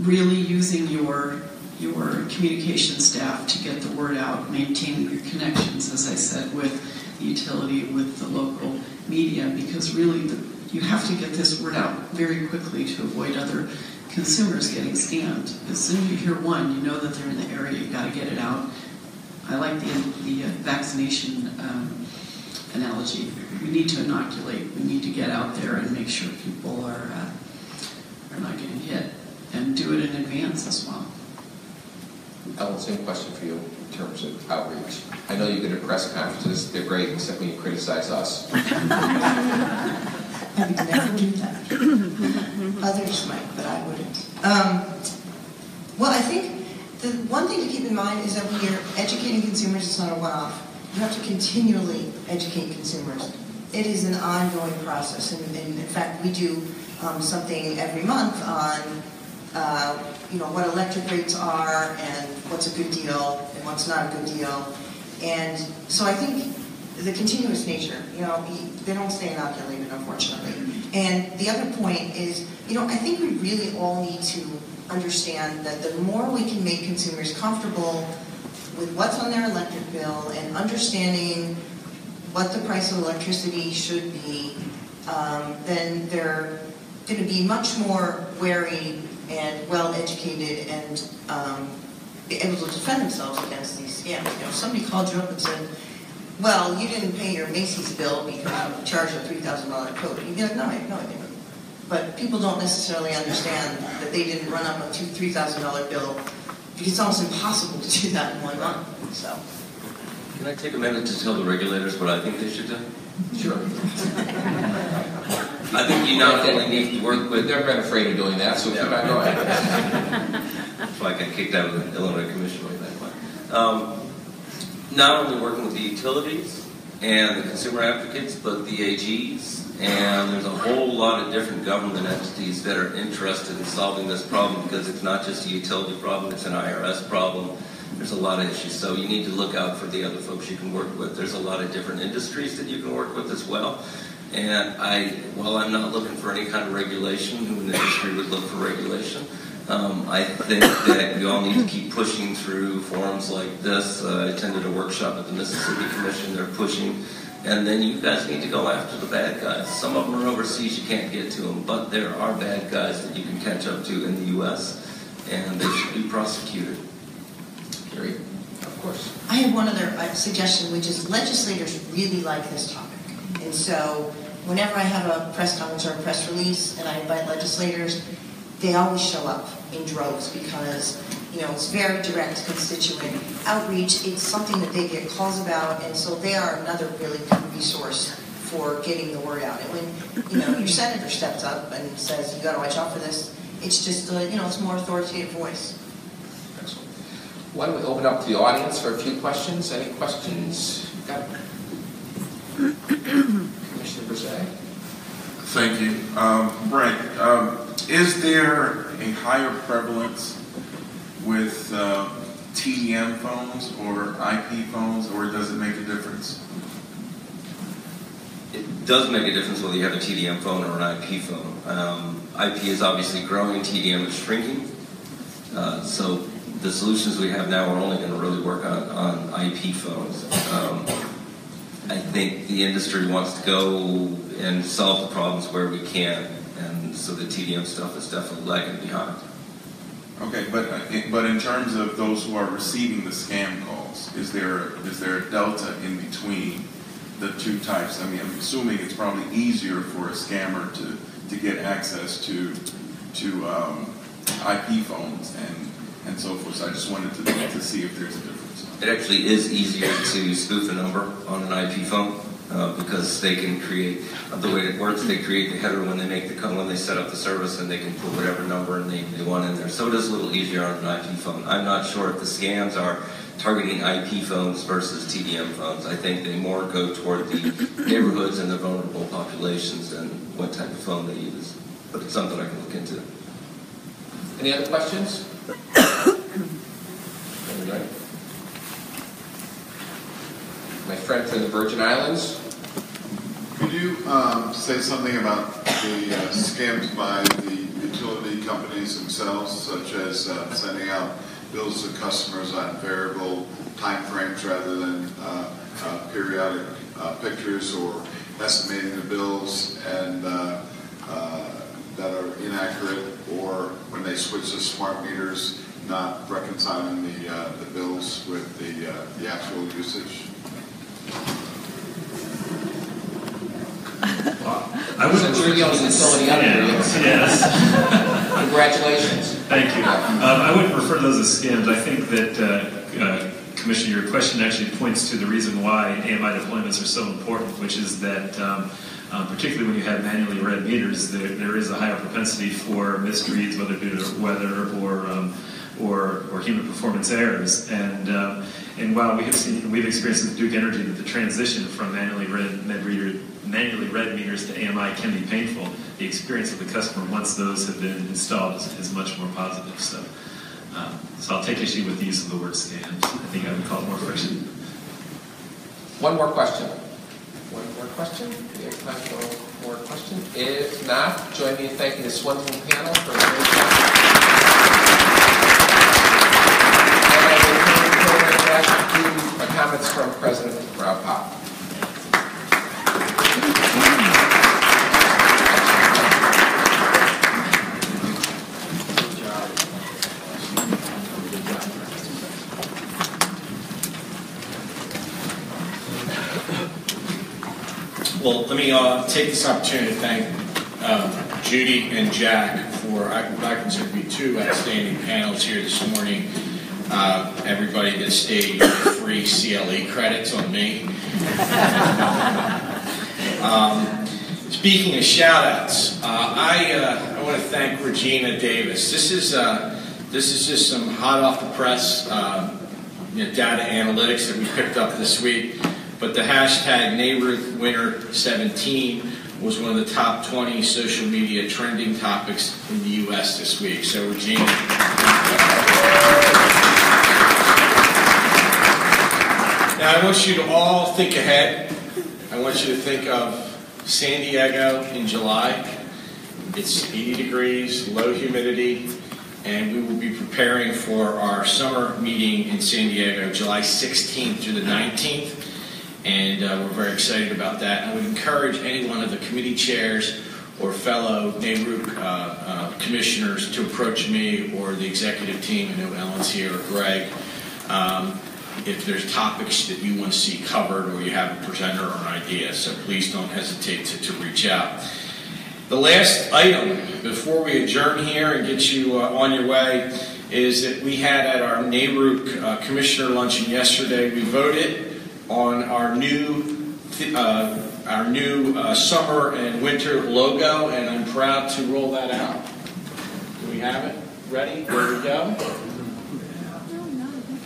Really using your communication staff to get the word out, maintaining your connections, as I said, with the utility, with the local media, because really you have to get this word out very quickly to avoid other consumers getting scammed. As soon as you hear one, you know that they're in the area, you got to get it out. I like the vaccination analogy. We need to inoculate, we need to get out there and make sure people are not getting hit, and do it in advance as well. Ellen, same question for you in terms of outreach. I know you go to press conferences, they're great, except when you criticize us. I would never do that. Others might, but I wouldn't. Well, I think the one thing to keep in mind is that when you're educating consumers, it's not a one-off. You have to continually educate consumers. It is an ongoing process, and in fact, we do something every month on what electric rates are and what's a good deal and what's not a good deal. And so I think the continuous nature, they don't stay inoculated, unfortunately. And the other point is, I think we really all need to understand that the more we can make consumers comfortable with what's on their electric bill and understanding what the price of electricity should be, then they're going to be much more wary and well-educated and be able to defend themselves against these scams. If somebody called you up and said, well, you didn't pay your Macy's bill because you charged a $3,000 code. You'd be like, no, I didn't. But people don't necessarily understand that they didn't run up a $3,000 bill, because it's almost impossible to do that in 1 month. So, Can I take a minute to tell the regulators what I think they should do? Sure. I think you not only need to work with... They're not afraid of doing that, so keep on going. That's why I got kicked out of the Illinois Commission way back when. Not only working with the utilities and the consumer advocates, but the AGs, and there's a whole lot of different government entities that are interested in solving this problem, because it's not just a utility problem, it's an IRS problem. There's a lot of issues, so you need to look out for the other folks you can work with. There's a lot of different industries that you can work with as well. And while I'm not looking for any kind of regulation, who in the industry would look for regulation, I think that you all need to keep pushing through forums like this. I attended a workshop at the Mississippi Commission. They're pushing. And then you guys need to go after the bad guys. Some of them are overseas. You can't get to them. But there are bad guys that you can catch up to in the U.S. And they should be prosecuted. Gary, of course. I have one other suggestion, which is legislators really like this topic. And so whenever I have a press conference or a press release and I invite legislators, they always show up in droves, because it's very direct constituent outreach. It's something that they get calls about, and so they are another really good resource for getting the word out. And when your senator steps up and says you got to watch out for this, it's just it's a more authoritative voice. Excellent. Why don't we open up to the audience for a few questions? Any questions? Got it. Commissioner Brzee. Thank you. Right. Is there a higher prevalence with TDM phones or IP phones, or does it make a difference? It does make a difference whether you have a TDM phone or an IP phone. IP is obviously growing, TDM is shrinking. So the solutions we have now are only going to really work on IP phones. I think the industry wants to go and solve the problems where we can, and so the TDM stuff is definitely lagging behind. Okay, but in terms of those who are receiving the scam calls, is there a delta in between the two types? I mean, I'm assuming it's probably easier for a scammer to get access to IP phones and so forth. So I just wanted to see if there's a difference. It actually is easier to spoof a number on an IP phone because they can create, the way it works, they create the header when they make the call, when they set up the service, and they can put whatever number and name they want in there. So it is a little easier on an IP phone. I'm not sure if the scams are targeting IP phones versus TDM phones. I think they more go toward the neighborhoods and the vulnerable populations than what type of phone they use. But it's something I can look into. Any other questions? Anybody? My friend from the Virgin Islands. Could you say something about the scams by the utility companies themselves, such as sending out bills to customers on variable time frames rather than periodic pictures, or estimating the bills and that are inaccurate, or when they switch to smart meters, not reconciling the bills with the actual usage? I was sure you own utility under Yes. Congratulations. Thank you. I wouldn't refer to those as scams. I think that, Commissioner, your question actually points to the reason why AMI deployments are so important, which is that particularly when you have manually read meters, there is a higher propensity for misreads, whether due to weather or human performance errors. And while we've experienced with Duke Energy that the transition from manually read meters to AMI can be painful, the experience of the customer once those have been installed is much more positive. So I'll take issue with the use of the word scams. I think I would call it more friction. One more question. One more question? Do we have time for one more question? If not, join me in thanking this wonderful panel for a great job. Comments from President Pop. Well, let me take this opportunity to thank Judy and Jack for what I consider to be two outstanding panels here this morning. Everybody that stayed free CLE credits on me. Speaking of shout-outs, I want to thank Regina Davis. This is just some hot off the press data analytics that we picked up this week. But the hashtag NARUC Winter 17 was one of the top 20 social media trending topics in the U.S. this week. So Regina. Now I want you to all think ahead. I want you to think of San Diego in July. It's 80 degrees, low humidity, and we will be preparing for our summer meeting in San Diego, July 16th through the 19th. And we're very excited about that. I would encourage any one of the committee chairs or fellow NARUC commissioners to approach me or the executive team. I know Ellen's here, or Greg. If there's topics that you want to see covered or you have a presenter or an idea, so please don't hesitate to reach out. The last item before we adjourn here and get you on your way is that we had at our NARUC Commissioner Luncheon yesterday, we voted on our new our new summer and winter logo, and I'm proud to roll that out. Do we have it ready? There we go.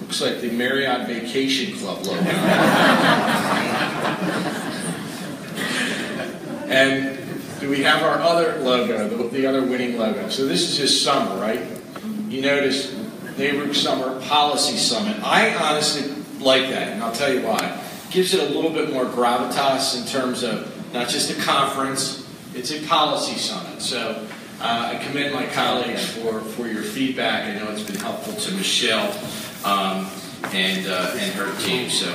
Looks like the Marriott Vacation Club logo. And do we have our other logo, the other winning logo? So this is his summer, right? You notice NARUC Summer Policy Summit. I honestly like that, and I'll tell you why. It gives it a little bit more gravitas in terms of not just a conference, it's a policy summit. So I commend my colleagues for your feedback. I know it's been helpful to Michelle and her team. So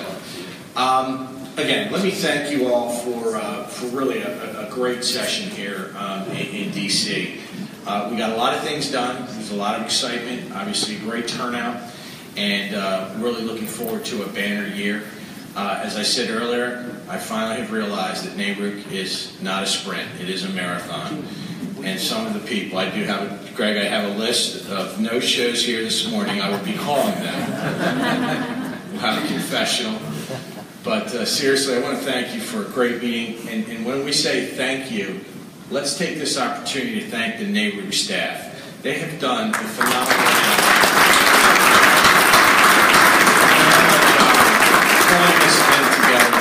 again, let me thank you all for really a great session here in DC. We got a lot of things done. There's a lot of excitement, obviously a great turnout, and really looking forward to a banner year. As I said earlier, I finally have realized that NARUC is not a sprint, it is a marathon. And some of the people, I do have, Greg, I have a list of no shows here this morning. I will be calling them. We'll have a confessional. But seriously, I want to thank you for a great meeting. And when we say thank you, let's take this opportunity to thank the NARUC staff. They have done a phenomenal job pulling this event together.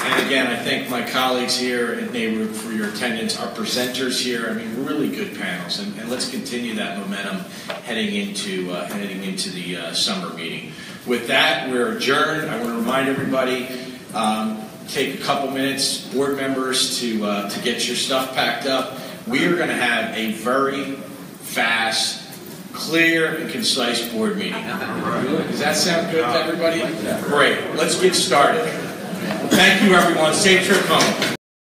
And again, I thank my colleagues here at NARUC for your attendance, our presenters here. I mean, really good panels. And let's continue that momentum heading into the summer meeting. With that, we're adjourned. I want to remind everybody, take a couple minutes, board members, to get your stuff packed up. We are going to have a very fast, clear, and concise board meeting. Does that sound good to everybody? Great. Let's get started. Thank you, everyone. Safe trip home.